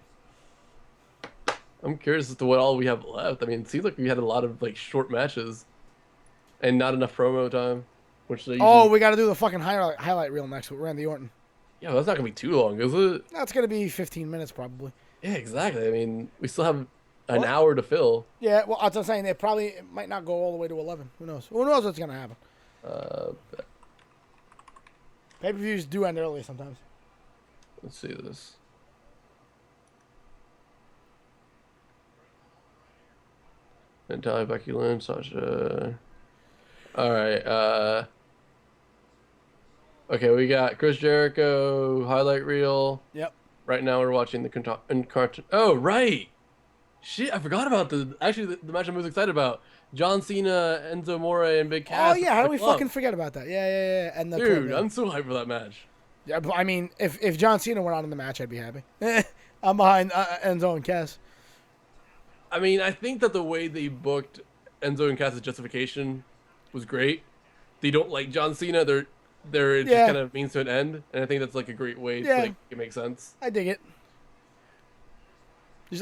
I'm curious as to what all we have left. I mean, it seems like we had a lot of like short matches. And not enough promo time, which they usually... we got to do the fucking highlight reel next with Randy Orton. Yeah, well, that's not gonna be too long, is it? That's gonna be 15 minutes probably. Yeah, exactly. I mean, we still have an hour to fill. Yeah, well, as I'm saying, it might not go all the way to 11. Who knows? Who knows what's gonna happen? Pay-per-views do end early sometimes. Let's see this. Natalia, Becky Lynch, Sasha. All right. Okay, we got Chris Jericho highlight reel. Yep. Right now we're watching the Oh, right. Shit, I forgot about the match I'm most excited about. John Cena, Enzo Amore, and Big Cass. Oh yeah, how do we fucking forget about that? Yeah. And dude, I'm so hyped for that match. Yeah, but I mean, if John Cena went on in the match, I'd be happy. I'm behind Enzo and Cass. I mean, I think that the way they booked Enzo and Cass's justification was great. They don't like John Cena. They're just kind of means to an end, and I think that's like a great way to make it make sense. I dig it.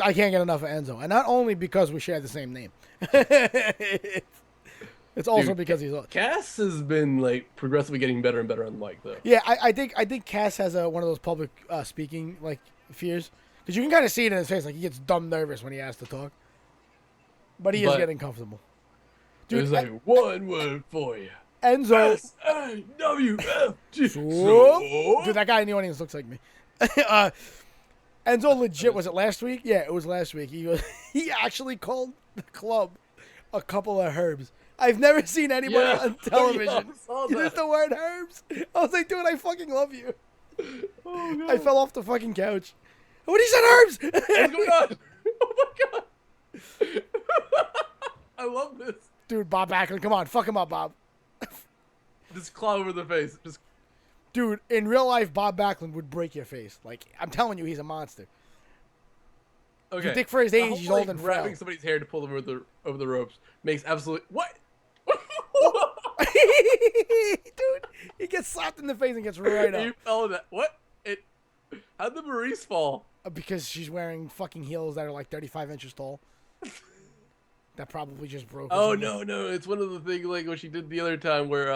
I can't get enough of Enzo, and not only because we share the same name. It's also because he's... Cass has been like progressively getting better and better on the mic, though. Yeah, I think Cass has one of those public speaking like fears, because you can kind of see it in his face, like he gets dumb nervous when he has to talk. But he is getting comfortable. Dude, there's like one word for you. Enzo. S-A-W-F-G. Dude, that guy in the audience looks like me. Enzo legit, was it last week? Yeah, it was last week. He actually called the club a couple of herbs. I've never seen anybody on television use the word herbs. I was like, dude, I fucking love you. Oh, God. I fell off the fucking couch. What, he said herbs? What's going on? Oh my God. I love this. Dude, Bob Backlund, come on, fuck him up, Bob. Just claw over the face. Just. Dude, in real life, Bob Backlund would break your face. Like, I'm telling you, he's a monster. Okay. You think for his age, he's Like, old and frail. grabbing somebody's hair to pull them over the ropes makes absolute what? Dude, he gets slapped in the face and gets right up. You fell in that. What? How'd the Maurice fall? Because she's wearing fucking heels that are like 35 inches tall. That probably just broke. Oh no, it's one of the things like what she did the other time where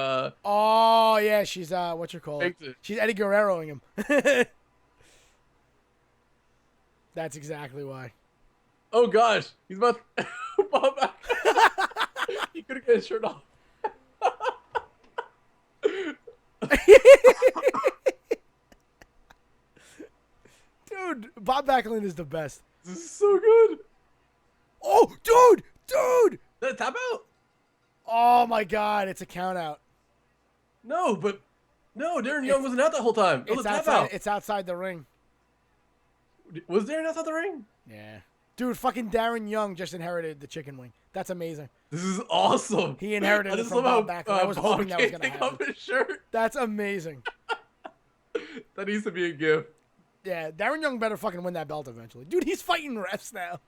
Oh yeah, she's what you call it? She's Eddie Guerreroing him. That's exactly why. Oh gosh, he's about Bob back. He couldn't get his shirt off. Dude, Bob Backlund is the best. This is so good. Oh, dude! That tap out? Oh my God, it's a count out. No, Darren Young wasn't out that whole time. It was a tap out. It's outside the ring. Was Darren outside the ring? Yeah. Dude, fucking Darren Young just inherited the chicken wing. That's amazing. This is awesome. He inherited it from Bob Backlund. I was hoping that was going to happen. Up his shirt. That's amazing. That needs to be a gift. Yeah, Darren Young better fucking win that belt eventually. Dude, he's fighting refs now.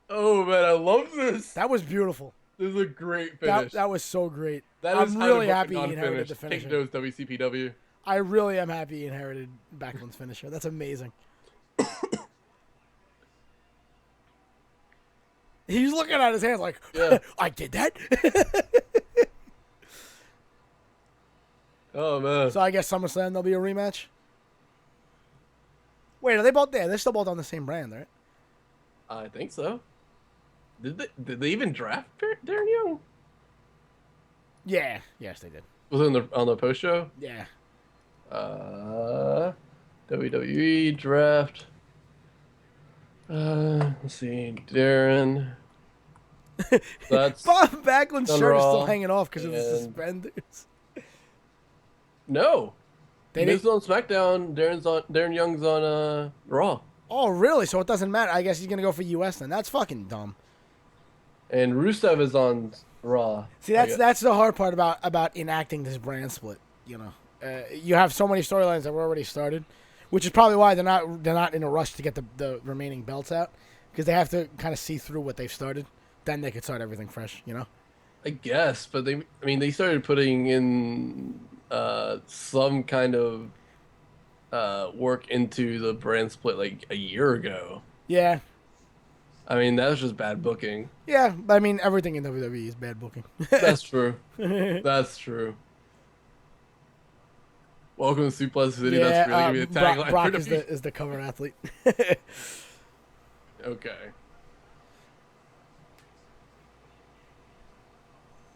Oh, man, I love this. That was beautiful. This is a great finish. That was so great. I'm really happy he inherited the finisher. Take notes, WCPW. I really am happy he inherited Backlund's finisher. That's amazing. He's looking at his hands like, yeah. I did that? Oh, man. So I guess SummerSlam, there'll be a rematch? Wait, are they both there? They're still both on the same brand, right? I think so. Did they even draft Darren Young? Yeah. Yes, they did. Was it on the post show? Yeah. WWE draft. Let's see, Darren. That's Bob Backlund's shirt is still Raw, hanging off because of the suspenders. No. They Miz is on SmackDown. Darren Young's on Raw. Oh, really? So it doesn't matter. I guess he's gonna go for US then. That's fucking dumb. And Rusev is on Raw. See, that's the hard part about enacting this brand split. You know, you have so many storylines that were already started, which is probably why they're not in a rush to get the remaining belts out, because they have to kind of see through what they've started. Then they could start everything fresh. You know. I guess, but they started putting in some kind of work into the brand split like a year ago. Yeah. I mean, that was just bad booking. Yeah, I mean, everything in WWE is bad booking. That's true. That's true. Welcome to Suplex City. Yeah, That's really gonna be the tagline. Brock is the cover athlete. Okay.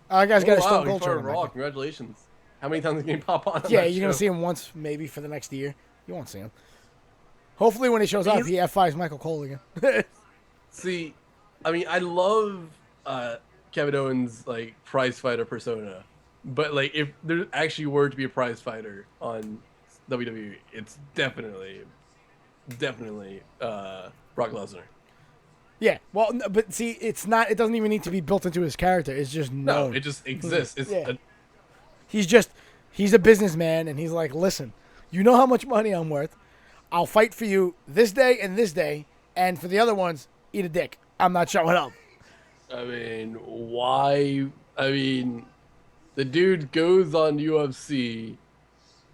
Guys, got a wow, Stone he's Cold part of tournament. Raw. Congratulations. How many times can you pop on? Yeah, you're gonna see him once, maybe for the next year. You won't see him. Hopefully, when he shows up, he F5s Michael Cole again. See, I mean, I love Kevin Owens' like prize fighter persona, but like if there actually were to be a prize fighter on WWE, it's definitely Brock Lesnar. Yeah, well, but see, it's not. It doesn't even need to be built into his character. It's just known. No, it just exists. It's Yeah. He's a businessman, and he's like, listen, you know how much money I'm worth. I'll fight for you this day, and for the other ones, eat a dick. I'm not showing up. I mean, why? I mean, the dude goes on UFC,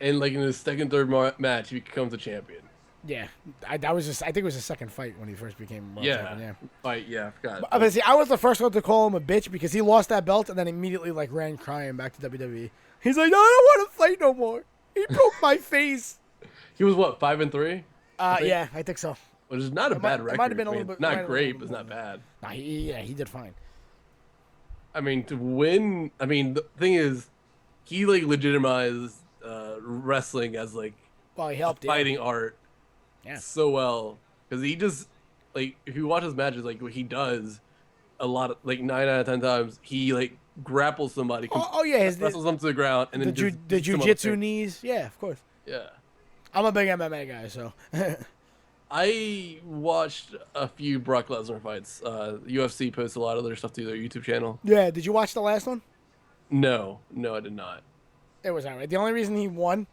and like in his second, third match, he becomes a champion. Yeah, I think it was his second fight when he first became world champion. Yeah. Fight. Yeah, I forgot. But see, I was the first one to call him a bitch because he lost that belt and then immediately like ran crying back to WWE. He's like, no, I don't want to fight no more. He broke my face. He was what, 5-3? Yeah, I think so. Which is not a bad record. It might have been a little bit not great, but it's not bad. Nah, he did fine. I mean, to win. I mean, the thing is, he like legitimized wrestling as like Well, he helped fighting art. Yeah. So well, because he just like if you watch his matches, like what he does, a lot of like 9 out of 10 times he like grapples somebody, wrestles them to the ground, and then the jujitsu knees. Yeah, of course. Yeah. I'm a big MMA guy, so. I watched a few Brock Lesnar fights. UFC posts a lot of their stuff to their YouTube channel. Yeah, did you watch the last one? No, I did not. It was alright. The only reason he won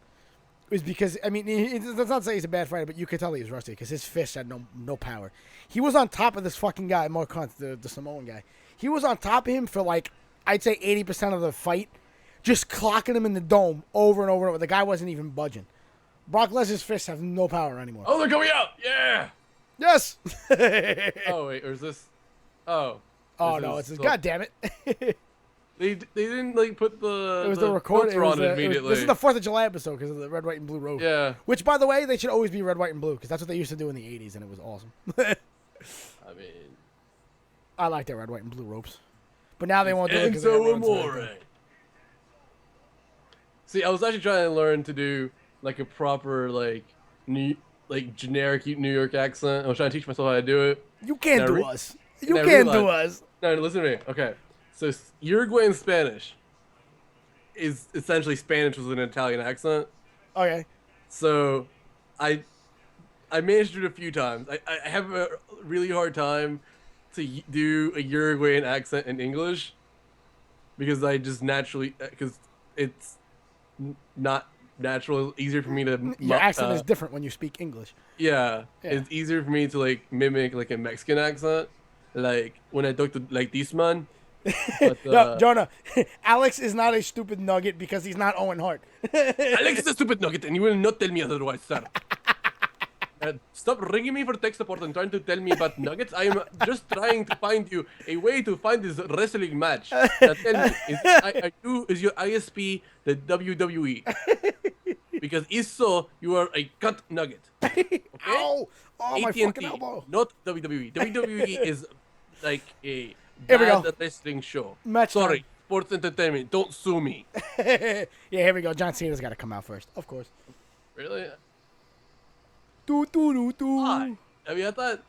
was because, I mean, it does not say he's a bad fighter, but you could tell he was rusty because his fists had no power. He was on top of this fucking guy, Mark Hunt, the Samoan guy. He was on top of him for like, I'd say 80% of the fight, just clocking him in the dome over and over and over. The guy wasn't even budging. Brock Lesnar's fists have no power anymore. Oh, they're coming out! Yeah! Yes! Oh, wait, or is this... Oh. Oh, no, it's... God damn it. They didn't, like, put the... It was the record. On it immediately. This is the 4th of July episode because of the red, white, and blue robe. Yeah. Which, by the way, they should always be red, white, and blue because that's what they used to do in the 80s, and it was awesome. I mean... I like their red, white, and blue ropes. But now they won't do it because Enzo Amore. See, I was actually trying to learn to do... like a proper generic New York accent. I was trying to teach myself how to do it. You can't do us. You can't do us. No, listen to me. Okay, so Uruguayan Spanish is essentially Spanish with an Italian accent. Okay. So, I managed to do it a few times. I have a really hard time to do a Uruguayan accent in English because I just naturally because it's not natural. It's easier for me to your accent is different when you speak English. Yeah, it's easier for me to like mimic like a Mexican accent, like when I talk to like this man. But, no, Jonah, Alex is not a stupid nugget because he's not Owen Hart. Alex is a stupid nugget, and you will not tell me otherwise, sir. Stop ringing me for tech support and trying to tell me about nuggets. I am just trying to find you a way to find this wrestling match. Now tell me, is your ISP the WWE? Because if so, you are a cut nugget. Okay? Ow! Oh, my AT&T, fucking elbow. not WWE. WWE is like a Here we bad go. wrestling show. Match Sorry, time. sports entertainment. Don't sue me. Yeah, here we go. John Cena's got to come out first, of course. Really? Do. Why? I mean, I thought.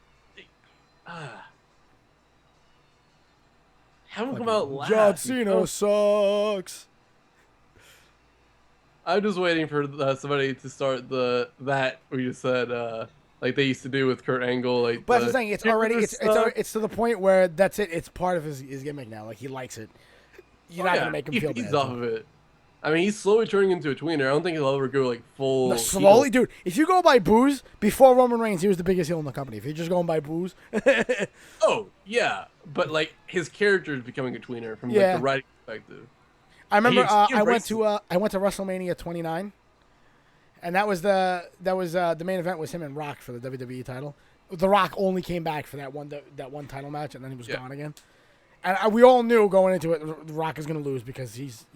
Have him come out last. John Cena sucks. I'm just waiting for somebody to start that we just said like they used to do with Kurt Angle. Like, But that's the thing. It's already it's to the point where that's it. It's part of his gimmick now. Like he likes it. You're not gonna make him feel bad. He's off of it. I mean, he's slowly turning into a tweener. I don't think he'll ever go like full. No, slowly, dude. If you go by booze, before Roman Reigns, he was the biggest heel in the company. If you're just going by booze, oh yeah, but like his character is becoming a tweener from like the writing perspective. I remember I went to WrestleMania 29, and that was the main event was him and Rock for the WWE title. The Rock only came back for that one title match, and then he was gone again. And we all knew going into it, The Rock is going to lose because he's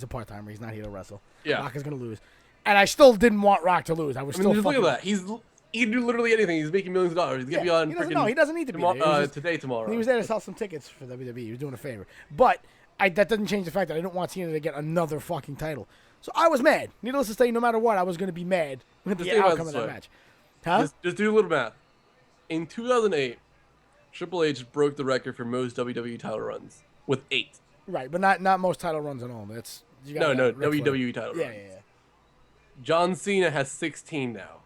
a part-timer. He's not here to wrestle. Yeah. Rock is going to lose. And I still didn't want Rock to lose. I was still just look at that. He can do literally anything. He's making millions of dollars. He's going to be on freaking... he doesn't need to be there. Tomorrow. He was there to sell some tickets for WWE. He was doing a favor. But that doesn't change the fact that I didn't want Cena to get another fucking title. So I was mad. Needless to say, no matter what, I was going to be mad with the outcome of that match. Huh? Just do a little math. In 2008, Triple H broke the record for most WWE title runs. With 8. Right, but not most title runs at all. That's WWE title runs. Yeah. John Cena has 16 now.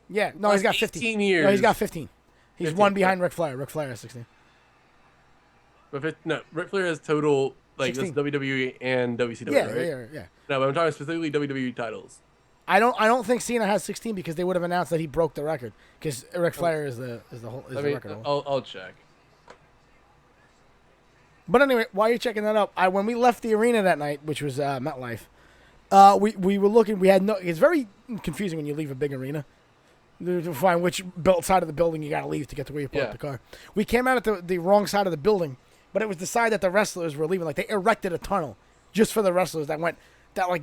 Yeah, no, he's got 15. 18 years. No, he's got 15. He's 15, one behind Ric Flair. Ric Flair has 16. But Ric Flair has total like that's WWE and WCW, right? Yeah. No, but I'm talking specifically WWE titles. I don't think Cena has 16 because they would have announced that he broke the record because Ric Flair is the record. I'll check. But anyway, while you're checking that up, when we left the arena that night, which was MetLife, we were looking. We had no. It's very confusing when you leave a big arena to find which side of the building you got to leave to get to where you parked the car. We came out at the wrong side of the building, but it was the side that the wrestlers were leaving. Like they erected a tunnel just for the wrestlers that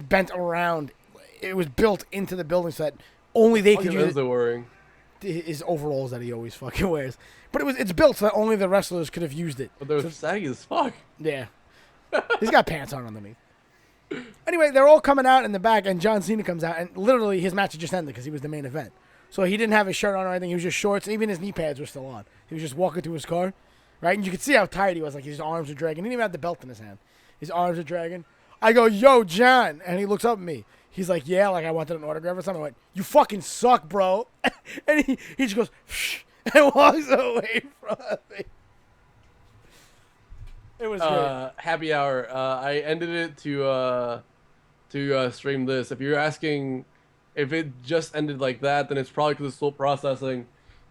bent around. It was built into the building so that only they could use it. His overalls that he always fucking wears. But it's built so that only the wrestlers could have used it. But they're saggy as fuck. Yeah. He's got pants on underneath. Anyway, they're all coming out in the back, and John Cena comes out, and literally his match had just ended because he was the main event. So he didn't have his shirt on or anything. He was just shorts. Even his knee pads were still on. He was just walking to his car, right? And you could see how tired he was. Like his arms were dragging. He didn't even have the belt in his hand. His arms are dragging. I go, yo, John. And he looks up at me. He's like, yeah, like I wanted an autograph or something. I went, you fucking suck, bro. And he just goes, shh, and walks away from me. It was great. Happy hour. I ended it to stream this. If you're asking if it just ended like that, then it's probably because it's still processing.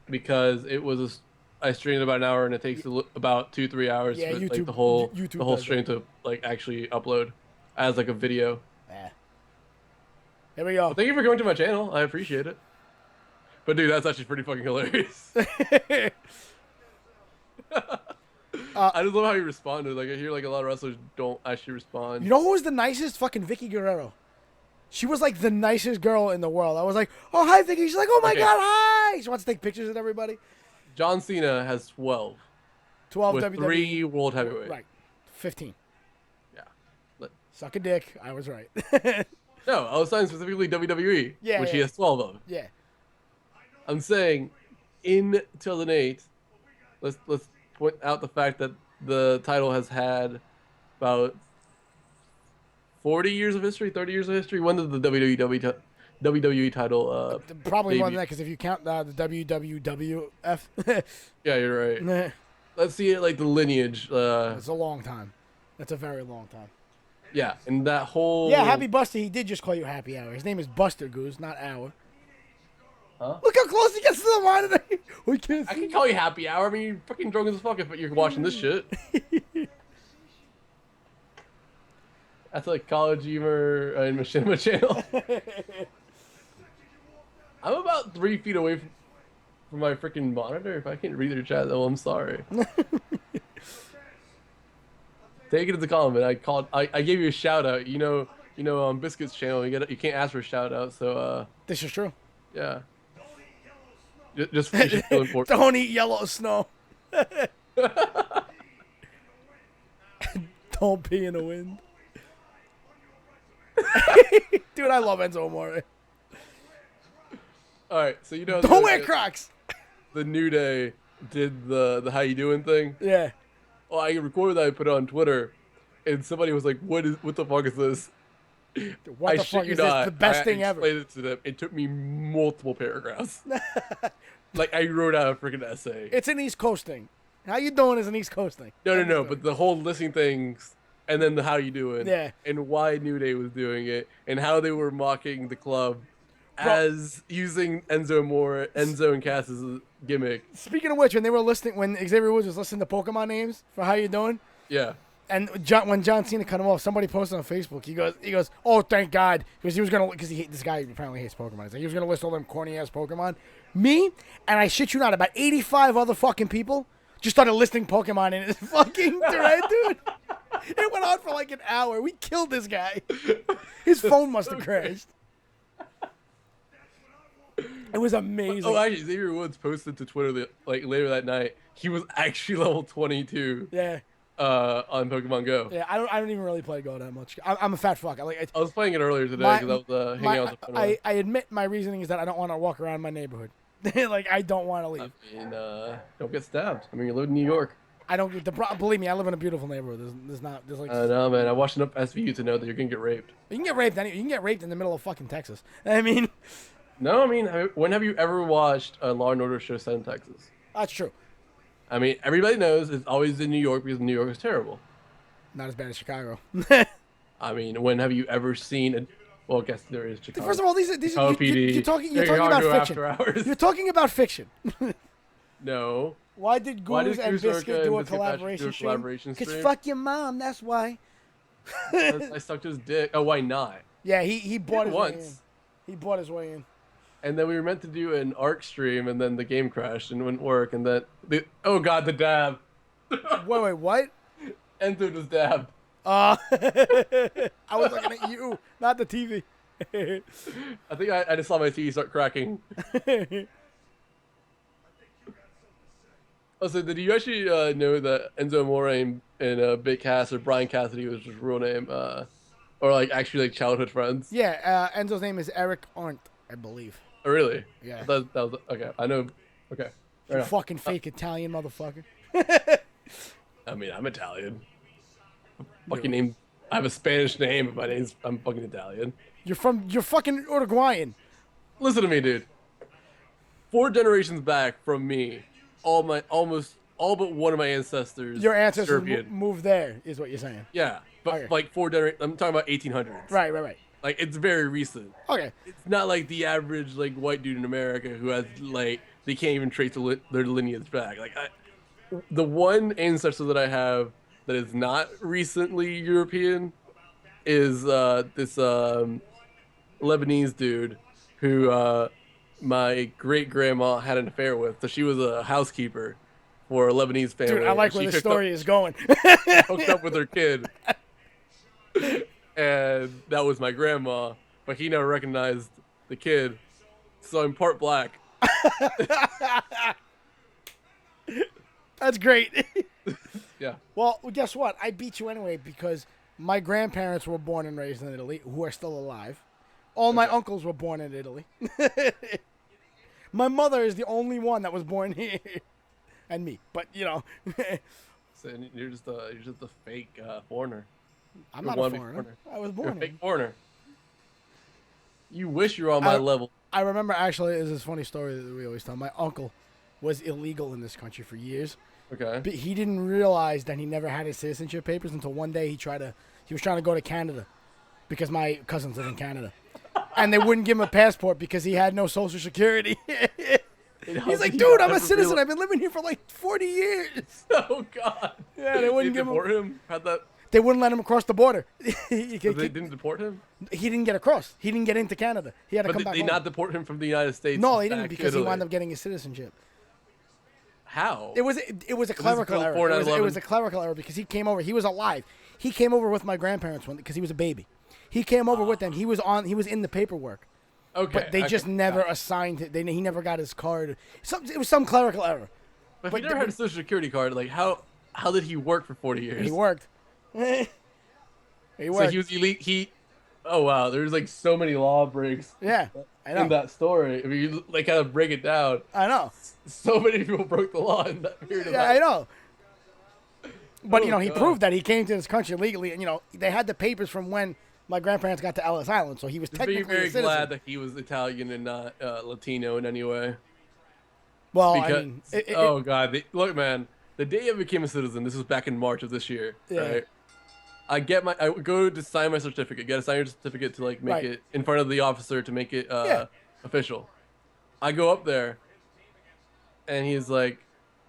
Because it was I streamed about an hour and it takes about 2-3 hours for YouTube, like the whole YouTube stream to like actually upload as like a video. Yeah. Here we go. Well, thank you for coming to my channel. I appreciate it. But dude, that's actually pretty fucking hilarious. I just love how you responded. Like I hear like a lot of wrestlers don't actually respond. You know who was the nicest? Fucking Vicky Guerrero. She was like the nicest girl in the world. I was like, oh, hi, Vicky. She's like, oh my God, hi. She wants to take pictures with everybody. John Cena has 12. 12 with WWE. 3 World Heavyweight. Right. 15. Yeah. Suck a dick. I was right. No, I was saying specifically WWE, which he has 12 of. Yeah. I'm saying in 2008, let's point out the fact that the title has had about 40 years of history, 30 years of history. When did the WWE title probably debut? more than that, because if you count the WWF. Yeah, you're right. Nah. Let's see it like the lineage. It's a long time. That's a very long time. Yeah, and that whole... Yeah, Happy Buster, he did just call you Happy Hour. His name is Buster Goose, not Hour. Huh? Look how close he gets to the monitor. We can't see. I can call you Happy Hour. I mean, you're fucking drunk as fuck if you're watching this shit. That's like college humor and Machinima channel. I'm about 3 feet away from my freaking monitor. If I can't read your chat, though, I'm sorry. Take it as a compliment. I gave you a shout out. You know, on Biscuit's channel, you can't ask for a shout out. So This is true. yeah. Just feel important. Don't eat yellow snow. Don't pee in the wind. Dude, I love Enzo Amore. All right, so Don't wear Crocs. The New Day did the how you doing thing. Yeah. Well, I recorded that. I put it on Twitter, and somebody was like, what the fuck is this?" What the fuck is this? The best thing ever. I explained it to them. It took me multiple paragraphs. Like I wrote out a freaking essay. It's an East Coast thing. How you doing is an East Coast thing. No. But the whole listening things, and then the how you doing, yeah, and why New Day was doing it, and how they were mocking the club as using Enzo and Cass's gimmick. Speaking of which, when Xavier Woods was listening to Pokemon names for how you doing, yeah. And when John Cena cut him off, somebody posted on Facebook. He goes, oh, thank God, because this guy apparently hates Pokemon. He's like, he was gonna list all them corny ass Pokemon. Me, and I shit you not, about 85 other fucking people just started listing Pokemon in his fucking thread, dude. It went on for like an hour. We killed this guy. His phone must have crashed. It was amazing. Oh, actually, Xavier Woods posted to Twitter later that night. He was actually level 22. Yeah. On Pokemon Go. Yeah, I don't even really play Go that much. I'm a fat fuck. I was playing it earlier today because I was hanging out with the friend. I admit my reasoning is that I don't want to walk around my neighborhood. Like I don't want to leave. I mean, don't get stabbed. I mean, you live in New York. I don't. Believe me, I live in a beautiful neighborhood. There's like. No, man. I watched enough SVU to know that you're gonna get raped. You can get raped. You can get raped in the middle of fucking Texas. I mean. No, I mean, when have you ever watched a Law and Order show set in Texas? That's true. I mean, everybody knows it's always in New York because New York is terrible. Not as bad as Chicago. I mean, when have you ever seen well, I guess there is Chicago. First of all, these you're talking about fiction. You're talking about fiction. No. Why did Guz and Biscuit do a collaboration stream? Because fuck your mom, that's why. I sucked his dick. Oh, why not? Yeah, he bought his way in. Once. He bought his way in. And then we were meant to do an ARC stream, and then the game crashed and wouldn't work. And then, oh god, the dab. Wait, what? Enzo just dabbed. I was looking at you, not the TV. I think I just saw my TV start cracking. Also, did you actually know that Enzo Amore and Big Cass, or Brian Cassidy was his real name, or like actually like childhood friends? Yeah, Enzo's name is Eric Arndt, I believe. Oh, really? Yeah. That was okay. I know. Okay. You Right on. fucking fake Italian motherfucker. I mean, I'm Italian. Fucking name. I have a Spanish name, but I'm fucking Italian. You're fucking Uruguayan. Listen to me, dude. 4 generations back from me, almost all but one of my ancestors. Your ancestors Serbian. moved there, is what you're saying. Yeah, but Okay. like 4 generations. I'm talking about 1800s. Right. Like it's very recent. Okay. It's not like the average like white dude in America who has like they can't even trace their lineage back. Like the one ancestor that I have that is not recently European is this Lebanese dude who my great grandma had an affair with. So she was a housekeeper for a Lebanese family. Dude, I like where the story is going. Hooked up with her kid. And that was my grandma, but he never recognized the kid. So I'm part black. That's great. Yeah. Well, guess what? I beat you anyway because my grandparents were born and raised in Italy, who are still alive. All my uncles were born in Italy. My mother is the only one that was born here, and me. But you know, So you're just a fake foreigner. I'm You're not a one big foreigner. I was You're a born here. fake foreigner. You wish you were on my level. I remember actually, there's this funny story that we always tell. My uncle was illegal in this country for years. Okay. But he didn't realize that he never had his citizenship papers until one day he was trying to go to Canada because my cousins live in Canada. And they wouldn't give him a passport because he had no social security. He's like, dude, I'm a citizen. I've been living here for like 40 years. Oh God. Yeah, they wouldn't give him. deport him. Had that. They wouldn't let him across the border. They didn't deport him. He didn't get across. He didn't get into Canada. He had to But come did back they home. not deport him from the United States? No, they didn't back because to he Italy? wound up getting his citizenship. How? It was a clerical error. before It 9/11? was a clerical error because he came over. He was alive. He came over with my grandparents because he was a baby. He came over with them. He was in the paperwork. Okay. But they just never assigned it. He never got his card. It was some clerical error. But he never had a social security card. Like how did he work for 40 years? He worked. He So worked. he was elite. Oh wow, there's like so many law breaks Yeah, I know. in that story. I mean, you like kind of break it down. I know. So many people broke the law in that period of Yeah, time. I know. But Oh, he God. proved that he came to this country legally, and they had the papers from when my grandparents got to Ellis Island, so he was Just be technically a very citizen. glad that he was Italian and not Latino in any way. Well, Because I mean, oh God, look, man, the day I became a citizen, this was back in March of this year, Yeah. right? I go to sign my certificate, get a sign certificate to like make Right. it in front of the officer to make it Yeah. official. I go up there, and he's like,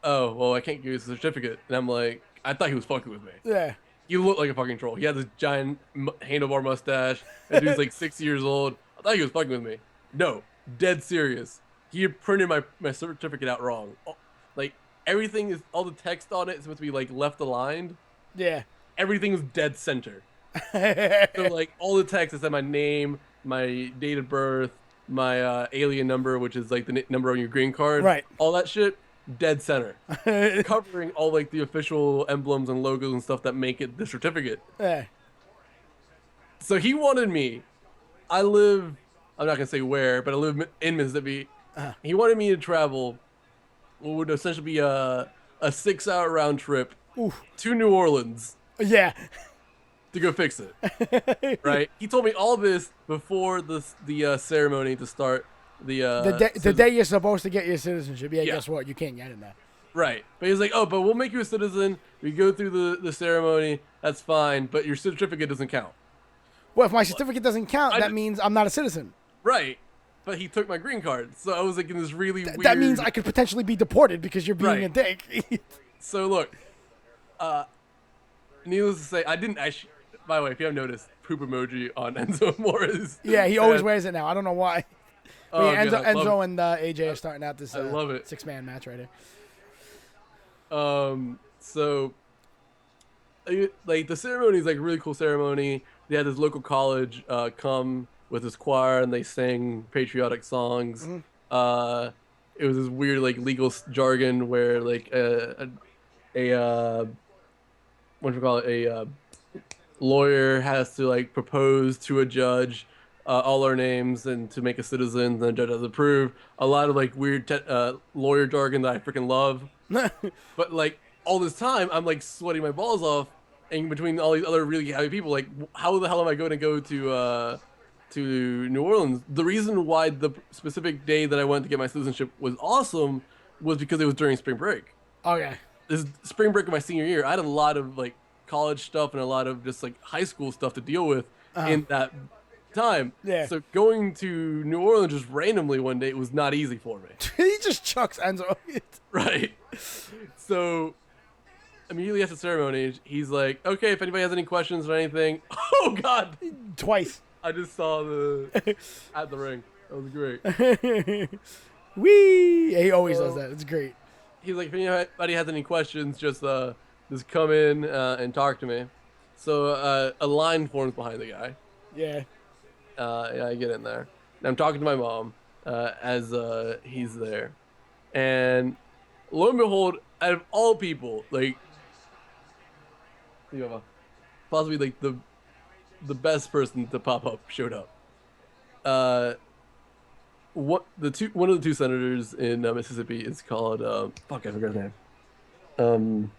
"Oh, well, I can't give you a certificate," and I'm like, I thought he was fucking with me. yeah. You look like a fucking troll. He had this giant handlebar mustache. That dude's like 60 years old. I thought he was fucking with me. No, dead serious. He had printed my certificate out wrong. Like everything is all the text on it is supposed to be like left aligned. Yeah. Everything was dead center. So like all the text is my name, my date of birth, my alien number, which is like the number on your green card. Right. All that shit, dead center. Covering all like the official emblems and logos and stuff that make it the certificate. Yeah. So he wanted me. I'm not gonna say where, but I live in Mississippi. He wanted me to travel what would essentially be a 6-hour round trip Oof. to New Orleans Yeah. to go fix it. Right? He told me all this before the ceremony to start The day you're supposed to get your citizenship. Yeah, Yeah. guess what? You can't get it now. Right. But he's like, oh, but we'll make you a citizen. We go through the ceremony. That's fine. But your certificate doesn't count. Well, if my certificate doesn't count, I that d- means I'm not a citizen. Right. But he took my green card. So I was like in this really weird... That means I could potentially be deported because you're being Right. a dick. So look, needless to say, I didn't actually... By the way, if you haven't noticed, poop emoji on Enzo Mora's... Yeah, he always and- wears it now. I don't know why. But Oh, yeah, God, I love Enzo and AJ are starting out this I love it. 6-man match right here. So, like the ceremony is like a really cool ceremony. They had this local college come with this choir and they sang patriotic songs. Mm-hmm. It was this weird like legal jargon where like what do you call it? A lawyer has to like propose to a judge all our names and to make us citizens, and the judge has approved. A lot of like weird lawyer jargon that I freaking love. But like all this time, I'm like sweating my balls off, and between all these other really happy people, like how the hell am I going to go to New Orleans? The reason why the specific day that I went to get my citizenship was awesome was because it was during spring break. Okay. This is spring break of my senior year. I had a lot of like college stuff and a lot of just like high school stuff to deal with in that time. Yeah. So going to New Orleans just randomly one day was not easy for me. He just chucks Enzo. Right. So immediately after the ceremony, he's like, "Okay, if anybody has any questions or anything." Oh God! Twice. I just saw the at the ring. That was great. Wee! He always does that. It's great. He's like, if anybody has any questions, just come in and talk to me. So a line forms behind the guy. Yeah. Yeah, I get in there. And I'm talking to my mom as he's there. And lo and behold, out of all people, like, possibly like the best person to pop up showed up. One of the two senators in Mississippi is called fuck, I forgot his name.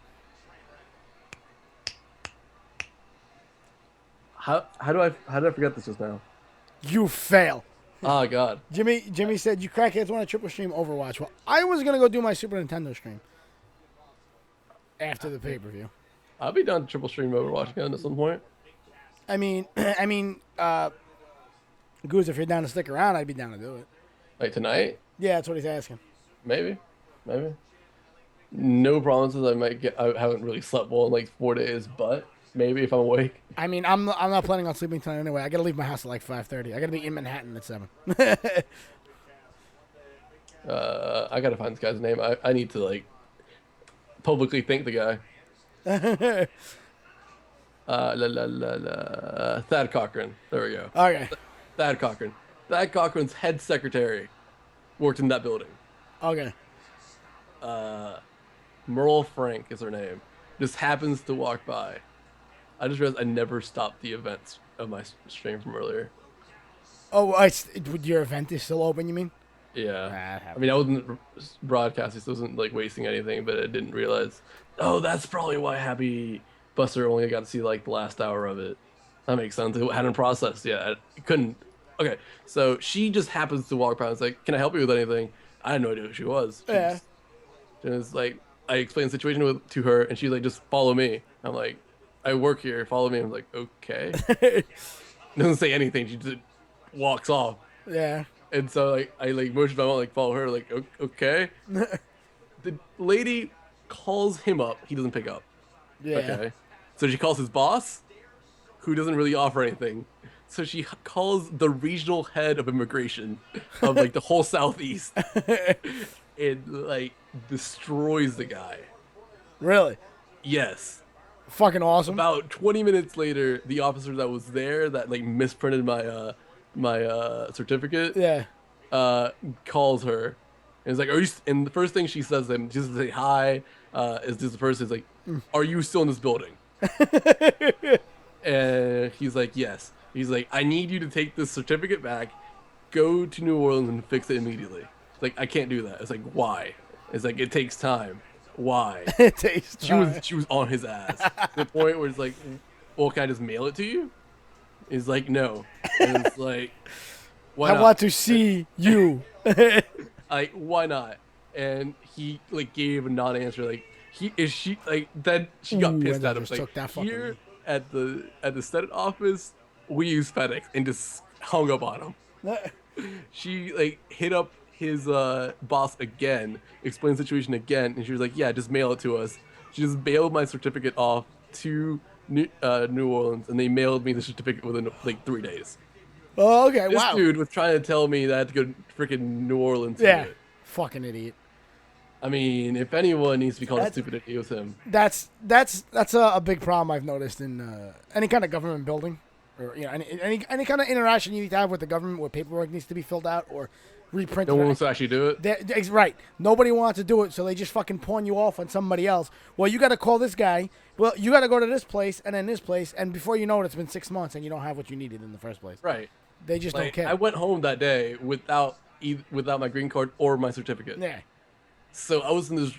How did I forget this just now? You fail. Oh God. Jimmy said you crackheads want to triple stream Overwatch. Well, I was gonna go do my Super Nintendo stream after the pay-per-view. I'll be down to triple stream Overwatch again at some point. I mean, Guz, if you're down to stick around, I'd be down to do it. Like tonight? Yeah, that's what he's asking. Maybe. No promises. I haven't really slept well in like 4 days, but maybe if I'm awake. I mean, I'm not planning on sleeping tonight anyway. I gotta leave my house at like 5:30. I gotta be in Manhattan at 7. I gotta find this guy's name. I need to like publicly thank the guy. Thad Cochran. There we go. Okay. Thad Cochran. Thad Cochran's head secretary worked in that building. Okay. Merle Frank is her name. Just happens to walk by. I just realized I never stopped the events of my stream from earlier. Oh, your event is still open, you mean? Yeah. I mean, I wasn't broadcasting, so I wasn't like wasting anything, but I didn't realize. Oh, that's probably why Happy Buster only got to see like the last hour of it. That makes sense. It hadn't processed yet. I couldn't. Okay, so she just happens to walk by and is like, "Can I help you with anything?" I had no idea who she was. She was like, I explained the situation to her, and she's like, "Just follow me." I'm like, "I work here. Follow me." I'm like, "Okay." Doesn't say anything. She just walks off. Yeah. And so like I like motion my mom like follow her like okay. The lady calls him up. He doesn't pick up. Yeah. Okay. So she calls his boss, who doesn't really offer anything. So she calls the regional head of immigration of like the whole Southeast, and like destroys the guy. Really? Yes. Fucking awesome. About 20 minutes later, the officer that was there that like misprinted my certificate. Yeah. Calls her and is like, "Are you?" And the first thing she says to him, just to say hi, is this person is like, "Are you still in this building?" And he's like, "Yes." He's like, "I need you to take this certificate back, go to New Orleans and fix it immediately." It's like, "I can't do that." It's like, "Why?" It's like, "It takes time." Why? It takes time. She was on his ass to the point where it's like, "Well, can I just mail it to you?" He's like, "No." And it's like, why I not? want to see you. Like, why not? And he like gave a non-answer. Like, she then she got pissed at him. Like, here at the Senate office, we use FedEx, and just hung up on him. She like hit up his boss again, explained the situation again, and she was like, "Yeah, just mail it to us." She just bailed my certificate off to New Orleans, and they mailed me the certificate within like 3 days. Oh, okay. This wow. dude was trying to tell me that I had to go to freaking New Orleans. Yeah. Fucking idiot. I mean, if anyone needs to be called a stupid idiot, it was him. That's a big problem I've noticed in any kind of government building, or any kind of interaction you need to have with the government, where paperwork needs to be filled out or reprinted. No one wants to actually do it. Right. Nobody wants to do it, so they just fucking pawn you off on somebody else. Well, you got to call this guy. Well, you got to go to this place and then this place, and before you know it, it's been 6 months and you don't have what you needed in the first place. Right. They just don't Like, care. I went home that day without my green card or my certificate. Yeah. So I was in this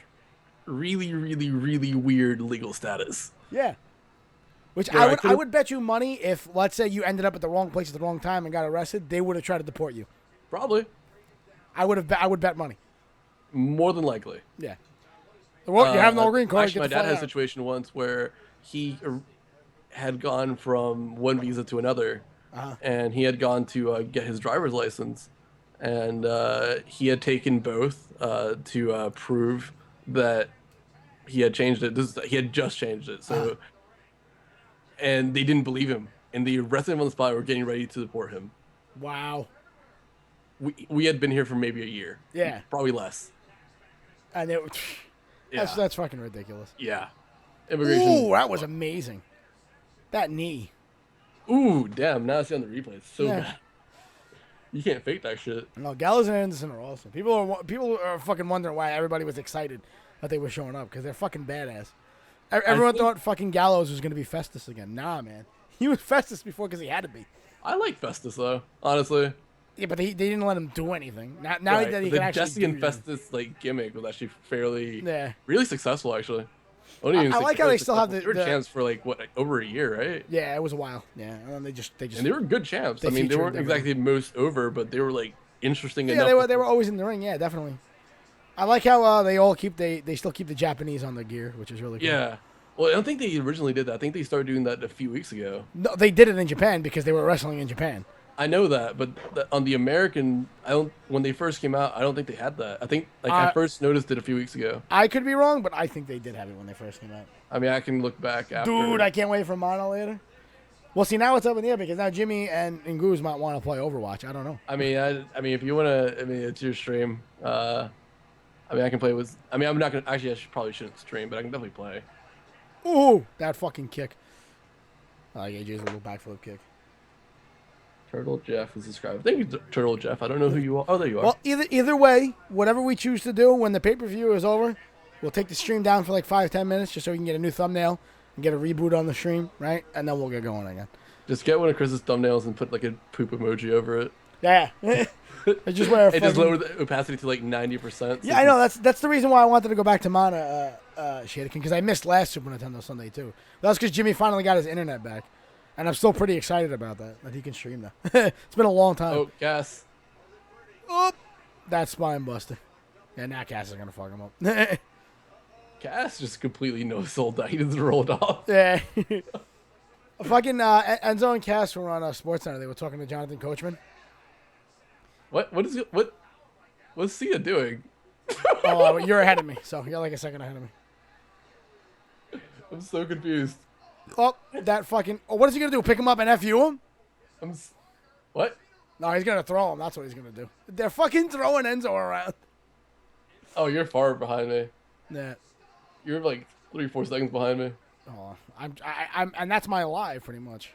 really, really, really weird legal status. Yeah. Which Where I I would bet you money if, let's say, you ended up at the wrong place at the wrong time and got arrested, they would have tried to deport you. Probably. I would bet money. More than likely. Yeah. Well, you have no green card. Actually, my get the dad fuck had a out. situation once where he had gone from one visa to another, and he had gone to get his driver's license, and he had taken both to prove that he had changed it. He had just changed it, so and they didn't believe him, and they arrested him on the spot. We're getting ready to deport him. Wow. We had been here for maybe a year. Yeah. Probably less. And Yeah. that's fucking ridiculous. Yeah. Immigration. Ooh, that was amazing. That knee. Ooh, damn. Now I see on the replay. It's so Yeah. bad. You can't fake that shit. No, Gallows and Anderson are awesome. People are fucking wondering why everybody was excited that they were showing up because they're fucking badass. Everyone thought fucking Gallows was gonna be Festus again. Nah, man. He was Festus before because he had to be. I like Festus, though, honestly. Yeah, but they didn't let him do anything. Now Right. that he The can actually Jesse do and things. Festus like gimmick was actually fairly, Yeah. really successful, actually. I like how they still have they were the champs for like over a year, right? Yeah, it was a while. Yeah, and then they just And they were good champs. They I mean, they featured weren't them. exactly most over, but they were like interesting yeah, enough. they were always in the ring. Yeah, definitely. I like how they still keep the Japanese on the gear, which is really cool. Yeah. Well, I don't think they originally did that. I think they started doing that a few weeks ago. No, they did it in Japan because they were wrestling in Japan. I know that, but on the American, when they first came out, I don't think they had that. I think I first noticed it a few weeks ago. I could be wrong, but I think they did have it when they first came out. I mean, I can look back after. Dude, I can't wait for Mono later. Well, see, now it's up in the air because now Jimmy and Guz might want to play Overwatch. I don't know. I mean, if you wanna, I mean, it's your stream. I mean, I can play with. I mean, I'm not gonna. Actually, probably shouldn't stream, but I can definitely play. Ooh, that fucking kick. I like AJ's little backflip kick. Turtle Jeff is described. Thank you, Turtle Jeff. I don't know who you are. Oh, there you are. Well, either way, whatever we choose to do when the pay-per-view is over, we'll take the stream down for like 5-10 minutes just so we can get a new thumbnail and get a reboot on the stream, right? And then we'll get going again. Just get one of Chris's thumbnails and put like a poop emoji over it. Yeah. I just wear a Just lower the opacity to like 90%. Yeah, I know. That's the reason why I wanted to go back to Mana Shadakin, because I missed last Super Nintendo Sunday too. That's because Jimmy finally got his internet back, and I'm still pretty excited about that he can stream now. It's been a long time. Oh, Cass. Oh, that spine buster. Yeah, now Cass is gonna fuck him up. Cass just completely no-sold that. He just rolled off. Yeah. Fucking Enzo and Cass were on SportsCenter. They were talking to Jonathan Coachman. What's Sia doing? Oh, you're ahead of me, so you're like a second ahead of me. I'm so confused. Oh, that fucking. Oh, what is he gonna do? Pick him up and FU him? What? No, he's gonna throw him. That's what he's gonna do. They're fucking throwing Enzo around. Oh, you're far behind me. Yeah. You're like 3-4 seconds behind me. Oh, I'm, and that's my live pretty much.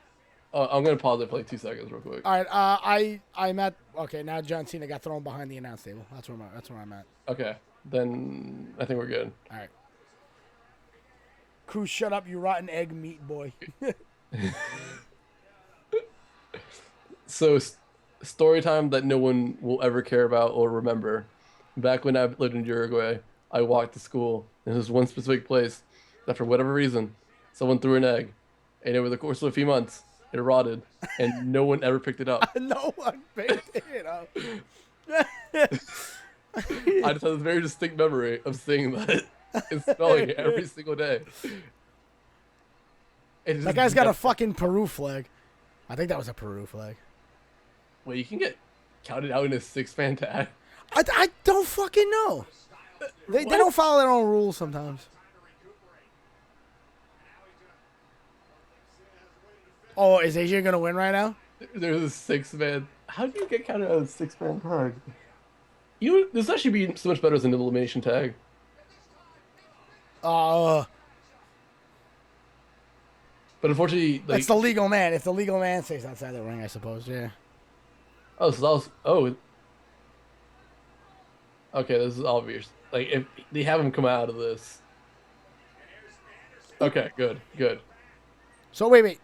I'm gonna pause it for like 2 seconds, real quick. All right. I'm at. Okay, now John Cena got thrown behind the announce table. That's where I'm at. Okay, then I think we're good. All right. Cruz, shut up, you rotten egg meat boy. So, story time that no one will ever care about or remember. Back when I lived in Uruguay, I walked to school, and there was one specific place that, for whatever reason, someone threw an egg, and over the course of a few months, it rotted, and no one ever picked it up. No one picked it up. I just have this very distinct memory of seeing that and smelling it every single day. That guy's got a fucking Peru flag. I think that was a Peru flag. Wait, you can get counted out in a 6-man tag? I don't fucking know. They don't follow their own rules sometimes. Oh, is AJ gonna win right now? There's a 6-man. How do you get counted out as a 6-man tag? This actually be so much better as an elimination tag. But unfortunately, like, that's the legal man. If the legal man stays outside the ring, I suppose. Yeah. Oh, so that was. Oh. Okay, this is obvious. Like, if they have him come out of this. Okay, good. So wait.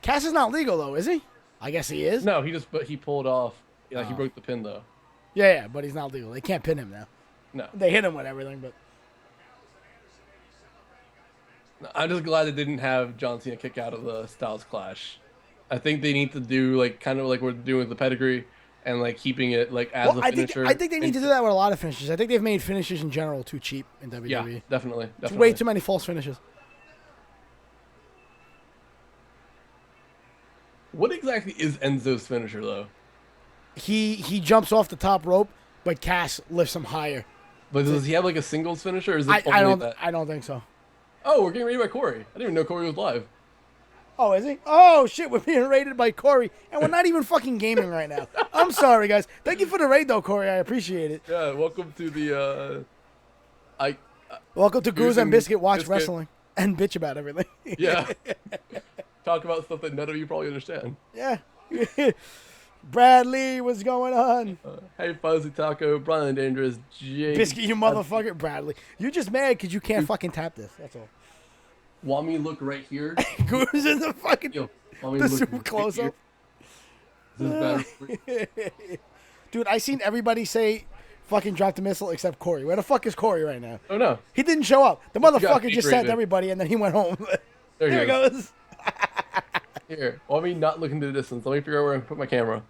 Cass is not legal though, is he? I guess he is. No, he pulled off. Like he Oh. broke the pin though. Yeah, but he's not legal. They can't pin him now. No, They hit him with everything, but I'm just glad they didn't have John Cena kick out of the Styles Clash. I think they need to do like kind of like we're doing with the pedigree and like keeping it like as a finisher. I think they need to do that with a lot of finishes. I think they've made finishes in general too cheap in WWE. Yeah, definitely. It's way too many false finishes. What exactly is Enzo's finisher though? He jumps off the top rope, but Cass lifts him higher. But does he have like a singles finisher? Or is it only that? I don't think so. Oh, we're getting rated by Corey. I didn't even know Corey was live. Oh, is he? Oh shit, we're being rated by Corey, and we're not even fucking gaming right now. I'm sorry, guys. Thank you for the raid, though, Corey. I appreciate it. Yeah, welcome to the Welcome to Guz and Biscuit Watch Biscuit. Wrestling and bitch about everything. Yeah. Talk about stuff that none of you probably understand. Yeah. Bradley, what's going on? Hey, Fuzzy Taco, Brian Dangerous, Jake. Biscuit, you motherfucker, Bradley. You're just mad because you can't fucking tap this. That's all. Want me to look right here? Guz in the fucking Yo, want me the to look super right close here? up. Is this better? Dude, I seen everybody say fucking drop the missile except Corey. Where the fuck is Corey right now? Oh no. He didn't show up. The motherfucker peak just sent rated. everybody and then he went home. There There he he goes. Here, want me not look into the distance? Let me figure out where I can put my camera.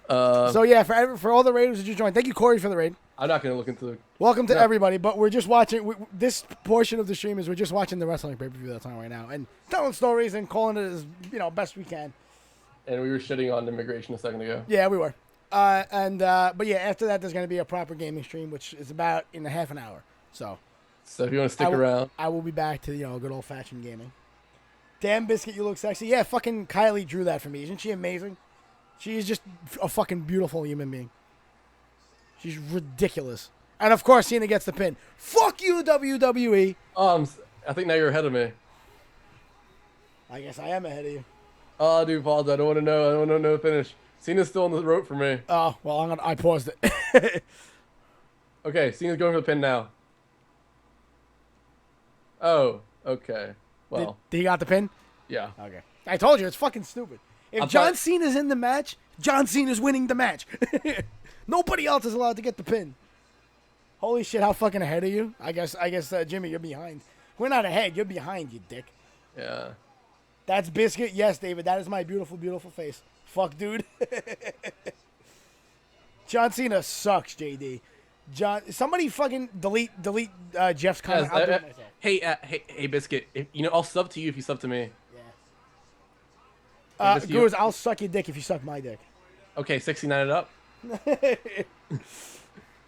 So yeah, for all the raiders that just joined, thank you, Corey, for the raid. I'm not gonna look into the. Welcome to Yeah. everybody, but we're just watching. This portion of the stream is we're just watching the wrestling pay-per-view that's on right now and telling stories and calling it as best we can. And we were shitting on immigration a second ago. Yeah, we were. But yeah, after that, there's gonna be a proper gaming stream, which is about in a half an hour. So if you want to stick around, I will be back to good old-fashioned gaming. Damn, Biscuit, you look sexy. Yeah, fucking Kylie drew that for me. Isn't she amazing? She is just a fucking beautiful human being. She's ridiculous. And of course, Cena gets the pin. Fuck you, WWE. I think now you're ahead of me. I guess I am ahead of you. Oh, dude, pause. I don't want to know. I don't want to know the finish. Cena's still on the rope for me. Oh, well, I paused it. Okay, Cena's going for the pin now. Oh, okay. Well, Did he got the pin? yeah. Okay. I told you, it's fucking stupid. If I'm John sorry. Cena's in the match, John Cena's winning the match. Nobody else is allowed to get the pin. Holy shit, how fucking ahead are you? I guess, Jimmy, you're behind. We're not ahead, you're behind, you dick. Yeah. That's Biscuit? Yes, David, that is my beautiful, beautiful face. Fuck, dude. John Cena sucks, JD. Somebody fucking delete Jeff's comment. I'll do it myself. Hey, Biscuit. I'll sub to you if you sub to me. Guz, I'll suck your dick if you suck my dick. Okay, 69 it up.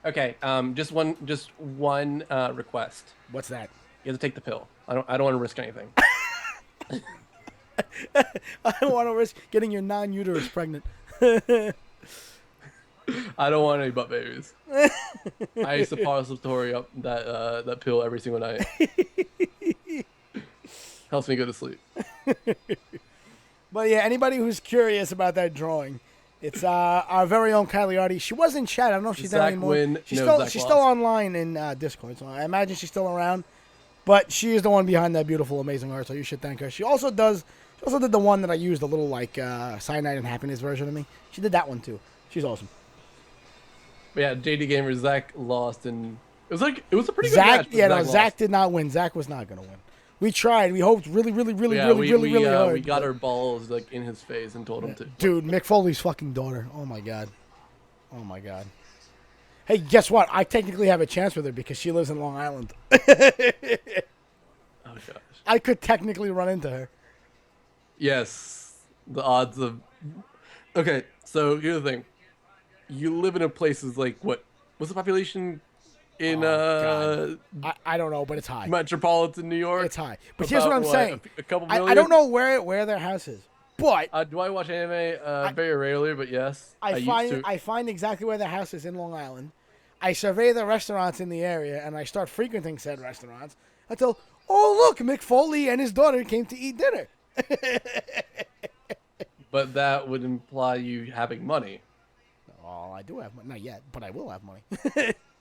Okay, just one request. What's that? You have to take the pill. I don't want to risk anything. I don't want to risk getting your non-uterus pregnant. I don't want any butt babies. I used to suppository up that pill every single night. Helps me go to sleep. But yeah, anybody who's curious about that drawing, it's our very own Kylie Artie. She was in chat. I don't know if she's there Zach anymore. win. She's No, Zach still lost. online in Discord, so I imagine she's still around. But she is the one behind that beautiful, amazing art, so you should thank her. She also did the one that I used, the little like Cyanide and Happiness version of me. She did that one too. She's awesome. But yeah, JD Gamer, Zach lost, and it was a pretty good match. Zach did not win. Zach was not gonna win. We tried. We hoped really hard. We got our balls like in his face and told him to. Dude, Mick Foley's fucking daughter. Oh my god. Hey, guess what? I technically have a chance with her because she lives in Long Island. Oh gosh. I could technically run into her. Yes, the odds of. Okay, so here's the thing. You live in a place is like what's the population in I don't know, but it's high. metropolitan New York? It's high. But here's what I'm saying. A couple million? I don't know where their house is, but Do I watch anime very rarely? But yes, I used to. I find exactly where their house is in Long Island. I survey the restaurants in the area, and I start frequenting said restaurants until, oh look, Mick Foley and his daughter came to eat dinner. But that would imply you having money. Oh, I do have money. Not yet, but I will have money.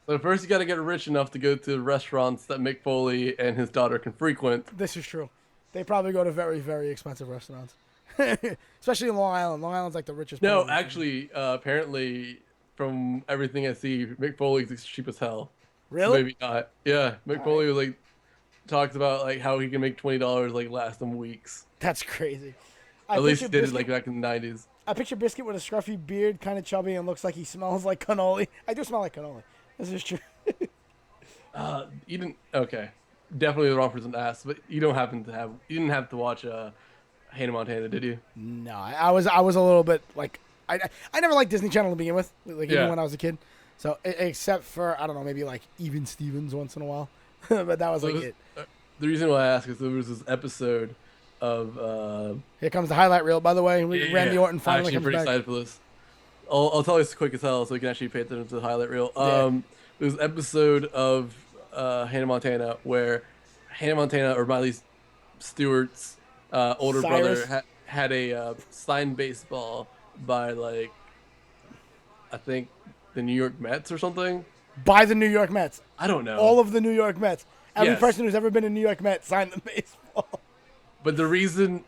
So first you got to get rich enough to go to restaurants that Mick Foley and his daughter can frequent. This is true. They probably go to very, very expensive restaurants. Especially in Long Island. Long Island's like the richest. No, part of the country. actually, apparently, from everything I see, Mick Foley's cheap as hell. So Really? maybe not. Yeah, Mick Foley was like talks about like how he can make $20 like last him weeks. That's crazy. At least he picture did it like back in the 90s. I picture Biscuit with a scruffy beard, kind of chubby, and looks like he smells like cannoli. I do smell like cannoli. This is true. You didn't. Okay, definitely the wrong person to ask. But you don't happen to have. You didn't have to watch Hannah Montana, did you? No, I was a little bit like I never liked Disney Channel to begin with, like even Yeah. when I was a kid. So except for I don't know, maybe like Even Stevens once in a while, but that was like it. The reason why I ask is there was this episode of. Here comes the highlight reel. By the way, Randy Orton I'm finally actually comes pretty back. excited for this. I'll tell you as quick as hell so you can actually pay attention to the highlight reel. There's an episode of Hannah Montana where Hannah Montana or Miley Stewart's older Cyrus? brother had a signed baseball by like I think the New York Mets or something. By the New York Mets. I don't know. All of the New York Mets. Every Yes. person who's ever been a New York Met signed the baseball. But the reason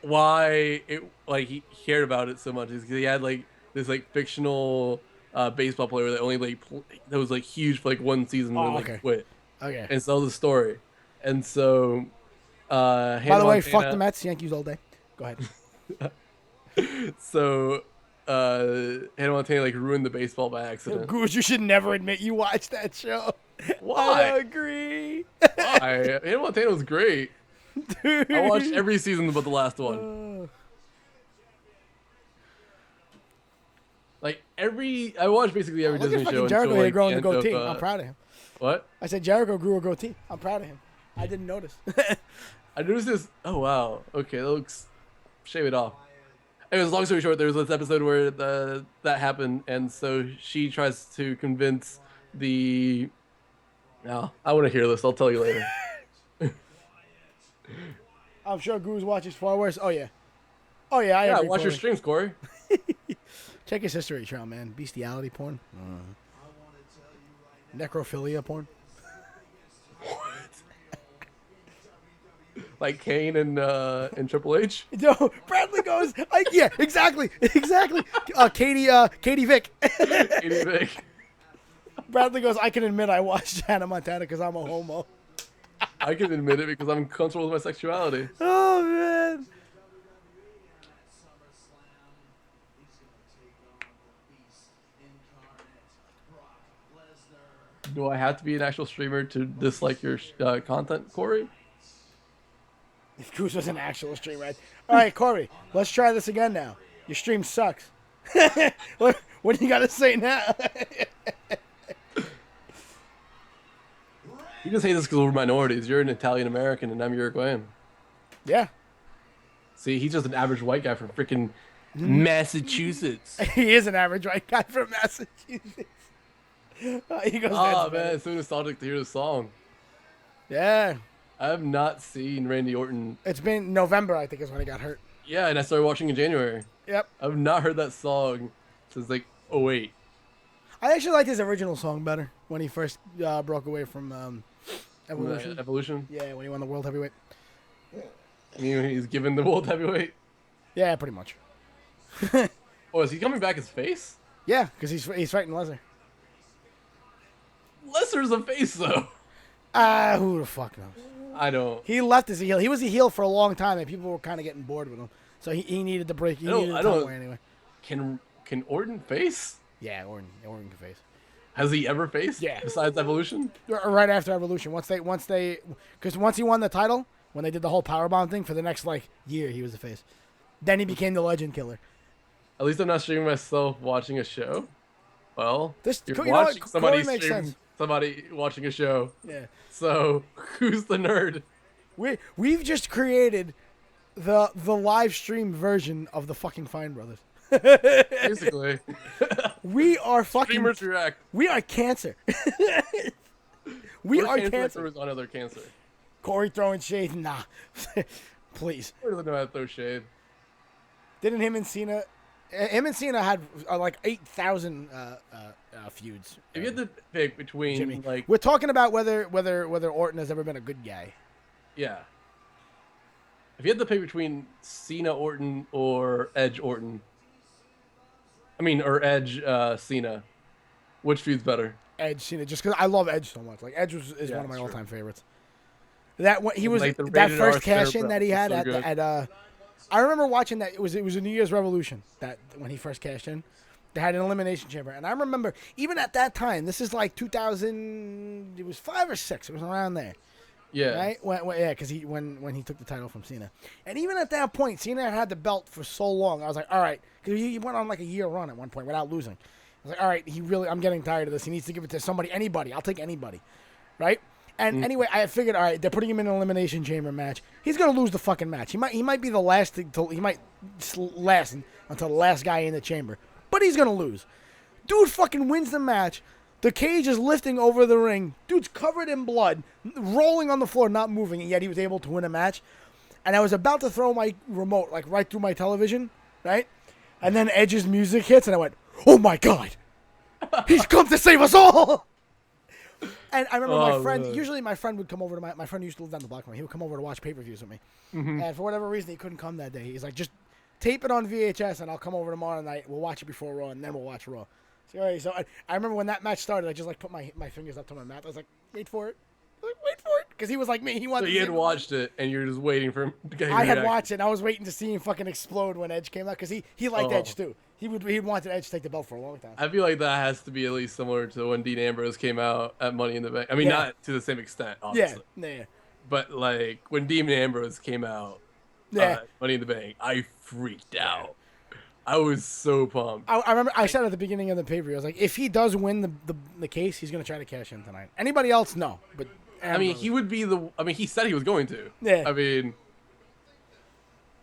why it like he cared about it so much is because he had like this like fictional baseball player that only like that was like huge for like one season and then like okay. quit. Okay. And so the story. And so By the way, fuck the Mets, Yankees all day. Go ahead. So Hannah Montana like ruined the baseball by accident. Goose, you should never admit you watched that show. Why? I agree. Why? Hannah Montana was great. Dude. I watched every season but the last one. Like I watched basically every Look Disney at fucking show Jericho until here like growing the the end of, goatee. I'm proud of him. What? I said Jericho grew a goatee. I'm proud of him. I didn't notice. I noticed this. Oh wow. Okay, that looks. Shave it off. Anyways, long story short, there was this episode where that happened, and so she tries to convince the. No, I want to hear this. I'll tell you later. I'm sure Goose watches far worse. Oh yeah. Oh yeah, I Yeah, agree. watch your Corey. streams, Corey. Check his history, Trout man. Bestiality porn. Necrophilia porn. Like Kane and Triple H. No, Bradley goes. Yeah, exactly. Katie Vick. Katie Vick. Bradley goes. I can admit I watched Hannah Montana because I'm a homo. I can admit it because I'm comfortable with my sexuality. Oh man. Do I have to be an actual streamer to dislike your content, Corey? If Goose was an actual streamer. All right, Corey, let's try this again now. Your stream sucks. What do you got to say now? You just hate us because we're minorities. You're an Italian American and I'm Uruguayan. Yeah. See, he's just an average white guy from freaking Massachusetts. He is an average white guy from Massachusetts. He goes, Oh "That's man, it's so nostalgic to hear the song. Yeah. I have not seen Randy Orton. It's been November, I think, is when he got hurt. Yeah, and I started watching in January. Yep. I've not heard that song since like 08. I actually liked his original song better when he first broke away from Evolution. Evolution. Yeah, when he won the World Heavyweight. I mean, he's given the world heavyweight. Yeah, pretty much. Oh, is he coming back as face? Yeah, because he's fighting Lesnar. Lesnar's a face though. Who the fuck knows? I don't. He left as a heel. He was a heel for a long time, and people were kind of getting bored with him. So he needed to break. He needed to come away anyway. Can Orton face? Yeah, Orton can face. Has he ever faced? Yeah. Besides Evolution? Right after Evolution, once because once he won the title, when they did the whole powerbomb thing for the next year, he was the face. Then he became the Legend Killer. At least I'm not streaming myself watching a show. Well, you're you know what? watching somebody Corey makes stream sense. somebody watching a show. Yeah. So who's the nerd? We've just created the live stream version of the fucking Fine Brothers. Basically, We are fucking. streamers react. We are cancer. We We're are cancer cancer. on other cancer. Corey throwing shade? Nah. Please. Where doesn't know how to throw shade? Didn't him and Cena had like 8,000 feuds. If you had to pick between Jimmy. like We're talking about whether Orton has ever been a good guy. yeah, If you had to pick between Cena Orton or Edge Orton, or Edge Cena, which feud's better? Edge Cena, just because I love Edge so much. Like Edge is one of my all-time favorites. That he was Like that first cash in that he had so at I remember watching that. It was a New Year's Revolution that when he first cashed in, they had an elimination chamber, and I remember even at that time. This is like 2000. It was 5 or 6. It was around there. Yeah. Right. Because when he took the title from Cena, and even at that point, Cena had the belt for so long. I was like, all right, because he went on like a year run at one point without losing. I was like, all right, I'm getting tired of this. He needs to give it to somebody, anybody. I'll take anybody, right? And anyway, I figured, all right, they're putting him in an elimination chamber match. He's gonna lose the fucking match. He might be the last. He might last until the last guy in the chamber, but he's gonna lose. Dude fucking wins the match. The cage is lifting over the ring. Dude's covered in blood, rolling on the floor, not moving, and yet he was able to win a match. And I was about to throw my remote like right through my television, right? And then Edge's music hits, and I went, "Oh my god, he's come to save us all!" And I remember my friend. Man. Usually, my friend would come over to my friend used to live down the block from me. He would come over to watch pay-per-views with me. Mm-hmm. And for whatever reason, he couldn't come that day. He's like, "Just tape it on VHS, and I'll come over tomorrow night. We'll watch it before Raw, and then we'll watch Raw." So I remember when that match started, I just like put my fingers up to my mouth. I was like, "Wait for it." Wait for it, because he was like me. He wanted. So you had watched it, and you're just waiting for him to get. I had watched it, and I was waiting to see him fucking explode when Edge came out, because he liked Edge too. He wanted Edge to take the belt for a long time. I feel like that has to be at least similar to when Dean Ambrose came out at Money in the Bank. I mean, not to the same extent, obviously. Yeah. But like when Dean Ambrose came out, Money in the Bank, I freaked out. I was so pumped. I remember I said at the beginning of the pay-per-view, I was like, if he does win the case, he's going to try to cash in tonight. Anybody else, no. But he would be he said he was going to. Yeah. I mean,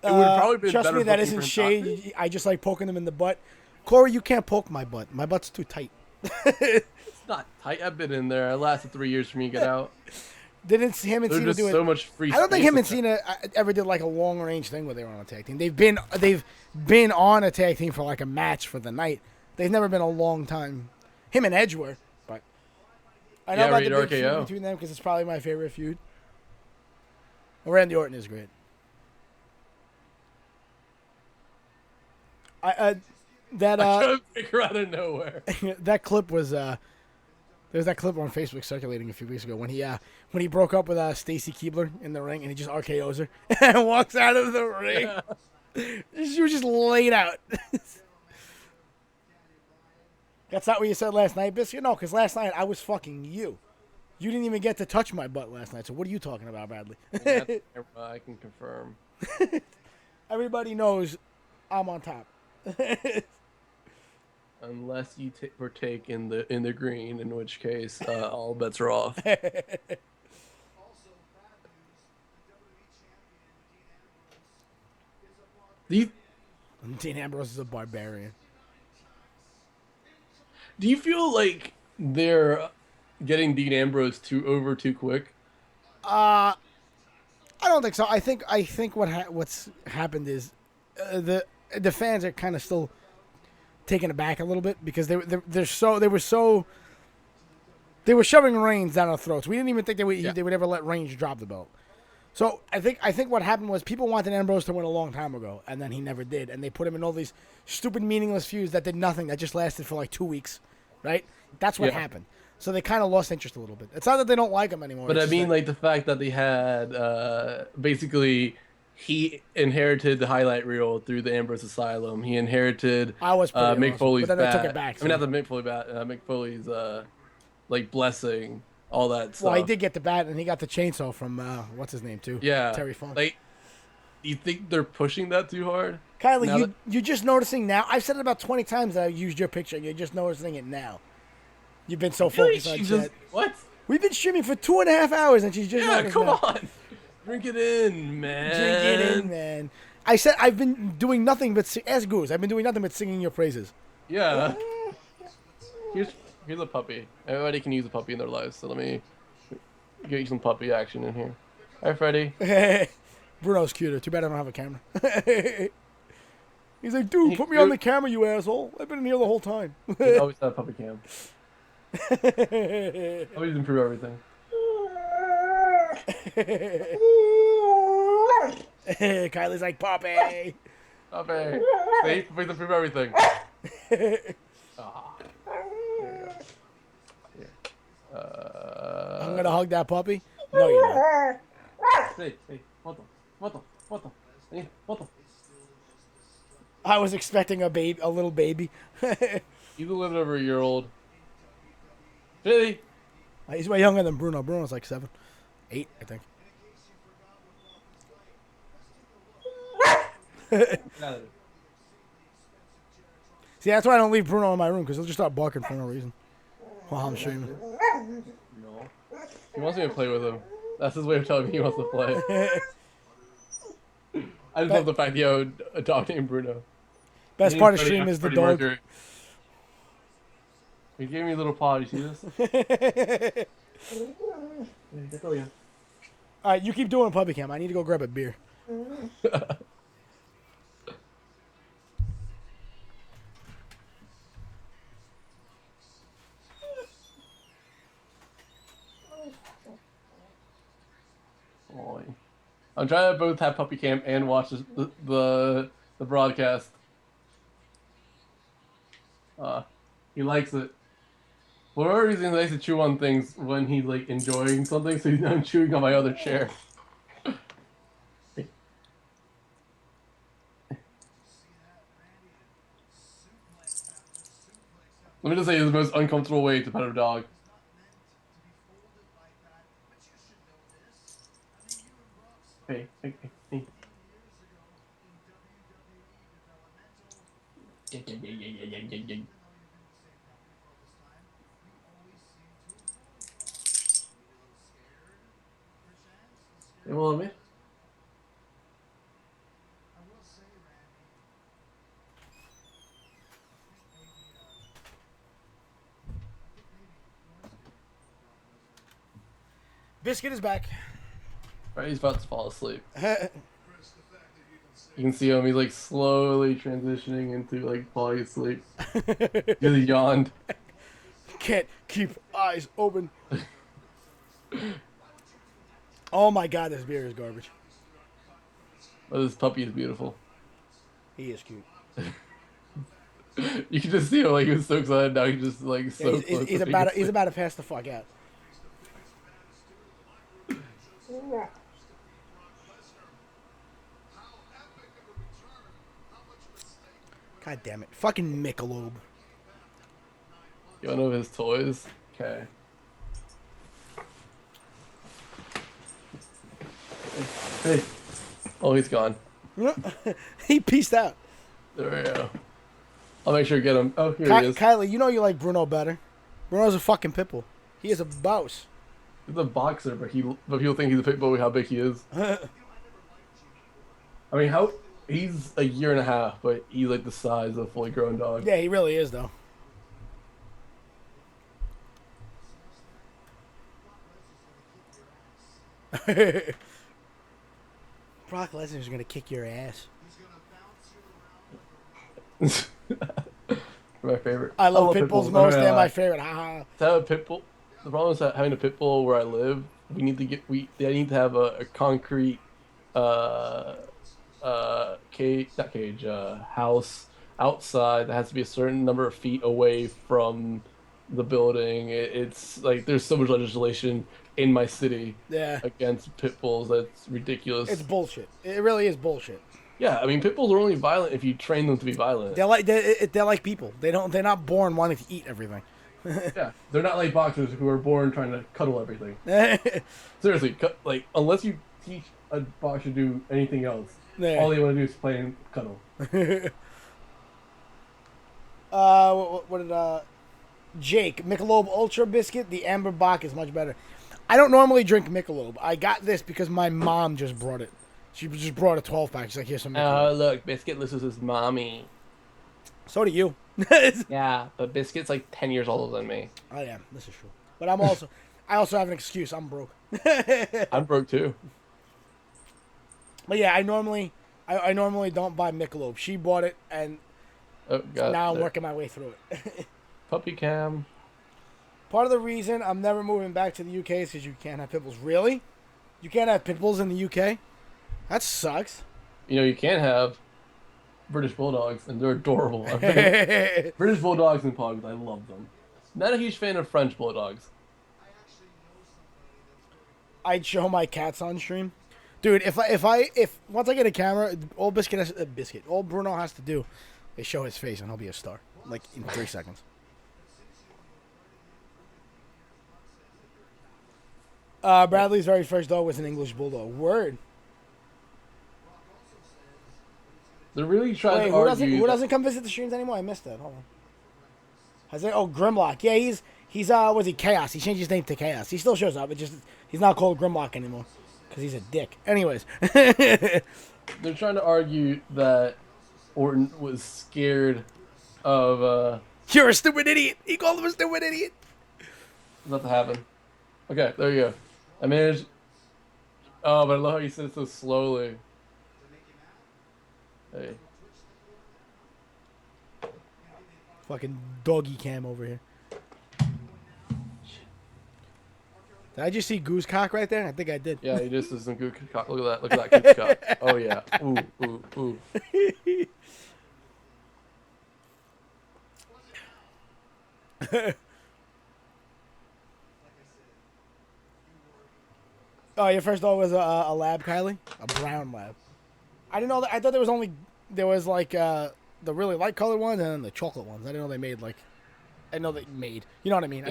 it would probably be trust better me, that isn't shade. I just like poking them in the butt. Corey, you can't poke my butt. My butt's too tight. It's not tight. I've been in there. It lasted 3 years for me to get out. Didn't him and Cena do it? So much free. I don't think him and Cena ever did like a long range thing where they were on a tag team. They've been on a tag team for like a match for the night. They've never been a long time. Him and Edge were, but I know about the big feud between them because it's probably my favorite feud. Randy Orton is great. I couldn't figure out of nowhere. That clip was there's that clip on Facebook circulating a few weeks ago when he broke up with Stacy Keibler in the ring and he just RKO's her and walks out of the ring. Yeah. She was just laid out. That's not what you said last night, Biscuit? No, because last night I was fucking you. You didn't even get to touch my butt last night, so what are you talking about, Bradley? I can confirm. Everybody knows I'm on top. Unless you partake in the green, in which case all bets are off. Dean Ambrose is a barbarian. Do you feel like they're getting Dean Ambrose too quick? I don't think so. I think what's happened is the fans are kind of still taken aback a little bit because they were shoving Reigns down our throats. We didn't even think they would ever let Reigns drop the belt. So I think what happened was people wanted Ambrose to win a long time ago, and then he never did, and they put him in all these stupid, meaningless feuds that did nothing, that just lasted for like 2 weeks, right? That's what happened. So they kind of lost interest a little bit. It's not that they don't like him anymore. But I mean, like the fact that they had basically he inherited the highlight reel through the Ambrose Asylum. He inherited Mick Foley's bat. Took it back, so. I mean, not the Mick Foley bat. Mick Foley's like blessing, all that stuff. Well, he did get the bat, and he got the chainsaw from what's his name too? Yeah, Terry Funk. Like, you think they're pushing that too hard? Kylie, you're just noticing now. I've said it about 20 times that I've used your picture, and you're just noticing it now. You've been so focused on shit. What? We've been streaming for 2.5 hours, and she's just come on. Drink it in, man. Drink it in, man. I said I've been doing nothing but ask Goose. I've been doing nothing but singing your praises. Yeah. Here's a puppy. Everybody can use a puppy in their lives, so let me get you some puppy action in here. Hi, Freddy. Bruno's cuter. Too bad I don't have a camera. He's like, dude, put me on the camera, you asshole. I've been in here the whole time. You always have puppy cam. Always improve everything. Kylie's like, Poppy. Poppy. See? Puppy's the proof of everything. Ah. There you go. I'm gonna hug that puppy. No, you're not. Hey, what? Hey, what? I was expecting a little baby. He's a little over a year old. Billy. He's way younger than Bruno. Bruno's like 7, 8, I think. See, that's why I don't leave Bruno in my room, because he'll just start barking for no reason while I'm streaming. No. He wants me to play with him. That's his way of telling me he wants to play. I just love the fact that you have a dog named Bruno. Best part of stream is the dog. Mercury. He gave me a little paw. You see this? Alright, you keep doing puppy cam. I need to go grab a beer. I'm trying to both have puppy cam and watch the broadcast. He likes it. For whatever reason, he likes to chew on things when he's like enjoying something, so he's not chewing on my other chair. Let me just say, it's the most uncomfortable way to pet a dog. Hey. They want me? Biscuit is back. Right, he's about to fall asleep. You can see him, he's like slowly transitioning into like falling asleep. He yawned. Can't keep eyes open. Oh my god, this beer is garbage. But this puppy is beautiful. He is cute. You can just see him like he was so excited, now he's just like so close. He's about to pass the fuck out. God damn it. Fucking Michelob. You wanna know his toys? Okay. Hey. Oh, he's gone. He peaced out. There we go. I'll make sure to get him. Oh, here he is. Kylie, you know you like Bruno better. Bruno's a fucking pitbull. He is a boss. He's a boxer, but people think he's a pit bull with how big he is. I mean, he's a year and a half, but he's like the size of a fully grown dog. Yeah, he really is, though. Brock Lesnar's gonna kick your ass. My favorite. I love pit bulls most. They're my favorite. Haha. To have a pit bull, the problem is that having a pit bull where I live, they need to have a concrete house outside that has to be a certain number of feet away from the building. It's like there's so much legislation in my city against pit bulls that's ridiculous. It's bullshit. It really is bullshit. Yeah, I mean, pit bulls are only violent if you train them to be violent. They're like people. They're not born wanting to eat everything. Yeah, they're not like boxers who are born trying to cuddle everything. Seriously, unless you teach a boxer to do anything else, all they want to do is play and cuddle. What did Jake Michelob Ultra Biscuit? The Amber Bock is much better. I don't normally drink Michelob. I got this because my mom just brought it. She just brought a 12-pack. She's like, here's some Michelob. Oh, look, Biscuit listens to his mommy. So do you. Yeah, but Biscuit's like 10 years older than me. I am. This is true. But I also have an excuse. I'm broke. I'm broke too. But yeah, I normally don't buy Michelob. She bought it, and now I'm working my way through it. Puppy cam. Part of the reason I'm never moving back to the UK is because you can't have pit bulls. Really? You can't have pit bulls in the UK? That sucks. You know, you can have British Bulldogs, and they're adorable. British Bulldogs and Pugs, I love them. Not a huge fan of French Bulldogs. I'd show my cats on stream. Dude, if once I get a camera, all all Bruno has to do is show his face and he'll be a star. Like in 3 seconds. Bradley's very first dog was an English Bulldog. Word. They're really trying Wait, to argue. who doesn't come visit the streams anymore? I missed that. Hold on. Has it? Oh, Grimlock. Yeah, he's was he Chaos? He changed his name to Chaos. He still shows up, but just he's not called Grimlock anymore because he's a dick. Anyways. They're trying to argue that Orton was scared of. You're a stupid idiot. He called him a stupid idiot. Not to happen. Okay, there you go. I managed. Oh, but I love how you said it so slowly. Hey. Fucking doggy cam over here. Did I just see goose cock right there? I think I did. Yeah, you just did some goose cock. Look at that. Look at that goose cock. Oh yeah. Ooh, ooh, ooh. Oh, your first dog was a lab, Kylie? A brown lab. I didn't know that. I thought there was like the really light colored ones and then the chocolate ones. I didn't know they made like. I know they made. You know what I mean? I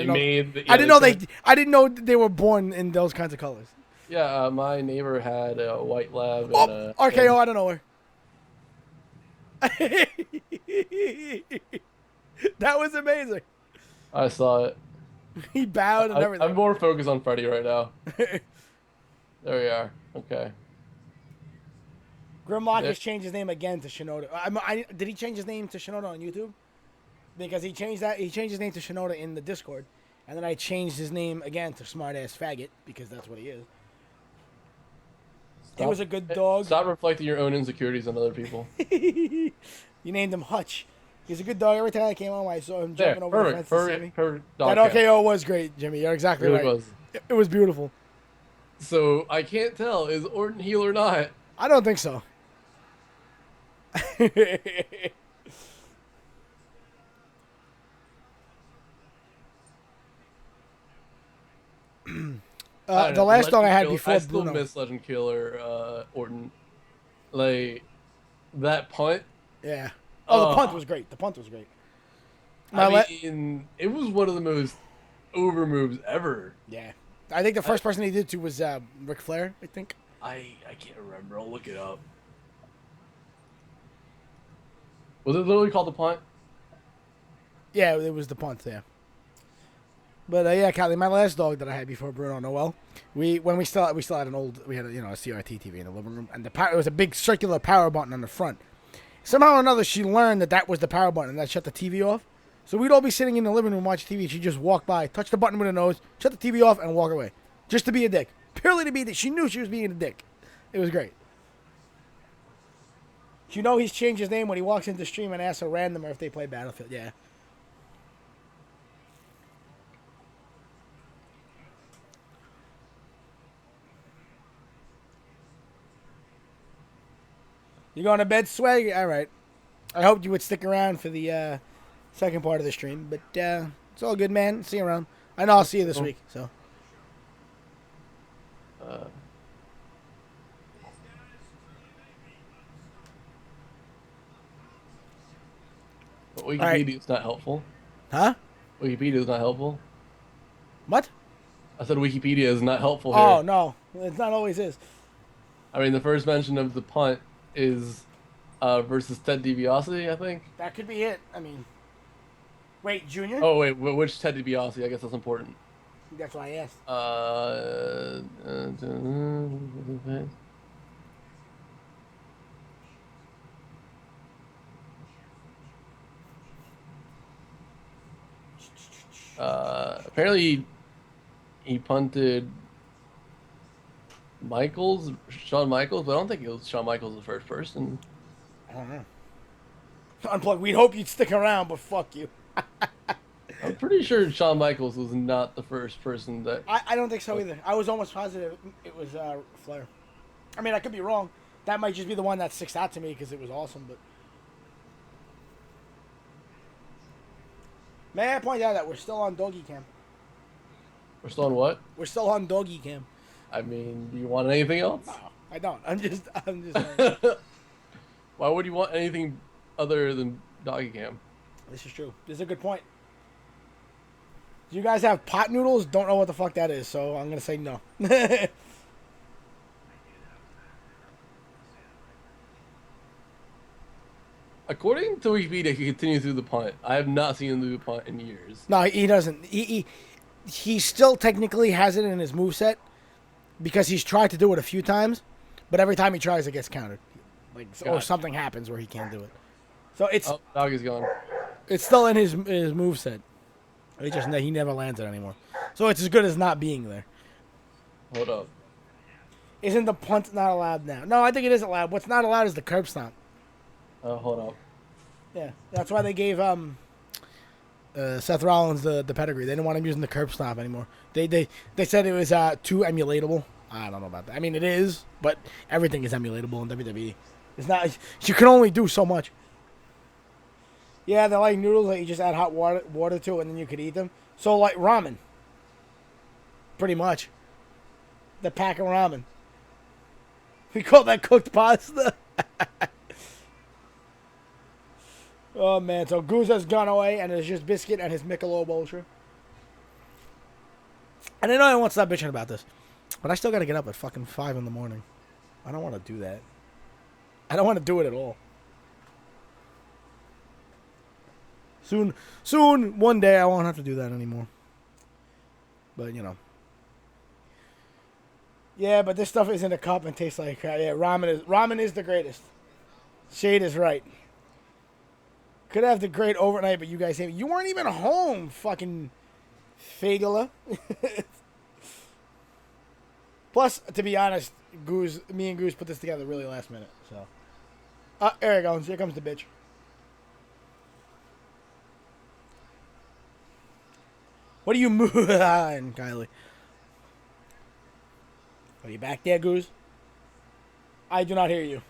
didn't know they were born in those kinds of colors. Yeah, my neighbor had a white lab. Oh, and a, RKO out of nowhere. That was amazing. I saw it. He bowed and everything. I'm more focused on Freddy right now. There we are. Okay. Grimlock has changed his name again to Shinoda. Did he change his name to Shinoda on YouTube? Because he changed his name to Shinoda in the Discord, and then I changed his name again to Smartass Faggot because that's what he is. He was a good dog. Stop reflecting your own insecurities on other people. You named him Hutch. He's a good dog. Every time I came home, I saw him jumping over the fence to see me. Perfect That dog RKO was great, Jimmy. You're exactly right. It was beautiful. So I can't tell, is Orton heel or not? I don't think so. The last dog I had before Bruno. I still miss Legend Killer Orton. Like, that punt. Yeah. Oh, the punt was great. The punt was great. I mean, it was one of the most over moves ever. Yeah. I think the first person he did to was Ric Flair, I think. I can't remember. I'll look it up. Was it literally called the punt? Yeah, it was the punt, yeah. But yeah, Callie, my last dog that I had before Bruno Noel, we still had a CRT TV in the living room, and it was a big circular power button on the front. Somehow or another, she learned that was the power button, and that shut the TV off. So we'd all be sitting in the living room watching TV. She'd just walk by, touch the button with her nose, shut the TV off, and walk away, just to be a dick, purely to be a dick. She knew she was being a dick. It was great. You know he's changed his name when he walks into stream and asks a randomer if they play Battlefield. Yeah. You going to bed, Swag? All right. I hoped you would stick around for the second part of the stream, but it's all good, man. See you around. I know I'll see you this week. So. Wikipedia is not helpful. Huh? Wikipedia is not helpful. What? I said Wikipedia is not helpful here. Oh, no. It not always is. I mean, the first mention of the punt is versus Ted DiBiase, I think. That could be it. I mean, wait, Junior? Oh, wait, which Ted DiBiase? I guess that's important. That's why I asked. Apparently he punted Shawn Michaels, but I don't think it was Shawn Michaels the first person. I don't know. Unplugged, we'd hope you'd stick around, but fuck you. I'm pretty sure Shawn Michaels was not the first person that... I don't think so either. I was almost positive it was Flair. I mean, I could be wrong, That might just be the one that sticks out to me because it was awesome. But may I point out that we're still on doggy cam? We're still on what? We're still on doggy cam. I mean, do you want anything else? No, I don't. I'm just saying. Why would you want anything other than doggy cam? This is true. This is a good point. Do you guys have pot noodles? Don't know what the fuck that is, so I'm gonna say no. According to Wikipedia, he continues through the punt. I have not seen him do the punt in years. No, he doesn't. He still technically has it in his moveset because he's tried to do it a few times, but every time he tries, it gets countered. Like, or something happens where he can't do it. So it's doggy's gone. It's still in his moveset. He never lands it anymore. So it's as good as not being there. Hold up. Isn't the punt not allowed now? No, I think it is allowed. What's not allowed is the curb stomp. Hold up. Yeah, that's why they gave Seth Rollins the pedigree. They didn't want him using the curb stomp anymore. They said it was too emulatable. I don't know about that. I mean, it is, but everything is emulatable in WWE. It's not. You can only do so much. Yeah, they're like noodles that you just add hot water to, and then you could eat them. So like ramen. Pretty much. The pack of ramen. We call that cooked pasta. Oh, man. So Guz has gone away, and it's just Biscuit and his Michelob Ultra. And I know I won't stop bitching about this, but I still got to get up at fucking 5 in the morning. I don't want to do that. I don't want to do it at all. Soon, one day, I won't have to do that anymore. But, you know. Yeah, but this stuff is in a cup and tastes like crap. Yeah, ramen is the greatest. Shade is right. Could have the great overnight, but you guys hate me. You weren't even home, fucking Fagula. Plus, to be honest, me and Guz put this together really last minute. So, there it goes. Here comes the bitch. What are you moving on, Kylie? Are you back there, Guz? I do not hear you.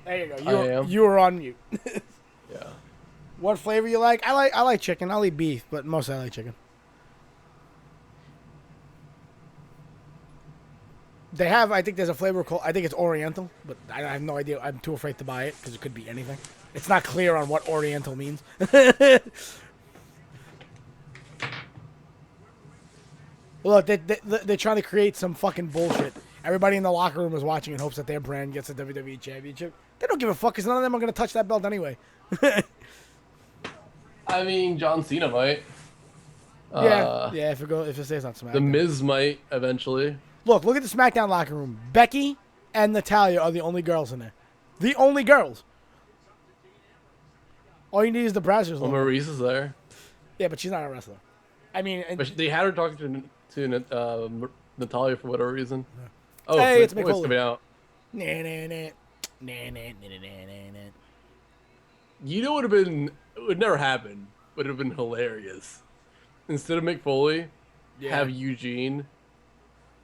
There you go. You were on mute. Yeah. What flavor you like? I like chicken. I'll eat beef, but mostly I like chicken. They have, I think there's a flavor called, I think it's Oriental, but I have no idea. I'm too afraid to buy it because it could be anything. It's not clear on what Oriental means. Look, they're trying to create some fucking bullshit. Everybody in the locker room is watching in hopes that their brand gets a WWE Championship. They don't give a fuck because none of them are going to touch that belt anyway. I mean, John Cena might. Yeah, if it stays on SmackDown. The Miz might eventually. Look at the SmackDown locker room. Becky and Natalya are the only girls in there. The only girls. All you need is the Brazzers. Well, Maurice is there. Yeah, but she's not a wrestler. I mean, but they had her talking to Natalya for whatever reason. Yeah. Oh, hey, it's Mick coming out. You know what would never happen, would have been hilarious. Instead of Mick Foley, have Eugene.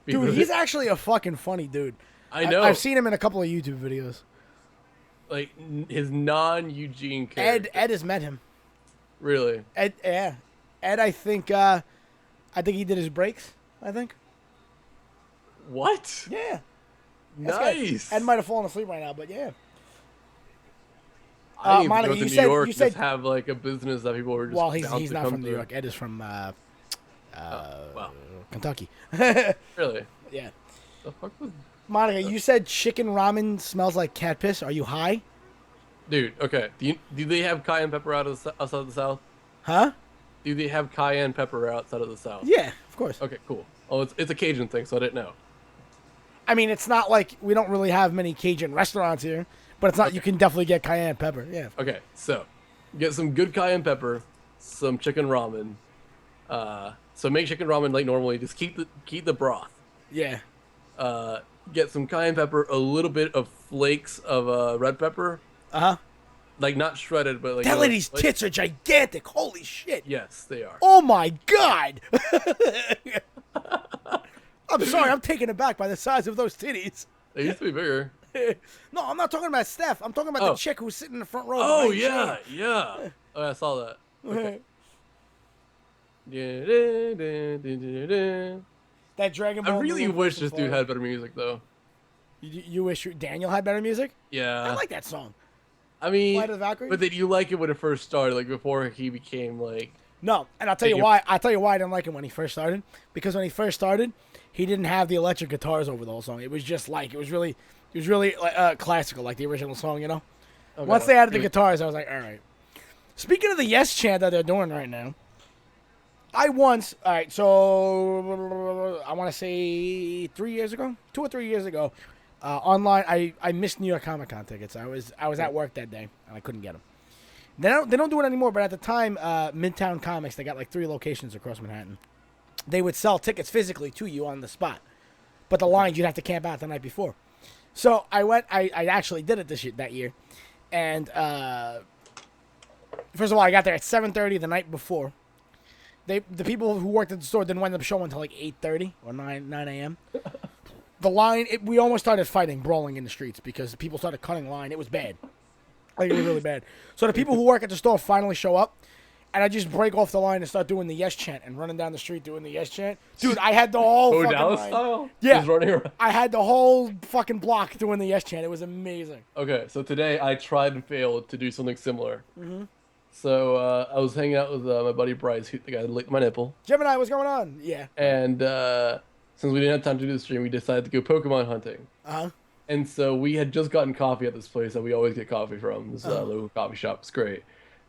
Dude, he's actually a fucking funny dude. I know. I've seen him in a couple of YouTube videos. Like his non-Eugene character. Ed has met him. Really? Ed, yeah. Ed, I think he did his breaks. I think. What? Yeah. Nice. Ed might have fallen asleep right now, but yeah. I Monica, you said New York just have like a business that people were just. Well, he's not from New York. Ed is from Kentucky. Really? Yeah. The fuck was? Monica, you said chicken ramen smells like cat piss. Are you high? Dude, okay. Do they have cayenne pepper outside of the South? Huh? Do they have cayenne pepper outside of the South? Yeah, of course. Okay, cool. Oh, it's a Cajun thing, so I didn't know. I mean, it's not like we don't really have many Cajun restaurants here, but it's not. Okay. You can definitely get cayenne pepper. Yeah. Okay, so get some good cayenne pepper, some chicken ramen. So make chicken ramen like normally. Just keep the broth. Yeah. Get some cayenne pepper, a little bit of flakes of red pepper. Uh-huh. Like not shredded, but like that lady's tits are gigantic. Holy shit. Yes, they are. Oh my god. I'm sorry, I'm taken aback by the size of those titties. They used to be bigger. No, I'm not talking about Steph. I'm talking about the chick who was sitting in the front row. Oh, yeah, yeah. Oh, I saw that. Okay. That Dragon Ball. I really wish this dude had better music, though. You wish Daniel had better music? Yeah. I like that song. I mean, Flight of the Valkyries? but did you like it when it first started, like before he became like? No, and I'll tell you why. I didn't like it when he first started. Because when he first started, he didn't have the electric guitars over the whole song. It was just like it was really classical, like the original song. You know. Okay. Once they added the guitars, I was like, all right. Speaking of the yes chant that they're doing right now, so I want to say 3 years ago, 2 or 3 years ago, online, I missed New York Comic Con tickets. I was at work that day and I couldn't get them. They don't do it anymore, but at the time, Midtown Comics, they got like 3 locations across Manhattan. They would sell tickets physically to you on the spot, but the lines you'd have to camp out the night before. So I went. I actually did it that year, and first of all, I got there at 7:30 the night before. The people who worked at the store didn't wind up showing until like 8:30 or 9 a.m. The line, we almost started brawling in the streets because people started cutting line. It was bad. Like, it was really bad. So the people who work at the store finally show up, and I just break off the line and start doing the yes chant and running down the street doing the yes chant. Dude, I had the whole fucking Dallas line. style? Yeah. Just running around. I had the whole fucking block doing the yes chant. It was amazing. Okay, so today I tried and failed to do something similar. Mm-hmm. So I was hanging out with my buddy Bryce, the guy that licked my nipple. Gemini, what's going on? Yeah. And since we didn't have time to do the stream, we decided to go Pokemon hunting. Uh-huh. And so we had just gotten coffee at this place that we always get coffee from. This local coffee shop. It's great.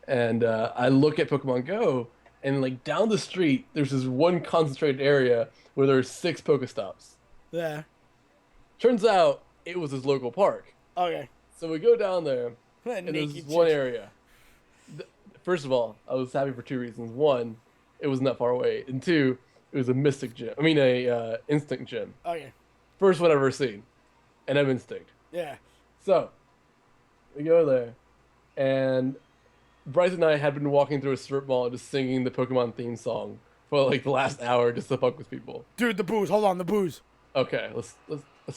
And I look at Pokemon Go, and like down the street, there's this one concentrated area where there's 6 Pokestops. Yeah. Turns out it was this local park. Okay. So we go down there, and there's this one area. First of all, I was happy for 2 reasons. 1, it wasn't that far away. And 2, it was a Mystic gym. I mean, a Instinct gym. Okay. First one I've ever seen. And I'm Instinct. Yeah. So, we go there, and Bryce and I had been walking through a strip mall just singing the Pokemon theme song for like the last hour just to fuck with people. Dude, the booze. Hold on, the booze. Okay, let's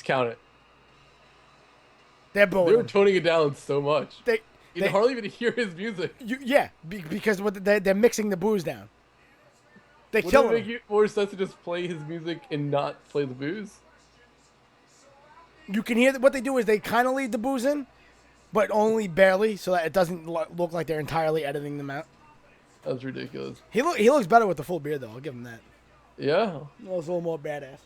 count it. They're booing. They were toning it down so much. You they hardly even hear his music. Because they're mixing the booze down. They kill him. Would it make more sense to just play his music and not play the booze? You can hear what they do is they kind of lead the booze in, but only barely, so that it doesn't look like they're entirely editing them out. That's ridiculous. He looks better with the full beard, though. I'll give him that. Yeah. He looks a little more badass.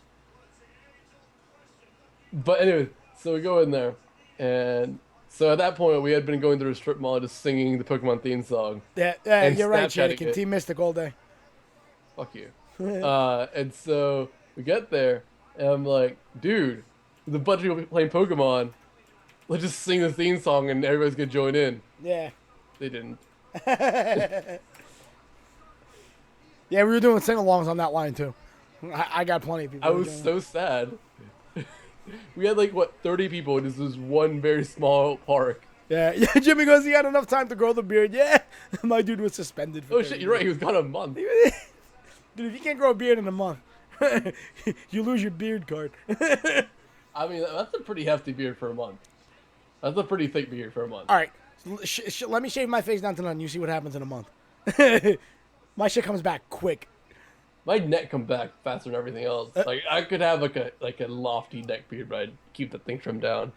But anyway, so we go in there, and so at that point we had been going through a strip mall just singing the Pokemon theme song. Yeah, you're right, Snapchatting Shanikin. Team Mystic all day. Fuck you. And so we get there, and I'm like, dude, there's a bunch of people playing Pokemon. Let's just sing the theme song and everybody's gonna join in. Yeah. They didn't. Yeah, we were doing sing-alongs on that line, too. I got plenty of people. I was so sad. We had like, 30 people in this one very small park. Yeah, Jimmy goes, he had enough time to grow the beard. Yeah, my dude was suspended for 30 shit, you're right, he was gone a month. Dude, if you can't grow a beard in a month, you lose your beard card. I mean, that's a pretty hefty beard for a month. That's a pretty thick beard for a month. All right, let me shave my face down to none. You see what happens in a month. My shit comes back quick. My neck comes back faster than everything else. Like I could have like a lofty neck beard, but I'd keep the thing trimmed down.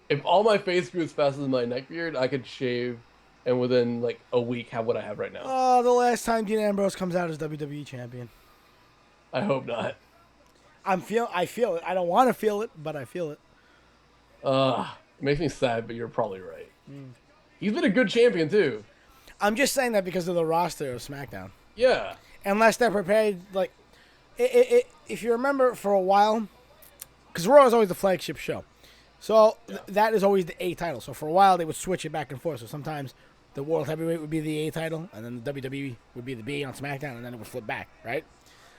If all my face grew as fast as my neck beard, I could shave and within like a week have what I have right now. Oh, the last time Dean Ambrose comes out as WWE champion. I hope not. I feel it. I don't want to feel it, but I feel it. It makes me sad, but you're probably right. He's been a good champion too. I'm just saying that because of the roster of SmackDown. Yeah. Unless they're prepared, like, if you remember for a while, because Raw is always the flagship show. So that is always the A title. So for a while, they would switch it back and forth. So sometimes the World Heavyweight would be the A title, and then the WWE would be the B on SmackDown, and then it would flip back, right?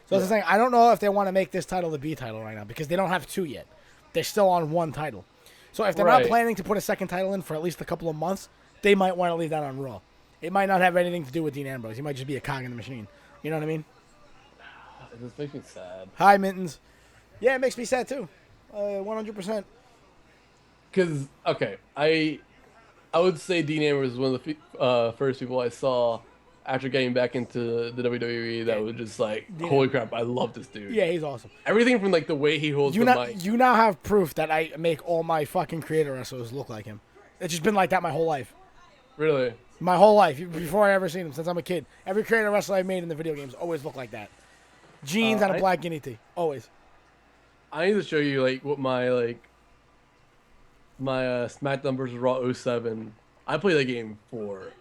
So that's the thing. I don't know if they want to make this title the B title right now, because they don't have 2 yet. They're still on 1 title. So if they're not planning to put a second title in for at least a couple of months, they might want to leave that on Raw. It might not have anything to do with Dean Ambrose. He might just be a cog in the machine. You know what I mean? This makes me sad. Hi, Mittens. Yeah, it makes me sad too. 100%. Because okay, I would say Dean Ambrose was one of the first people I saw after getting back into the WWE that was just like, holy crap, I love this dude. Yeah, he's awesome. Everything from like the way he holds the mic. You now have proof that I make all my fucking creator wrestlers look like him. It's just been like that my whole life. Really? My whole life, before I ever seen him, since I'm a kid. Every creator wrestler I've made in the video games always look like that. Jeans and a black guinea tee. Always. I need to show you like what my SmackDown vs. Raw 07. I played that game for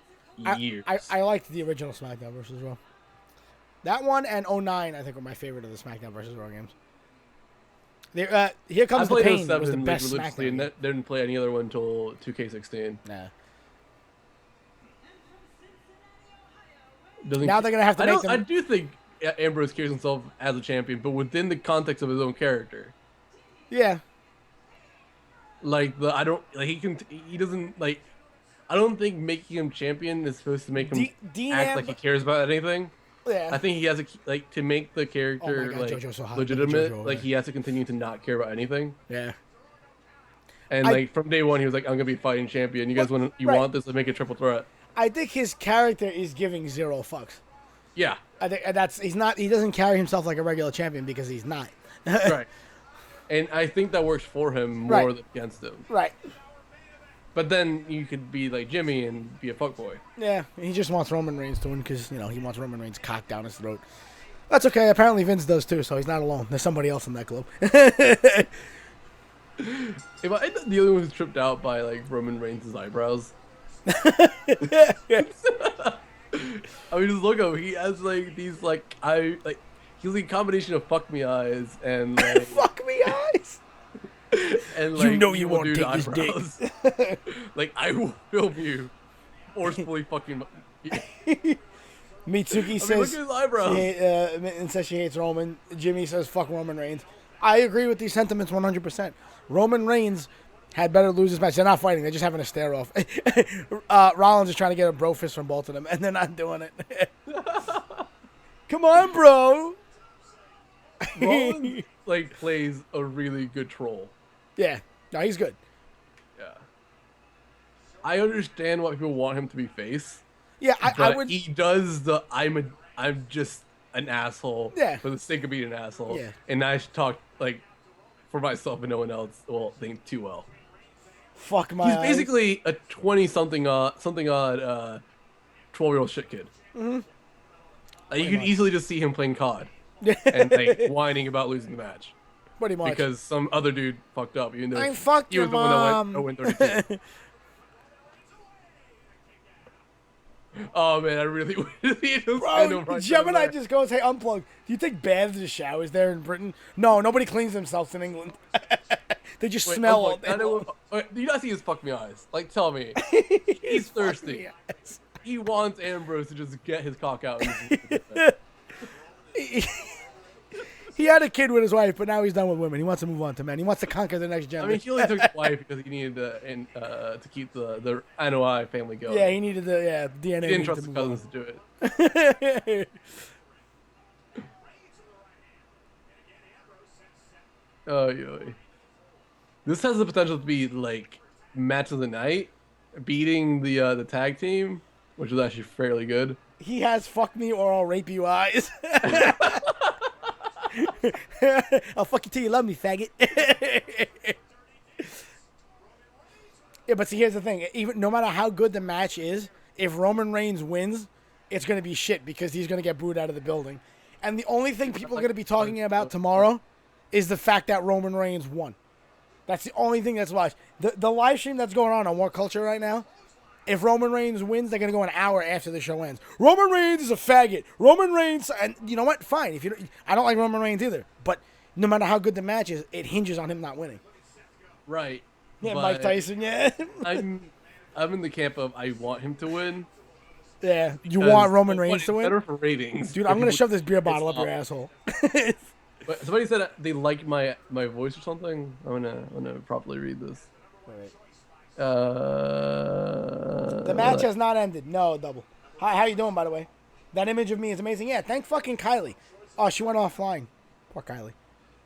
years. I liked the original SmackDown vs. Raw. That one and 09 I think were my favorite of the SmackDown vs. Raw games. Here Comes the Pain was the best SmackDown and didn't play any other one until 2K16. Nah. Now they're going to have to make them... I do think Ambrose carries himself as a champion, but within the context of his own character. Yeah. Like I don't think making him champion is supposed to make him act like he cares about anything. Yeah. I think he has to make the character legitimate. Like he has to continue to not care about anything. Yeah. And from day one, he was like, "I'm gonna be fighting champion. You guys want this? Let's make it triple threat." I think his character is giving zero fucks. Yeah. I think he's not. He doesn't carry himself like a regular champion because he's not. Right. And I think that works for him more than against him. Right. But then you could be like Jimmy and be a fuckboy. Yeah, he just wants Roman Reigns to win because, he wants Roman Reigns cocked down his throat. That's okay. Apparently Vince does too, so he's not alone. There's somebody else in that club. If I end up the only one who's tripped out by like Roman Reigns' eyebrows. I mean, just look at him. He has like these he's like a combination of fuck me eyes and like fuck me eyes. And like you won't take this dick. Like I will film you forcefully fucking. Mitsuki says look at his eyebrows. And says she hates Roman. Jimmy says fuck Roman Reigns. I agree with these sentiments 100%. Roman Reigns had better lose this match. They're not fighting. They're just having a stare off. Rollins is trying to get a bro fist from both of them, and they're not doing it. Come on, bro. Rollins plays a really good troll. Yeah. No, he's good. Yeah. I understand why people want him to be face. Yeah, I would. He does I'm just an asshole. Yeah. For the sake of being an asshole. Yeah. And I should talk for myself and no one else will think too well. Fuck my He's eyes. basically a 20-something odd 12-year-old shit kid. Mm-hmm. You could easily just see him playing COD. And whining about losing the match. Pretty much. Because some other dude fucked up, even though I fucked he was the one that went 0-32. Oh man, I really Bro, Gemini just goes, "Hey, unplug. Do you take baths or showers there in Britain?" No, nobody cleans themselves in England. They just smell all day. Do you not see his fuck me eyes? Like, tell me. He's thirsty. He wants Ambrose to just get his cock out. He had a kid with his wife, but now he's done with women. He wants to move on to men. He wants to conquer the next gender. I mean, he only took his wife because he needed to keep the NOI family going. Yeah, he needed the DNA. He didn't trust his cousins to do it. Oh, yeah. This has the potential to be like match of the night, beating the tag team, which was actually fairly good. He has fuck me or I'll rape you eyes. I'll fuck you till you love me, faggot. Yeah, but see, here's the thing. Even no matter how good the match is, if Roman Reigns wins, it's going to be shit because he's going to get booed out of the building. And the only thing people are going to be talking about tomorrow is the fact that Roman Reigns won. That's the only thing that's watched. The live stream that's going on War Culture right now, if Roman Reigns wins, they're going to go an hour after the show ends. Roman Reigns is a faggot. Roman Reigns, and you know what? Fine. I don't like Roman Reigns either. But no matter how good the match is, it hinges on him not winning. Right. Yeah, Mike Tyson, yeah. I'm in the camp of I want him to win. Yeah, you want Roman Reigns to win? Better for ratings. Dude, I'm going to shove this beer bottle up your asshole. But somebody said they like my voice or something. I'm gonna properly read this. Wait. The match has not ended. No, double. Hi, how you doing, by the way? That image of me is amazing. Yeah, thank fucking Kylie. Oh, she went offline. Poor Kylie.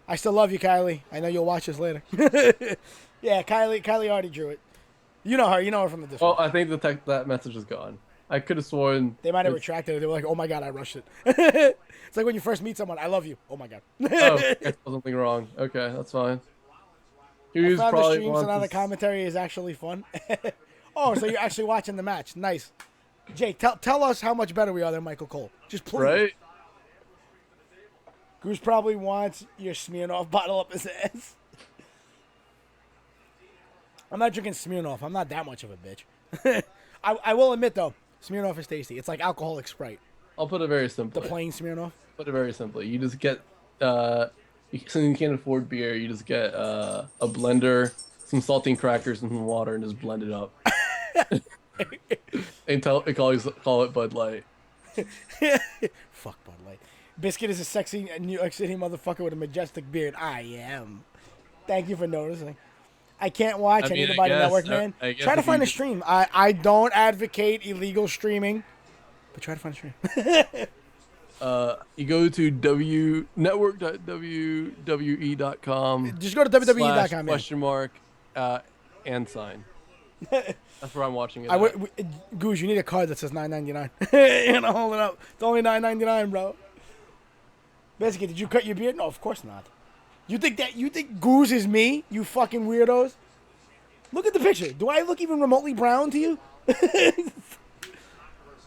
I still love you, Kylie. I know you'll watch this later. Yeah, Kylie already drew it. You know her. You know her from the Discord. Oh, I think that message is gone. I could have sworn They might have retracted it. They were like, "Oh my god, I rushed it." It's like when you first meet someone. I love you. Oh my god. Oh, I saw something wrong. Okay, that's fine. I found the stream, so now the commentary is actually fun. Oh, so you're actually watching the match? Nice. Jake, tell us how much better we are than Michael Cole. Just please. Right? Goose probably wants your Smirnoff bottle up his ass. I'm not drinking Smirnoff. I'm not that much of a bitch. I will admit, though, Smirnoff is tasty. It's like alcoholic Sprite. I'll put it very simply. The plain Smirnoff? Put it very simply. You just get, since you can't afford beer, you just get a blender, some saltine crackers, and some water, and just blend it up. And call it Bud Light. Fuck Bud Light. Biscuit is a sexy New York City motherfucker with a majestic beard. I am. Thank you for noticing. I can't watch. I need to buy the network, man. Try to find a stream. I don't advocate illegal streaming, but try to find a stream. You go to network.wwe.com. Just go to wwe.com. Question mark and sign. That's where I'm watching it. Goose, you need a card that says $9.99. You're gonna hold it up. It's only $9.99, bro. Biscuit, did you cut your beard? No, of course not. You think Goose is me? You fucking weirdos. Look at the picture. Do I look even remotely brown to you?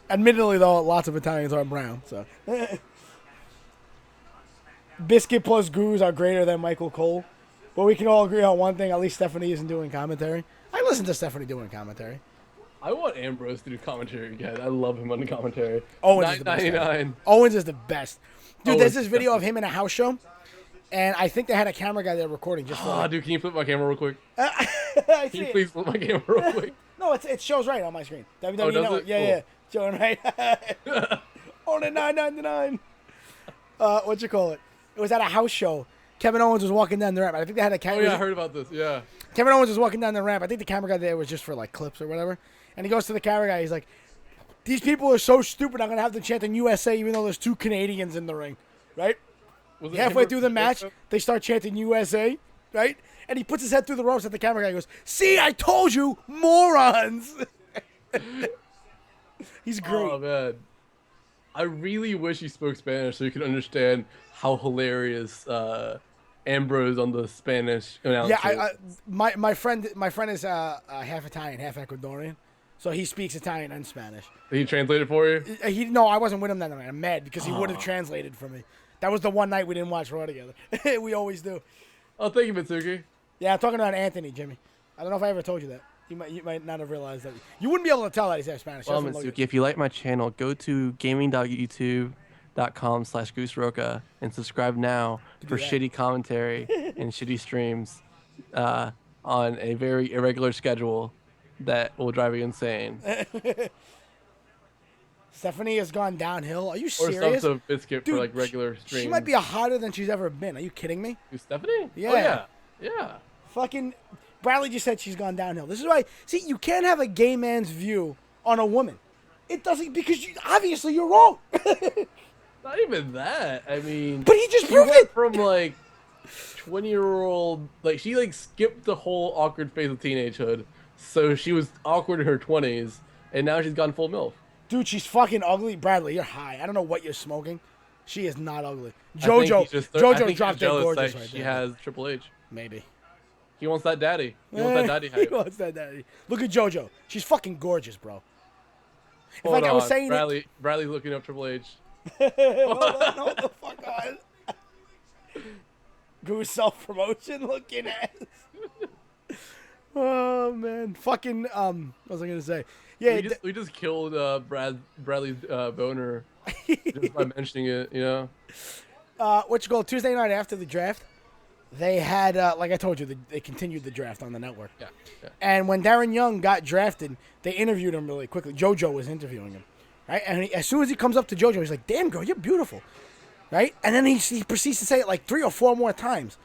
Admittedly, though, lots of Italians are brown. So, Biscuit plus Goose are greater than Michael Cole. But we can all agree on one thing. At least Stephanie isn't doing commentary. I listen to Stephanie doing commentary. I want Ambrose to do commentary again. I love him on the commentary. Owens is the best. Owens is the best. Dude, there's this video of him in a house show. And I think they had a camera guy there recording just for dude, can you flip my camera real quick? Can you please flip my camera real quick? No, it shows right on my screen. WWE Network. Yeah. Showing right. Only $9.99. What you call it? It was at a house show. Kevin Owens was walking down the ramp. I think they had a camera. Oh, yeah, I heard about this. Yeah. Kevin Owens was walking down the ramp. I think the camera guy there was just for, like, clips or whatever. And he goes to the camera guy. He's like, these people are so stupid, I'm going to have to chant in USA even though there's 2 Canadians in the ring. Right? Halfway through the match, they start chanting USA, right? And he puts his head through the ropes at the camera guy and goes, "See, I told you, morons!" He's great. Oh, man. I really wish he spoke Spanish so you could understand how hilarious Ambrose on the Spanish announcer. Yeah, my friend is half Italian, half Ecuadorian. So he speaks Italian and Spanish. Did he translate it for you? No, I wasn't with him that night. I'm mad because he would have translated for me. That was the one night we didn't watch Raw together. We always do. Oh, thank you, Mitsuki. Yeah, I'm talking about Anthony, Jimmy. I don't know if I ever told you that. You might not have realized that. You wouldn't be able to tell that he's half Spanish. Well, Mitsuki, if you like my channel, go to gaming.youtube.com/gooseroka and subscribe now for shitty commentary and shitty streams on a very irregular schedule that will drive you insane. Stephanie has gone downhill. Are you serious? Or some Biscuit for like regular streams. She might be hotter than she's ever been. Are you kidding me? Who's Stephanie? Yeah. Oh, yeah. Fucking Bradley just said she's gone downhill. This is why. See, you can't have a gay man's view on a woman. It doesn't because obviously you're wrong. Not even that. I mean, but he just proved it from like 20-year-old. Like she like skipped the whole awkward phase of teenagehood, so she was awkward in her 20s, and now she's gone full MILF. Dude, she's fucking ugly. Bradley, you're high. I don't know what you're smoking. She is not ugly. JoJo dropped dead gorgeous right she there. has Triple H. Maybe. He wants that daddy. He wants that daddy hype. He wants that daddy. Look at JoJo. She's fucking gorgeous, bro. Hold on. I was saying Bradley's looking up Triple H. Hold the fuck on. Goose self-promotion looking ass. Oh, man. Fucking, what was I going to say? Yeah, we just killed Bradley's boner just by mentioning it, you know? Tuesday night after the draft, they had, like I told you, they continued the draft on the network. Yeah. And when Darren Young got drafted, they interviewed him really quickly. JoJo was interviewing him, right? And as soon as he comes up to JoJo, he's like, "Damn, girl, you're beautiful," right? And then he proceeds to say it like 3 or 4 more times.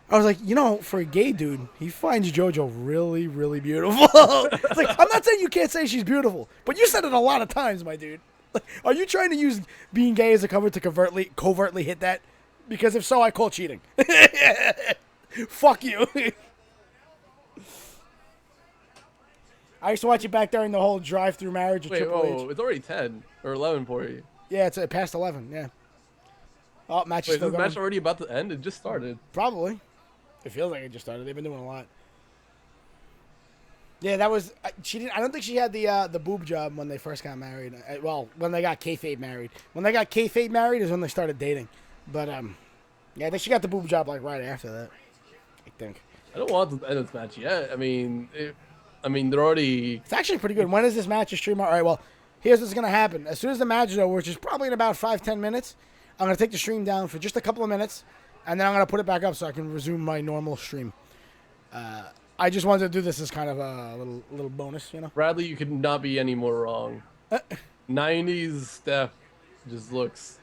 I was like, for a gay dude, he finds JoJo really, really beautiful. It's like, I'm not saying you can't say she's beautiful, but you said it a lot of times, my dude. Like, are you trying to use being gay as a cover to covertly hit that? Because if so, I call cheating. Fuck you. I used to watch it back during the whole drive-through marriage of Wait, Triple H. whoa, it's already 10 or 11 for you. Yeah, it's past 11. Yeah. Oh, match is Wait, still is the going. match already about to end? It just started. Probably. It feels like it just started. They've been doing a lot. Yeah, that was. She didn't. I don't think she had the boob job when they first got married. Well, when they got kayfabe married. When they got kayfabe married is when they started dating. But yeah, I think she got the boob job like right after that. I think. I don't want to end this match yet. I mean, they're already. It's actually pretty good. When is this match stream? All right. Well, here's what's gonna happen. As soon as the match is over, which is probably in about 5-10 minutes, I'm gonna take the stream down for just a couple of minutes, and then I'm gonna put it back up so I can resume my normal stream. I just wanted to do this as kind of a little bonus, you know. Bradley, you could not be any more wrong. 90s Steph just looks.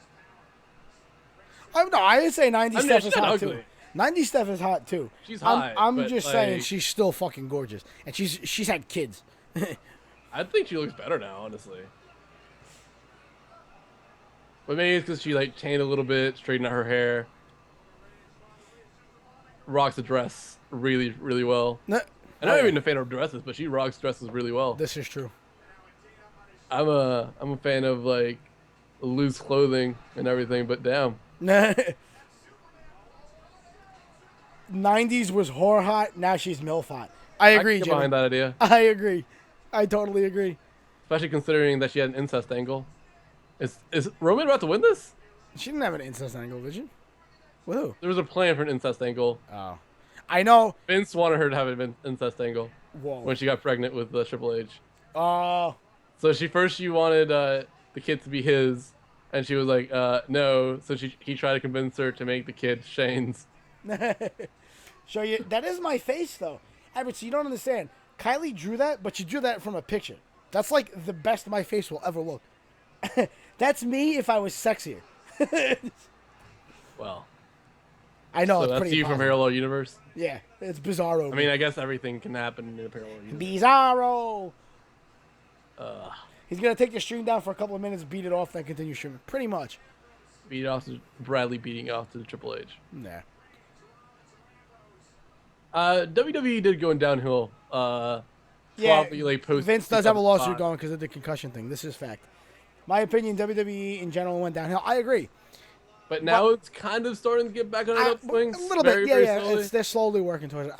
No, I didn't say 90s Steph she's is not hot ugly. too. 90s Steph is hot too. She's hot. I'm but, just saying she's still fucking gorgeous, and she's had kids. I think she looks better now, honestly. But maybe it's because she like changed a little bit, straightened out her hair. Rocks the dress really, really well. No, I'm not even a fan of dresses, but she rocks dresses really well. this is true. I'm a fan of like loose clothing and everything, but damn. 90s was whore hot. Now she's MILF hot. I agree, I can get Jimmy. behind that idea, I agree. I totally agree. especially considering that she had an incest angle. Is Roman about to win this? She didn't have an incest angle, did she? With who? There was a plan for an incest angle. Oh, I know. Vince wanted her to have an incest angle Whoa. when she got pregnant with Triple H. Oh. So she wanted the kid to be his, and she was like, no. So he tried to convince her to make the kid Shane's. Show you. That is my face, though. Albert, so you don't understand. Kylie drew that, but she drew that from a picture. That's like the best my face will ever look. That's me if I was sexier. Well, I know, so it's that's pretty you from impossible. parallel universe. Yeah, it's bizarro. I mean, I guess everything can happen in a parallel universe. Bizarro. He's going to take the stream down for a couple of minutes, beat it off, then continue streaming. Pretty much. Beat off to Bradley beating off to Triple H. Nah. WWE did going downhill. Yeah, Probably like post. Vince does have a lawsuit 2005. going because of the concussion thing. This is fact. My opinion, WWE in general went downhill. I agree. But now it's kind of starting to get back on an upswing. A little very, bit, very yeah. slowly. They're slowly working towards it.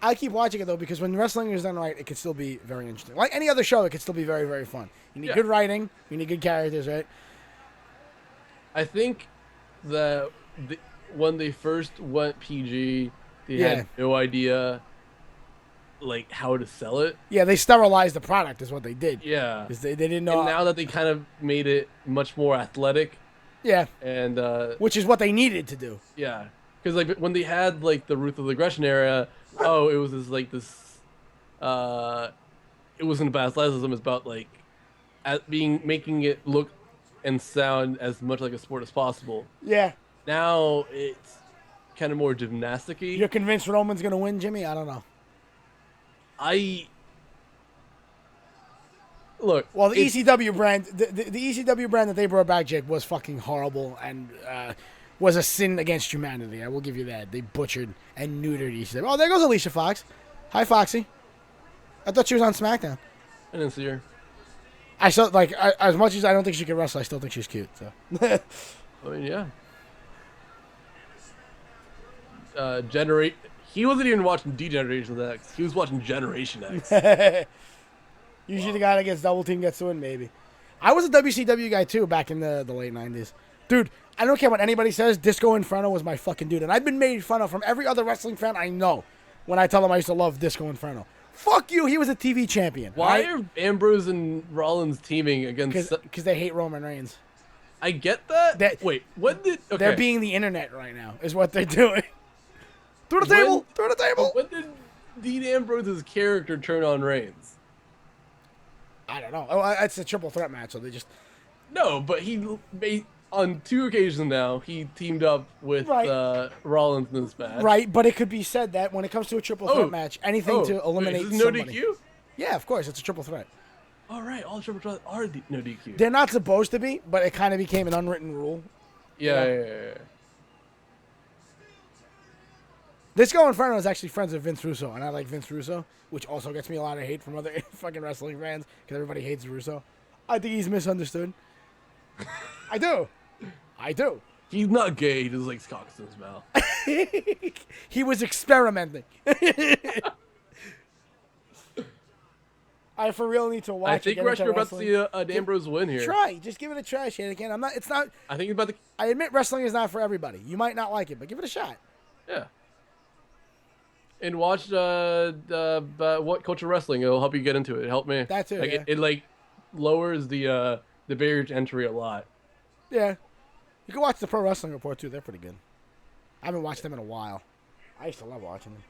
I keep watching it though because when wrestling is done right, it can still be very interesting. Like any other show, it can still be very, very fun. You need Yeah. good writing, you need good characters, right? I think that when they first went PG, they Yeah. had no idea like how to sell it. Yeah, they sterilized the product is what they did. Yeah. 'Cause they didn't know. And now that they kind of made it much more athletic, yeah, and which is what they needed to do. yeah, because like when they had like the Ruthless Aggression era, it was this it wasn't about athleticism, it's about like making it look and sound as much like a sport as possible. Yeah. Now it's kind of more gymnastic-y. You're convinced Roman's gonna win, Jimmy? I don't know. Look. Well, the ECW brand, the ECW brand that they brought back, Jake, was fucking horrible and was a sin against humanity. I will give you that. They butchered and neutered ECW. Oh, there goes Alicia Fox. Hi, Foxy. I thought she was on SmackDown. I didn't see her. I still like as much as I don't think she can wrestle. I still think she's cute. So. I mean, yeah. He wasn't even watching D-Generation X. He was watching Generation X. Usually the guy that gets double team gets to win, maybe. I was a WCW guy, too, back in the late 90s. Dude, I don't care what anybody says. Disco Inferno was my fucking dude. And I've been made fun of from every other wrestling fan I know when I tell them I used to love Disco Inferno. Fuck you. He was a TV champion. Why right? are Ambrose and Rollins teaming against... Because they hate Roman Reigns. I get that. Wait, what did... Okay. They're being the internet right now, is what they're doing. Through the table! Through the table! When did Dean Ambrose's character turn on Reigns? I don't know. Oh, it's a triple threat match, so they just... No, but he made... On 2 occasions now, he teamed up with Rollins in this match. Right, but it could be said that when it comes to a triple threat match, anything to eliminate wait, is this no somebody. DQ? Yeah, of course, it's a triple threat. All right, all triple threats are no DQ. They're not supposed to be, but it kind of became an unwritten rule. Yeah. This Go Inferno is actually friends with Vince Russo, and I like Vince Russo, which also gets me a lot of hate from other fucking wrestling fans because everybody hates Russo. I think he's misunderstood. I do. He's not gay. He just likes cocks in his mouth. He was experimenting. I for real need to watch. I think we're actually about to see an Ambrose win here. Try, just give it a try, Shanahan. I'm not. It's not. I think he's about to. I admit wrestling is not for everybody. You might not like it, but give it a shot. Yeah. And watch What Culture Wrestling. It'll help you get into it. It helped me. That too. Like Yeah. it like lowers the barrier to entry a lot. Yeah. You can watch the Pro Wrestling Report too. They're pretty good. I haven't watched them in a while. I used to love watching them.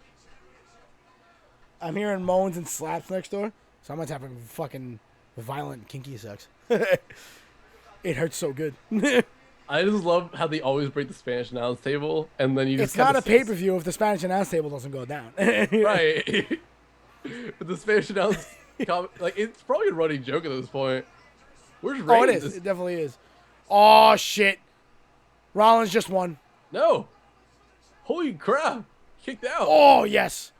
I'm hearing moans and slaps next door. Someone's having fucking violent kinky sex. It hurts so good. I just love how they always break the Spanish announce table, and then you just. It's not a pay-per-view if the Spanish announce table doesn't go down. Right. But the Spanish announce, like it's probably a running joke at this point. Where's Reigns? Oh, it is. It definitely is. Oh shit! Rollins just won. No. Holy crap! Kicked out. Oh yes.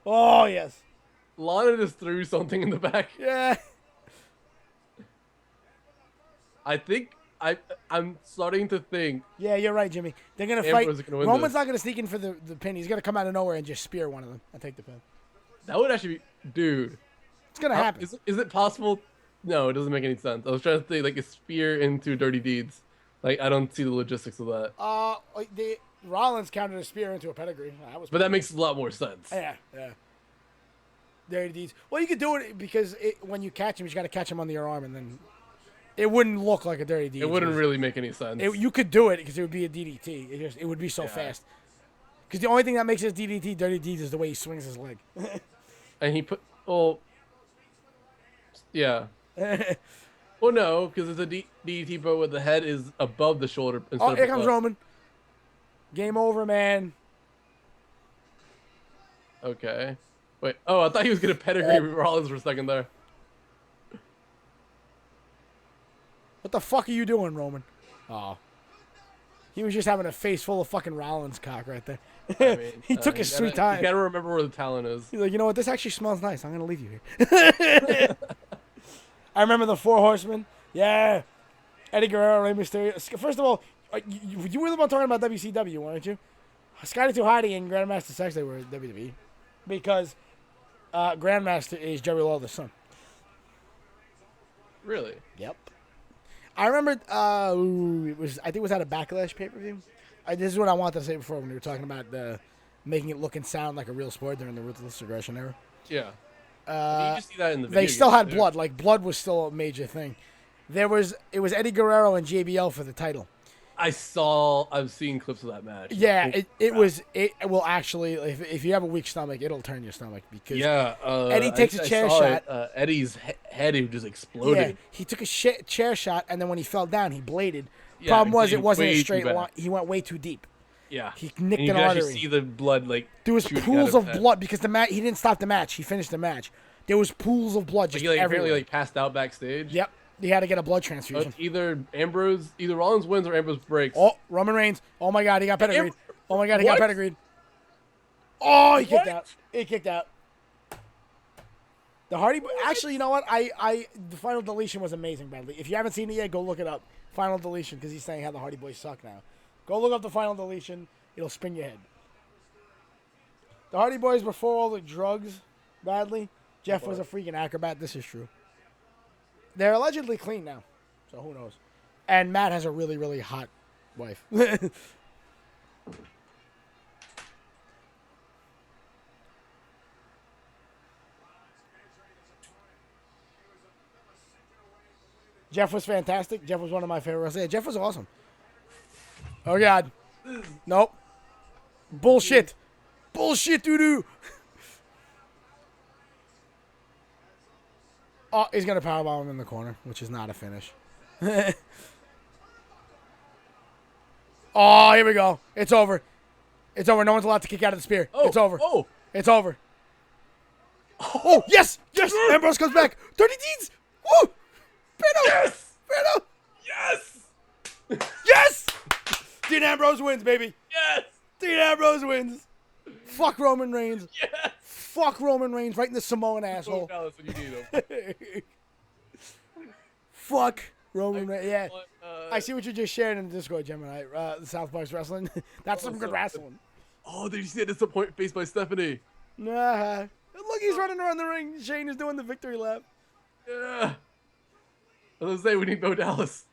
Oh yes. Lana just threw something in the back. Yeah. I think I'm starting to think. Yeah, you're right, Jimmy. They're gonna Ambrose fight. is gonna win Roman's this. not gonna sneak in for the pin. He's gonna come out of nowhere and just spear one of them and take the pin. That would actually be, dude. It's gonna happen. Is it possible? No, it doesn't make any sense. I was trying to think like a spear into Dirty Deeds. Like I don't see the logistics of that. The Rollins counted a spear into a pedigree. But that makes a lot more sense. Yeah. Dirty Deeds. Well, you could do it because when you catch him, you got to catch him on your arm, and then it wouldn't look like a Dirty Deeds. It wouldn't really make any sense. You could do it because it would be a DDT. It would be so fast. Because the only thing that makes his DDT Dirty Deeds is the way he swings his leg. And he put yeah. Well, no, because it's a DDT, but where the head is above the shoulder. Oh, here comes Roman. Game over, man. Okay. Wait. Oh, I thought he was gonna pedigree Rollins for a second there. What the fuck are you doing, Roman? Oh. He was just having a face full of fucking Rollins cock right there. I mean, He took his sweet time. You gotta remember where the talent is. He's like, you know what? This actually smells nice. I'm going to leave you here. I remember the Four Horsemen. Yeah. Eddie Guerrero, Rey Mysterio. First of all, you were the one talking about WCW, weren't you? Scotty 2 Hotty and Grandmaster Sexay were at WWE. Because Grandmaster is Jerry Lawler's son. Really? Yep. I remember, I think it was at a Backlash pay-per-view. This is what I wanted to say before when we were talking about making it look and sound like a real sport during the Ruthless Aggression era. Yeah. You just see that in the video. They still had too. blood. Like, blood was still a major thing. It was Eddie Guerrero and JBL for the title. I've seen clips of that match. Yeah, it will actually, if you have a weak stomach, it'll turn your stomach because Eddie takes a chair shot. Eddie's head just exploded. Yeah, he took a chair shot, and then when he fell down, he bladed. Yeah, Problem was, he it wasn't a way too straight bad. line. He went way too deep. Yeah. He nicked and you an can artery. actually see the blood like There was shooting pools out of his head. blood because he didn't stop the match. He finished the match. There was pools of blood just He apparently everywhere. passed out backstage. Yep, he had to get a blood transfusion. Either Rollins wins or Ambrose breaks. Oh, Roman Reigns. Oh my God, he got pedigreed. Oh my God, he got What? pedigreed. Oh, he kicked What? out. He kicked out. The Hardy. Actually, you know what? The final deletion was amazing, Bradley. If you haven't seen it yet, go look it up. Final deletion, because he's saying how the Hardy Boys suck now. Go look up the final deletion. It'll spin your head. The Hardy Boys before all the drugs, Bradley. Jeff was a freaking acrobat. This is true. They're allegedly clean now, so who knows? And Matt has a really, really hot wife. Jeff was fantastic. Jeff was one of my favorite wrestlers. Yeah, Jeff was awesome. Oh, God. Nope. Bullshit. Bullshit, doo-doo. Oh, he's going to powerbomb him in the corner, which is not a finish. Oh, here we go. It's over. It's over. No one's allowed to kick out of the spear. Oh, It's over. Oh. It's over. Oh, yes. Yes. Ambrose comes back. Dirty Deeds. Woo. Bruno. Yes. Bruno. Yes. Yes. Dean Ambrose wins, baby. Yes. Dean Ambrose wins. Fuck Roman Reigns. Yes. Fuck Roman Reigns right in the Samoan asshole. Dallas when you need him. Fuck Roman Reigns. Yeah. Want, I see what you just shared in the Discord, Gemini. The South Park's wrestling. That's some good wrestling. Oh, did you see that disappointment face by Stephanie? Nah. Look, he's running around the ring. Shane is doing the victory lap. Yeah. I was gonna say we need Bo Dallas.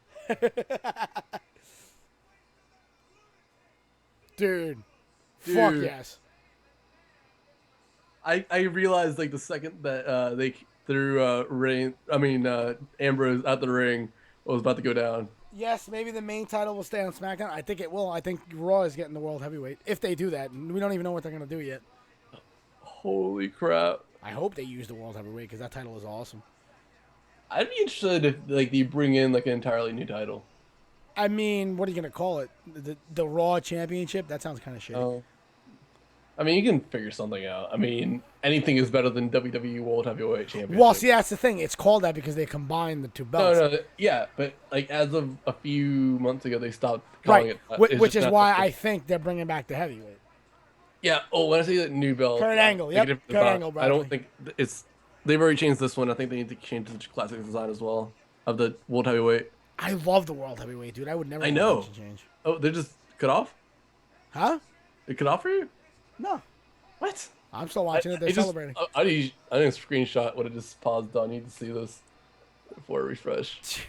Dude. Fuck yes. I realized like the second that they threw Ambrose out the ring was about to go down. Yes, maybe the main title will stay on SmackDown. I think it will. I think Raw is getting the World Heavyweight. If they do that. We don't even know what they're going to do yet. Holy crap. I hope they use the World Heavyweight because that title is awesome. I'd be interested if like you bring in like an entirely new title. I mean, what are you going to call it? The Raw Championship? That sounds kind of shitty. Oh. I mean, you can figure something out. I mean, anything is better than WWE World Heavyweight Championship. Well, see, that's the thing. It's called that because they combined the two belts. No, yeah, but like as of a few months ago, they stopped calling Right, it. which is why I think they're bringing back the heavyweight. Yeah. Oh, when I say that new belt, Kurt Angle. Yep. Kurt Angle. I don't think it's. They've already changed this one. I think they need to change the classic design as well of the World Heavyweight. I love the World Heavyweight, dude. I would never. I know. Change. Oh, they're just cut off. Huh? They cut off for you? No. What? I'm still watching it. They're celebrating. I didn't screenshot what it just paused on. I need to see this before refresh.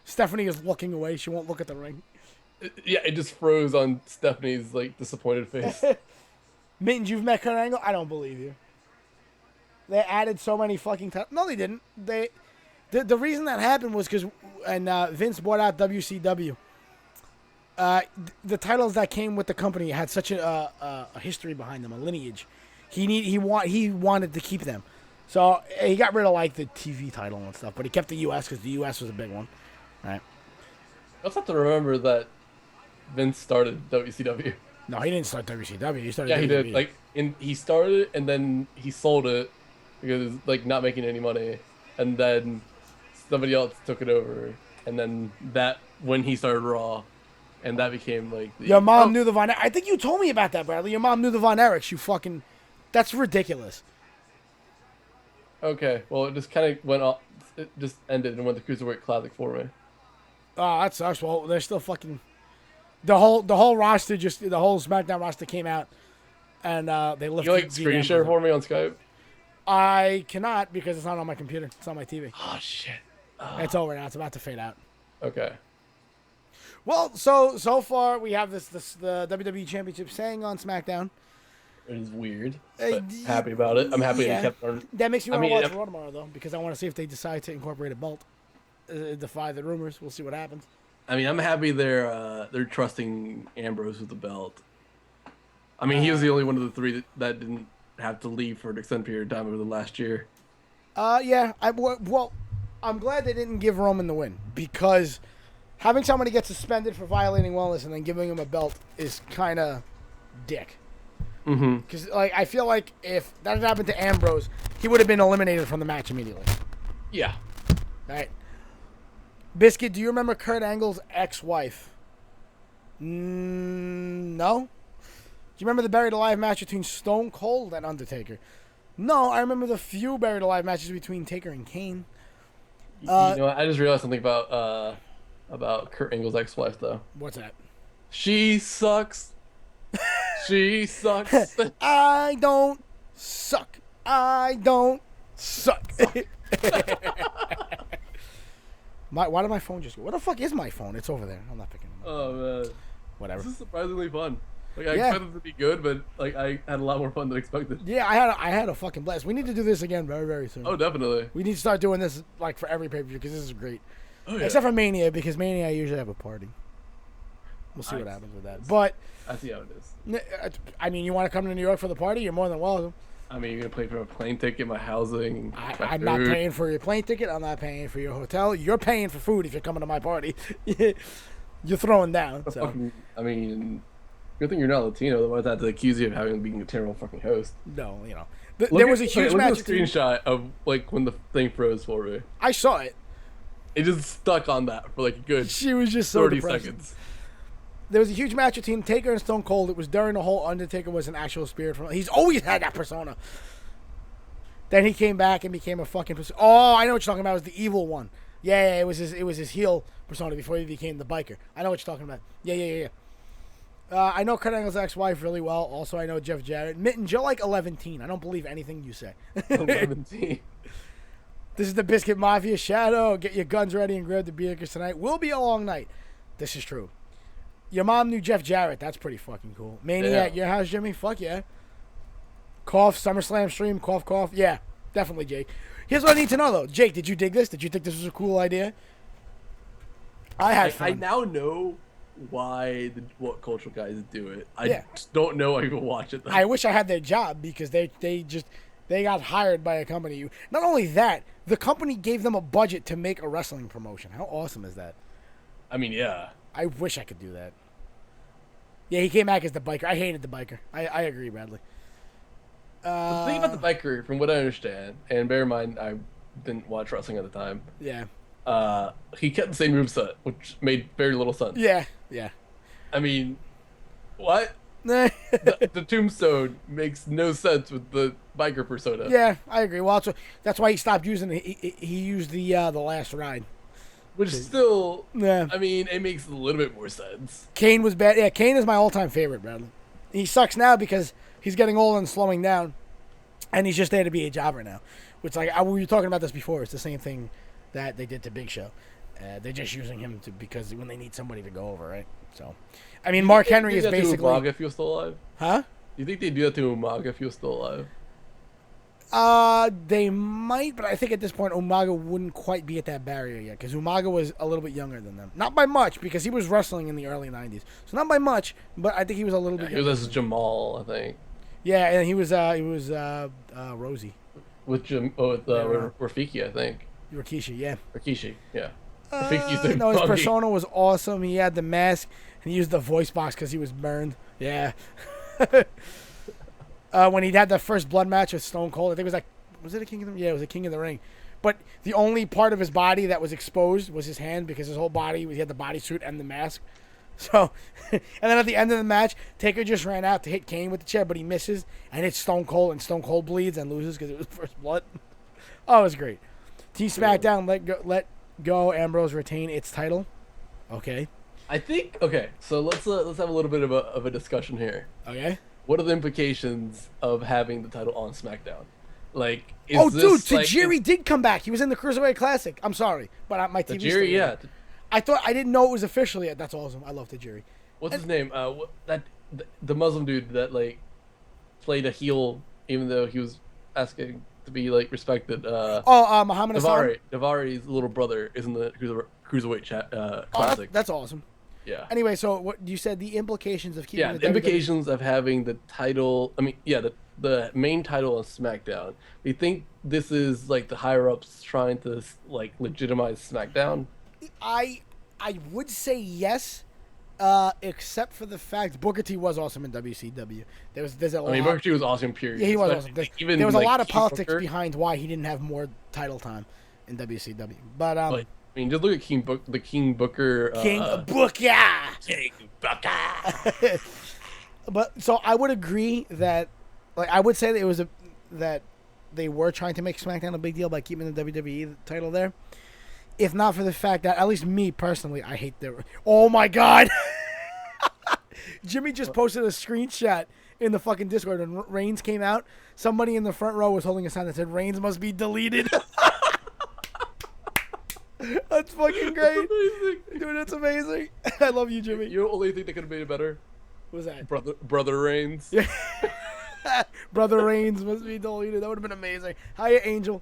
Stephanie is looking away. She won't look at the ring. It just froze on Stephanie's like disappointed face. Mittens, you've met Kurt Angle? I don't believe you. They added so many fucking titles. No, they didn't. The reason that happened was because Vince bought out WCW. The titles that came with the company had such a history behind them, a lineage. He wanted to keep them, so he got rid of like the TV title and stuff. But he kept the US because the US was a big one, right? You also have to remember that Vince started WCW. No, he didn't start WCW. He started. Yeah, WWE. he did. Like, he started it and then he sold it because it was like not making any money, and then somebody else took it over, and then when he started Raw. And that became like your mom knew the Von. I think you told me about that, Bradley. Your mom knew the Von Erichs. You fucking, that's ridiculous. Okay, well it just kind of went off. It just ended and went to Cruiserweight Classic for me. Oh, that sucks. Well, they're still fucking. The whole roster the whole SmackDown roster came out, and they lifted. You like screen share for me on Skype? I cannot because it's not on my computer. It's on my TV. Oh shit! It's over now. It's about to fade out. Okay. Well, so far we have the WWE Championship staying on SmackDown. It is weird, but happy about it. I'm happy they kept on. That makes me want to watch Raw tomorrow though, because I want to see if they decide to incorporate a belt. Defy the rumors. We'll see what happens. I mean, I'm happy they're trusting Ambrose with the belt. I mean, he was the only one of the three that didn't have to leave for an extended period of time over the last year. Yeah. I'm glad they didn't give Roman the win because. Having somebody get suspended for violating wellness and then giving him a belt is kind of dick. Because I feel like if that had happened to Ambrose, he would have been eliminated from the match immediately. Yeah. All right. Biscuit, do you remember Kurt Angle's ex-wife? No. Do you remember the Buried Alive match between Stone Cold and Undertaker? No, I remember the few Buried Alive matches between Taker and Kane. You know what? I just realized something about Kurt Angle's ex-wife, though. What's that? She sucks. She sucks. I don't suck. I don't suck. Why did my phone just go? What the fuck is my phone? It's over there. I'm not picking it up. Oh, man. Whatever. This is surprisingly fun. Like, I expected it to be good, but like I had a lot more fun than expected. Yeah, I had a fucking blast. We need to do this again very, very soon. Oh, definitely. We need to start doing this like for every pay-per-view because this is great. Oh, yeah. Except for Mania, because Mania I usually have a party. We'll see what happens with that. But I see how it is. I mean, you want to come to New York for the party? You're more than welcome. I mean, you're gonna pay for a plane ticket, my housing. I'm not paying for your plane ticket. I'm not paying for your hotel. You're paying for food if you're coming to my party. You're throwing down. So. Fucking, I mean, good thing you're not Latino. Otherwise, I'd have to accuse you of being a terrible fucking host. No, you know. There was a huge match. Look at the screenshot of like when the thing froze for me. I saw it. It just stuck on that for like a good. She was just so 30 depressed. seconds. There was a huge match between Taker and Stone Cold. It was during the whole Undertaker was an actual spirit from. He's always had that persona. Then he came back and became a fucking. Oh, I know what you're talking about. It was the evil one. Yeah, it was his heel persona before he became the biker. I know what you're talking about. Yeah. I know Kurt Angle's ex-wife really well. Also, I know Jeff Jarrett. Mittens, you're like 11-teen. I don't believe anything you say. 11-teen. This is the Biscuit Mafia Shadow. Get your guns ready and grab the beer because tonight will be a long night. This is true. Your mom knew Jeff Jarrett. That's pretty fucking cool. Mania at your house, Jimmy? Fuck yeah. Cough, SummerSlam stream, cough. Yeah, definitely, Jake. Here's what I need to know, though. Jake, did you dig this? Did you think this was a cool idea? I had fun. I now know why what cultural guys do it. I just don't know why people watch it, though. I wish I had their job because they got hired by a company. Not only that, the company gave them a budget to make a wrestling promotion. How awesome is that? I mean, yeah. I wish I could do that. Yeah, he came back as the biker. I hated the biker. I agree, Bradley. The thing about the biker, from what I understand, and bear in mind, I didn't watch wrestling at the time. Yeah. He kept the same moveset, which made very little sense. Yeah. I mean, what? the tombstone makes no sense with the biker persona. Yeah, I agree. Well, that's why he stopped using it. He used the last ride. Which still, yeah. I mean, it makes a little bit more sense. Kane was bad. Yeah, Kane is my all-time favorite, Bradley. He sucks now because he's getting old and slowing down, and he's just there to be a jobber now. Which, like, we were talking about this before. It's the same thing that they did to Big Show. They're just using him because when they need somebody to go over, right? So, I mean, Mark Henry is basically. Do Umaga if he was still alive? Huh? Do you think they do that to Umaga if he was still alive? They might, but I think at this point Umaga wouldn't quite be at that barrier yet because Umaga was a little bit younger than them. Not by much because he was wrestling in the early '90s, so not by much. But I think he was a little bit. He was as Jamal, I think. Yeah, and he was Rosie. With Rafiki, I think. Rikishi, yeah. Rikishi, yeah. No, his persona was awesome. He had the mask and he used the voice box because he was burned. Yeah. When he had the first blood match with Stone Cold, I think it was like, was it a King of the Ring? Yeah, it was a King of the Ring. But the only part of his body that was exposed was his hand because his whole body, he had the bodysuit and the mask. So, and then at the end of the match, Taker just ran out to hit Kane with the chair, but he misses and hits Stone Cold, and Stone Cold bleeds and loses because it was first blood. Oh, it was great. Team SmackDown let go. Ambrose retain its title. Okay. I think. Okay, so let's have a little bit of a discussion here. Okay. What are the implications of having the title on SmackDown? Like, is dude, Tajiri did come back. He was in the Cruiserweight Classic. I'm sorry, but my TV. Tajiri, yeah. I didn't know it was official yet. That's awesome. I love Tajiri. What's his name? The Muslim dude that like played a heel, even though he was asking to be like respected. Muhammad Hassan. Davari's little brother is in the Cruiserweight Classic. That's awesome. Yeah. Anyway, so what you said, the implications of keeping the implications of having the title. I mean, yeah, the main title on SmackDown. Do you think this is like the higher ups trying to like legitimize SmackDown? I would say yes, except for the fact Booker T was awesome in WCW. There's a lot. I mean, Booker T was awesome. Period. Yeah, he was awesome. There was a lot of politics Booker behind why he didn't have more title time in WCW. But I mean, just look at King Booker. King Booker. But so I would agree that, like, I would say that that they were trying to make SmackDown a big deal by keeping the WWE title there. If not for the fact that, at least me personally, I hate their. Oh my God! Jimmy just posted a screenshot in the fucking Discord when Reigns came out. Somebody in the front row was holding a sign that said "Reigns must be deleted." That's fucking great. That's dude, that's amazing. I love you, Jimmy. You only think they could have made it better? What was that? Brother Reigns. Yeah. Brother Reigns must be deleted. That would have been amazing. Hiya, Angel.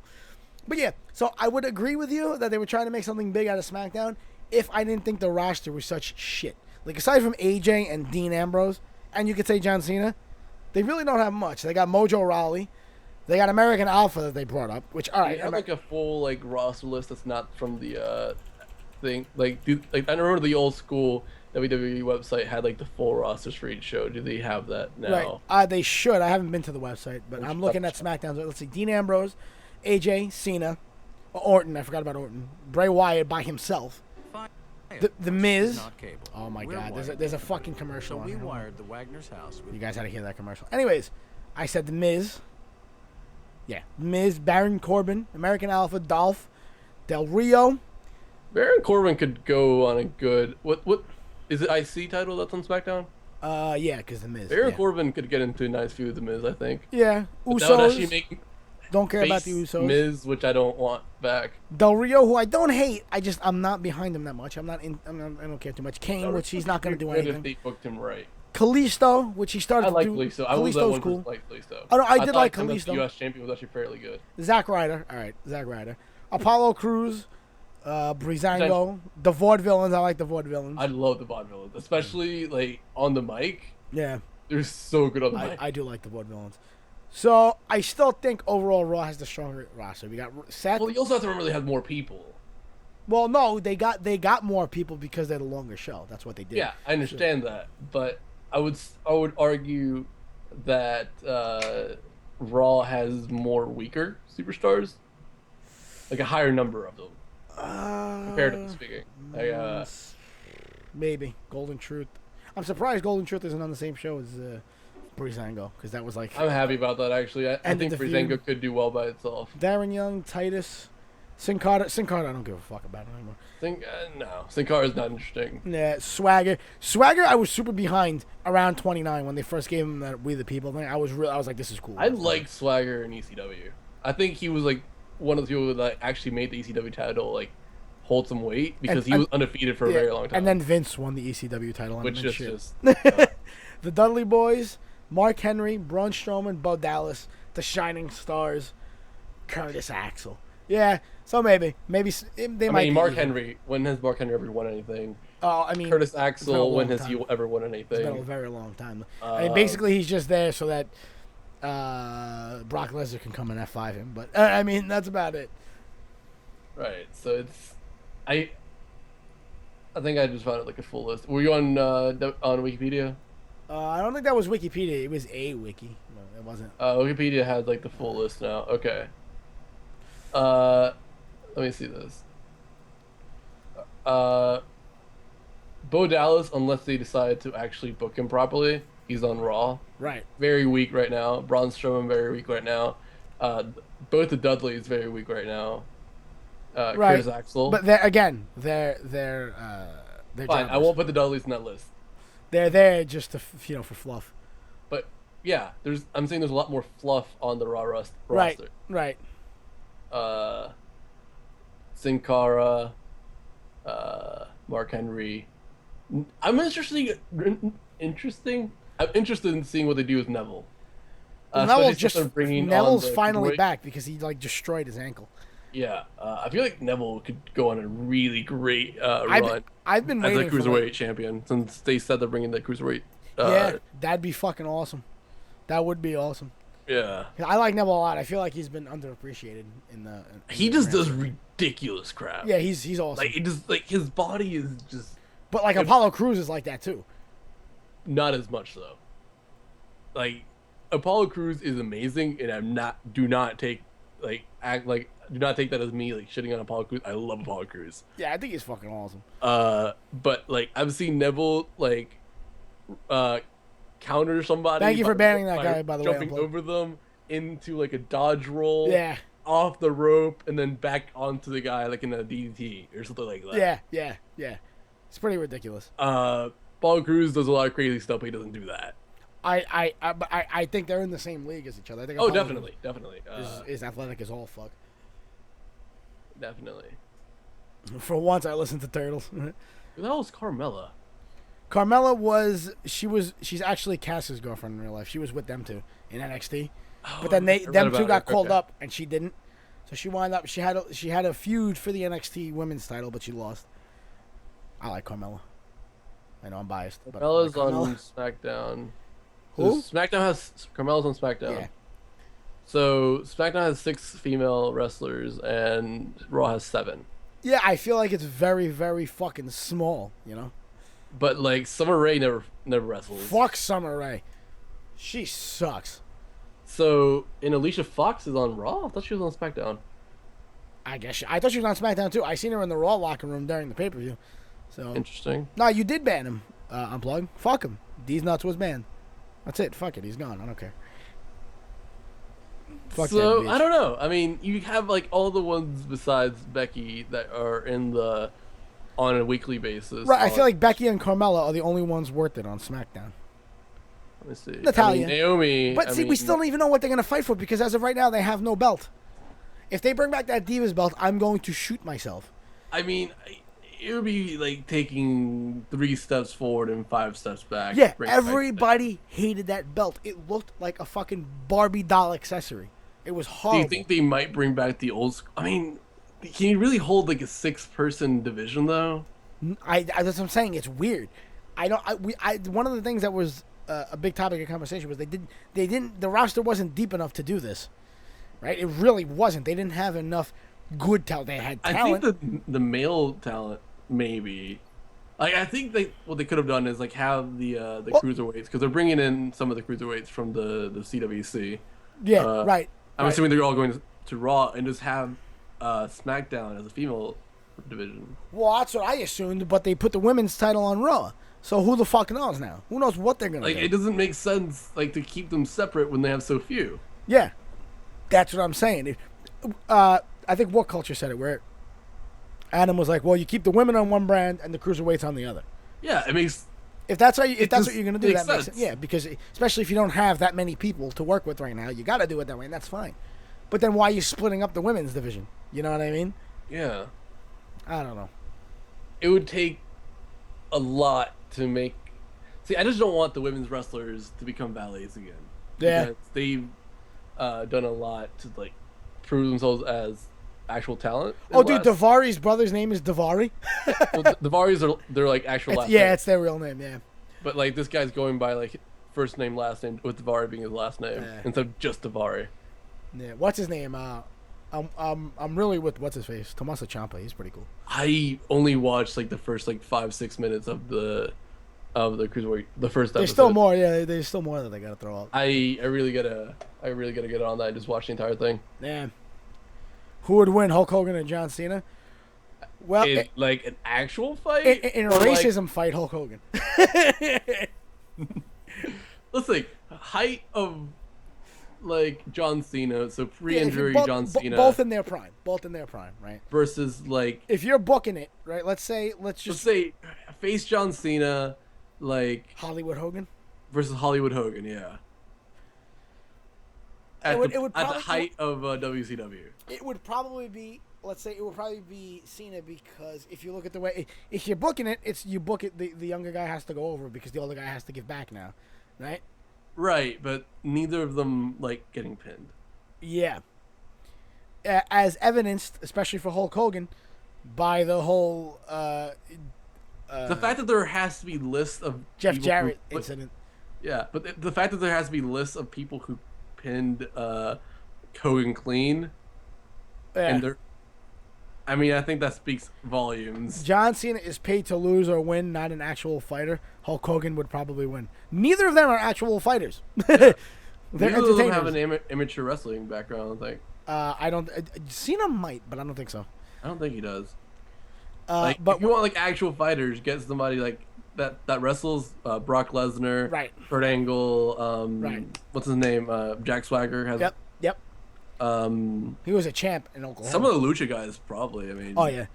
But yeah, so I would agree with you that they were trying to make something big out of SmackDown if I didn't think the roster was such shit. Like, aside from AJ and Dean Ambrose, and you could say John Cena, they really don't have much. They got Mojo Rawley. They got American Alpha that they brought up, which, all right. They have like a full like roster list that's not from the thing. Like I remember the old school WWE website had like the full rosters for each show. Do they have that now? Right. They should. I haven't been to the website, but I'm looking at SmackDown. Let's see. Dean Ambrose, AJ, Cena, Orton. I forgot about Orton. Bray Wyatt by himself. The Miz. Is not cable. Oh my We're God, wired. there's a fucking commercial So on we here. wired the Wagner's house with You guys had to hear that commercial. Anyways, I said the Miz. Yeah, Miz, Baron Corbin, American Alpha, Dolph, Del Rio. Baron Corbin could go on a good what is it IC title that's on SmackDown? Yeah, because the Miz. Baron Yeah, Corbin could get into a nice feud with the Miz, I think. yeah. But that would actually Usos. make Don't care about the face Usos. Miz, which I don't want back. Del Rio, who I don't hate. I'm not behind him that much. I don't care too much. Kane, which he's not going to do Good if anything. they booked him right. Kalisto, which he started I like to do. Kalisto. I was that Kalisto's one cool. person like Kalisto. Oh, no, I did thought like him as Kalisto. U.S. champion was actually fairly good. Zack Ryder. All right, Zack Ryder. Apollo Crews, Breezango. The Vaudevillains. I like the Vaudevillains. I love the Vaudevillains, especially like on the mic. Yeah, They're so good on the mic. I do like the Vaudevillains. So I still think overall Raw has the stronger roster. We got Seth. Well, you also have to remember they have more people. Well, no, they got more people because they're the longer show. That's what they did. Yeah, I understand that, but I would argue that Raw has more weaker superstars, like a higher number of them, comparatively speaking. Like, Maybe Golden Truth. I'm surprised Golden Truth isn't on the same show as Breezango, because that was like I'm happy about that actually. I End think of the Breezango feud. could do well by itself. Darren Young, Titus, Sin Cara. Sin Cara, I don't give a fuck about anymore. No, Sin Cara is not interesting. Yeah, Swagger, I was super behind around 29 when they first gave him that We the People thing. I was like, this is cool. I like Swagger in ECW. I think he was like one of the people that actually made the ECW title like hold some weight because he was undefeated for a very long time. And then Vince won the ECW title. And which then is shit. just The Dudley Boys, Mark Henry, Braun Strowman, Bo Dallas, the Shining Stars, Curtis Axel. Yeah, so maybe they might. I mean, be Mark even. Henry. When has Mark Henry ever won anything? Oh, I mean, Curtis it's been a Axel. When long has he time. ever won It's been a anything? very long time. I mean, basically, he's just there so that Brock Lesnar can come and F5 him. But I mean, that's about it. Right. So it's I think I just found it like a full list. Were you on Wikipedia? I don't think that was Wikipedia. It was a wiki. No, it wasn't. Wikipedia has like the full list now. Okay. Let me see this. Bo Dallas, unless they decide to actually book him properly, he's on Raw. Right. Very weak right now. Braun Strowman very weak right now. Both the Dudleys very weak right now. Right. Curtis Axel. But they're they're Fine. jobbers. I won't put the Dudleys in that list. They're there just to for fluff. But yeah, I'm saying there's a lot more fluff on the Raw roster. Right. Right. Sin Cara, Mark Henry. I'm interested in seeing what they do with Neville. Neville's Especially since they're bringing on Neville's the finally cruiserweight- back because he like destroyed his ankle. Yeah, I feel like Neville could go on a really great I've run been as a waiting for cruiserweight champion since they said they're bringing the cruiserweight. yeah, that'd be fucking awesome. That would be awesome. Yeah. I like Neville a lot. I feel like he's been underappreciated in the. He just does ridiculous crap. Yeah, he's awesome. Like it just like his body is just but like Apollo Crews is like that too. not as much though. Like Apollo Crews is amazing, and do not take that as me like shitting on Apollo Crews. I love Apollo Crews. Yeah, I think he's fucking awesome. But like I've seen Neville like counter somebody. Thank you for banning that by guy, by the way, jumping Unplugged. over them into like a dodge roll. Yeah, Off the rope and then back onto the guy like in a DDT or something like that. yeah. It's pretty ridiculous. Apollo Crews does a lot of crazy stuff, but he doesn't do that. I think they're in the same league as each other. I think Oh, Apollo definitely. is athletic as all fuck. Definitely. For once, I listened to Turtles. Who the hell is Carmella? Carmella she's actually Cass's girlfriend in real life. She was with them two in NXT, but then I read them about two her. got called Okay. up and she didn't. So she wound up she had a feud for the NXT Women's title, but she lost. I like Carmella. I know I'm biased. But I like Carmella's on Carmella. SmackDown. Who? Carmella's on SmackDown. Yeah. So SmackDown has 6 female wrestlers and Raw has 7. Yeah, I feel like it's very, very fucking small. You know. But like Summer Rae never wrestles. Fuck Summer Rae. She sucks. So and Alicia Fox is on Raw. I thought she was on SmackDown. I thought she was on SmackDown too. I seen her in the Raw locker room during the pay-per-view. So Interesting. no, you did ban him. Unplug. Fuck him. These nuts was banned. That's it. Fuck it. He's gone. I don't care. Fuck So that bitch. I don't know. I mean, you have like all the ones besides Becky that are in the on a weekly basis. Right. I feel like Becky and Carmella are the only ones worth it on SmackDown. Let me see. Natalya. I mean, Naomi. But see, we still don't even know what they're gonna fight for because as of right now, they have no belt. If they bring back that Divas belt, I'm going to shoot myself. I mean, it would be like taking 3 steps forward and 5 steps back. Yeah, Bring it back. everybody hated that belt. It looked like a fucking Barbie doll accessory. It was Do horrible. you think they might bring back the old? I mean, can you really hold like a 6-person division though? That's what I'm saying. It's weird. One of the things that was a big topic of conversation was the roster wasn't deep enough to do this, right? It really wasn't. They didn't have enough good talent. They had talent. I think the male talent maybe. Like I think what they could have done is like have the cruiserweights because they're bringing in some of the cruiserweights from the CWC. Yeah, right. I'm right. assuming they're all going to Raw and just have SmackDown as a female division. Well, that's what I assumed, but they put the women's title on Raw. So who the fuck knows now? Who knows what they're gonna Like do? it doesn't make sense like to keep them separate when they have so few. Yeah, that's what I'm saying. I think What Culture said it, where Adam was like, "Well, you keep the women on one brand and the cruiserweights on the other." Yeah, it makes. If that's what It you're just gonna do, makes that makes sense. sense. Yeah, because especially if you don't have that many people to work with right now, you got to do it that way, and that's fine. But then why are you splitting up the women's division? You know what I mean? Yeah, I don't know. it would take a lot to make. See, I just don't want the women's wrestlers to become valets again. Yeah. Because they've done a lot to like prove themselves as actual talent. Oh, dude, Davari's brother's name is Davari. Well, the Varis are they're like actual last Yeah, name. it's their real name. Yeah. But like this guy's going by like first name, last name, with Davari being his last name Yeah. instead of just Davari. Yeah. What's his name? I'm really with what's his face, Tommaso Ciampa. He's pretty cool. I only watched like the first like 5-6 minutes of the cruiserweight, the first episode. There's still more. Yeah, there's still more that they gotta throw out. I really gotta get on that and just watch the entire thing. Yeah. Who would win, Hulk Hogan or John Cena? Well, Like an actual fight in a Or, like, racism fight, Hulk Hogan. let's think height of like John Cena, so pre-injury Both- John Cena both in their prime. Both in their prime, right? versus like If you're booking it, right? Let's let's just say face John Cena like Hollywood Hogan. versus Hollywood Hogan, yeah. It would At the probably- height of WCW. It would probably be, let's say, it would probably be Cena because if you look at the way, if you're booking it, it's you book it. The younger guy has to go over because the older guy has to give back now, right? Right, but neither of them like getting pinned. Yeah. As evidenced, especially for Hulk Hogan, by the whole The fact that there has to be lists of Jeff people Jarrett who, incident. yeah, but the fact that there has to be lists of people who pinned Hogan clean, Yeah. and they're, I mean, I think that speaks volumes. John Cena is paid to lose or win, not an actual fighter. Hulk Hogan would probably win. Neither of them are actual fighters. They're Neither of them have entertainers. an amateur wrestling background. I think. I don't. Cena might, but I don't think so. I don't think he does. But if you want like actual fighters, get somebody like that wrestles Brock Lesnar, Right. Kurt Angle, Right. what's his name? Jack Swagger has. Yep. Um, He was a champ in Oklahoma. some of the Lucha guys probably. I mean. Oh yeah.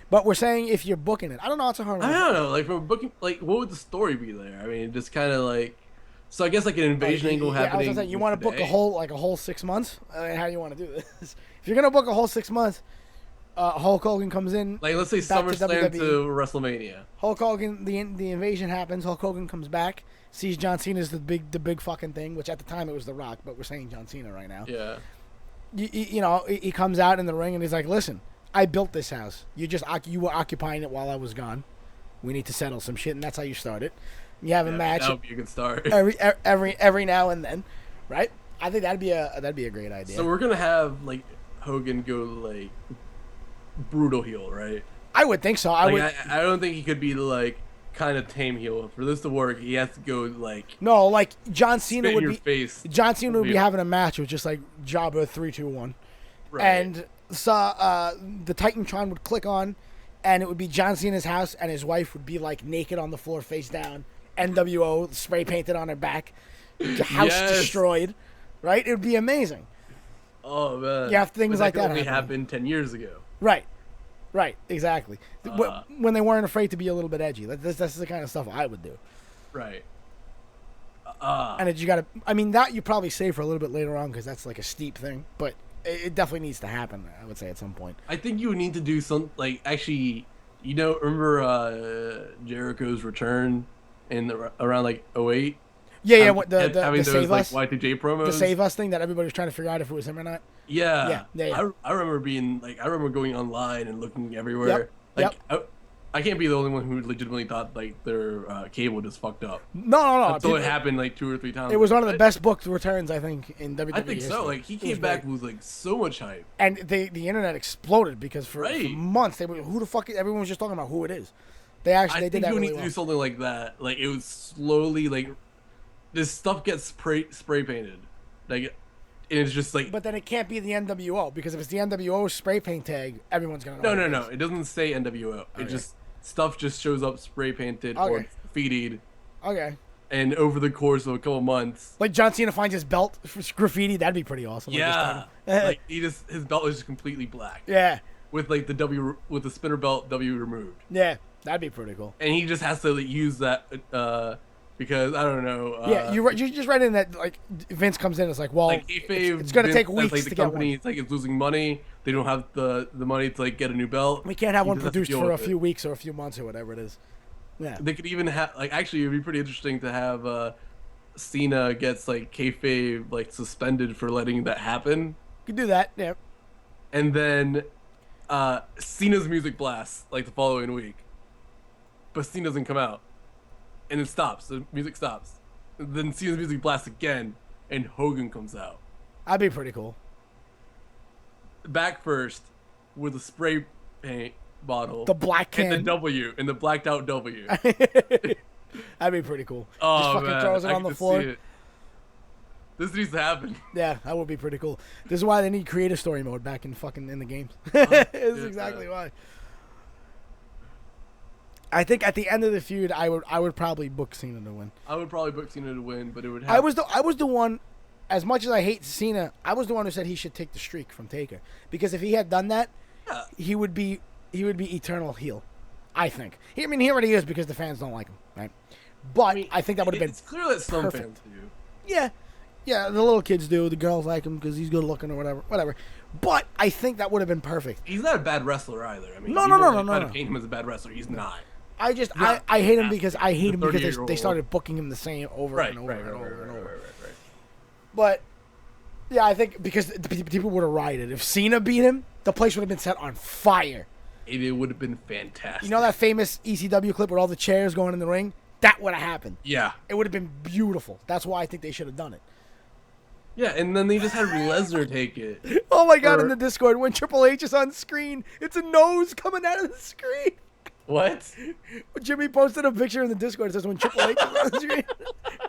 But we're saying if you're booking it, I don't know. It's a hard one. I don't know. Like from booking, like what would the story be there? I mean, just kind of like. So I guess like an invasion angle I was happening. gonna say, you want to book today. a whole 6 months? I mean, how do you want to do this? If you're gonna book a whole 6 months, Hulk Hogan comes in. Like let's say back to SummerSlam WWE. to WrestleMania. Hulk Hogan, the invasion happens. Hulk Hogan comes back, sees John Cena's the big fucking thing, which at the time it was The Rock, but we're saying John Cena right now. Yeah. You know, he comes out in the ring and he's like, "Listen, I built this house. You were occupying it while I was gone. We need to settle some shit," and that's how you start it. You have a match That would be a good start. every now and then, right? I think that'd be a great idea. So we're gonna have like Hogan go like brutal heel, right? I would think so. I would. I don't think he could be like kind of tame heel. For this to work, he has to go like No, like John Cena spit in would your be. face. John Cena would be heel. having a match with just like Jabba 3-2-1, Right. and the Titantron would click on, and it would be John Cena's house, and his wife would be like naked on the floor, face down, NWO spray painted on her back, house destroyed, right? It would be amazing. Oh man, you have things like that only happened 10 years ago. Right, exactly. When they weren't afraid to be a little bit edgy. That's the kind of stuff I would do. Right. And you got to. I mean, that you probably save for a little bit later on because that's like a steep thing, but it definitely needs to happen. I would say at some point. I think you would need to do some actually. Remember Jericho's return in around like 08? Yeah. Having the those Save Us, Y2J promos. the Save Us thing that everybody was trying to figure out if it was him or not. Yeah. Yeah. I remember being I remember going online and looking everywhere. I can't be the only one who legitimately thought their cable just fucked up. No. Until it happened 2 or 3 times. It was one of the best booked returns I think in WWE. I think so. history. He came back with so much hype, and the internet exploded because for months they were who the fuck everyone was just talking about who it is. They did that really well. I think you need to do something like that. It was slowly this stuff gets spray painted, and it's just But then it can't be the NWO because if it's the NWO spray paint tag, everyone's gonna know. No. It doesn't say NWO. Okay. It just stuff just shows up spray painted or graffitied. Okay. And over the course of a couple months, like John Cena finds his belt for graffiti, that'd be pretty awesome. Yeah. His belt is just completely black. Yeah. With the spinner belt W removed. Yeah, that'd be pretty cool. And he just has to use that because I don't know. You just read in that Vince comes in. It's like, well, it's going to take weeks to get one. It's it's losing money. They don't have the money to get a new belt. We can't have one produced for a few weeks or a few months or whatever it is. Yeah. They could even have actually it'd be pretty interesting to have Cena gets kayfabe suspended for letting that happen. You could do that. Yeah. And then Cena's music blasts the following week, but Cena doesn't come out. And it stops. The music stops. Then Cena's music blasts again, and Hogan comes out. That'd be pretty cool. Back first, with a spray paint bottle. The black can. And the W, and the blacked out W. That'd be pretty cool. Oh, just fucking throws it on the floor. This needs to happen. Yeah, that would be pretty cool. This is why they need creative story mode back in the games. This is exactly why. I think at the end of the feud, I would probably book Cena to win. I would probably book Cena to win, but it would. I was the one. As much as I hate Cena, I was the one who said he should take the streak from Taker because if he had done that, he would be eternal heel. I think. He already is because the fans don't like him, right? But I think that would have been. It's clear that some fans do. Yeah, the little kids do. The girls like him because he's good looking or whatever. But I think that would have been perfect. He's not a bad wrestler either. No. Try to paint him as a bad wrestler. He's not. I hate him because they started booking him the same over and over. But yeah, I think because people would have rioted if Cena beat him, the place would have been set on fire. It would have been fantastic. You know that famous ECW clip with all the chairs going in the ring? That would have happened. Yeah, it would have been beautiful. That's why I think they should have done it. Yeah, and then they just had Lesnar take it. Oh my God! In the Discord, when Triple H is on screen, it's a nose coming out of the screen. What? Jimmy posted a picture in the Discord. It says when Triple H is on the screen,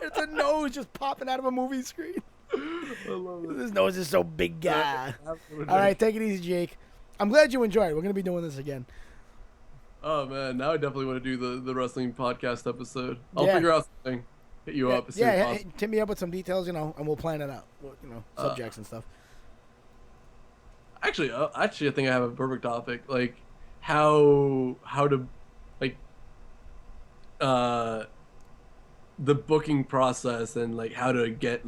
it's a nose just popping out of a movie screen. I love it. This nose is so big, guy. All right, take it easy, Jake. I'm glad you enjoyed. We're gonna be doing this again. Oh man, now I definitely want to do the wrestling podcast episode. I'll figure out something. Hit you up. Hit me up with some details, and we'll plan it out. Subjects and stuff. Actually, I think I have a perfect topic. How to the booking process and how to get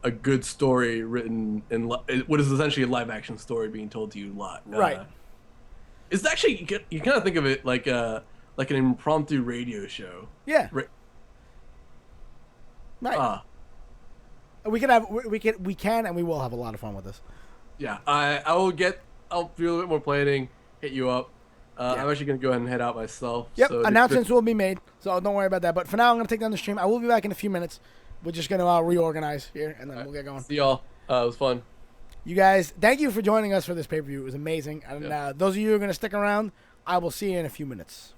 a good story written in what is essentially a live action story being told to you live. Right. It's actually you kind of think of it like an impromptu radio show. Yeah. Right. We can and we will have a lot of fun with this. Yeah. I'll do a little bit more planning. Hit you up. I'm actually going to go ahead and head out myself. Yep, so announcements will be made, so don't worry about that. But for now, I'm going to take down the stream. I will be back in a few minutes. We're just going to reorganize here, and then we'll get going. See y'all. It was fun. You guys, thank you for joining us for this pay-per-view. It was amazing. And those of you who are going to stick around, I will see you in a few minutes.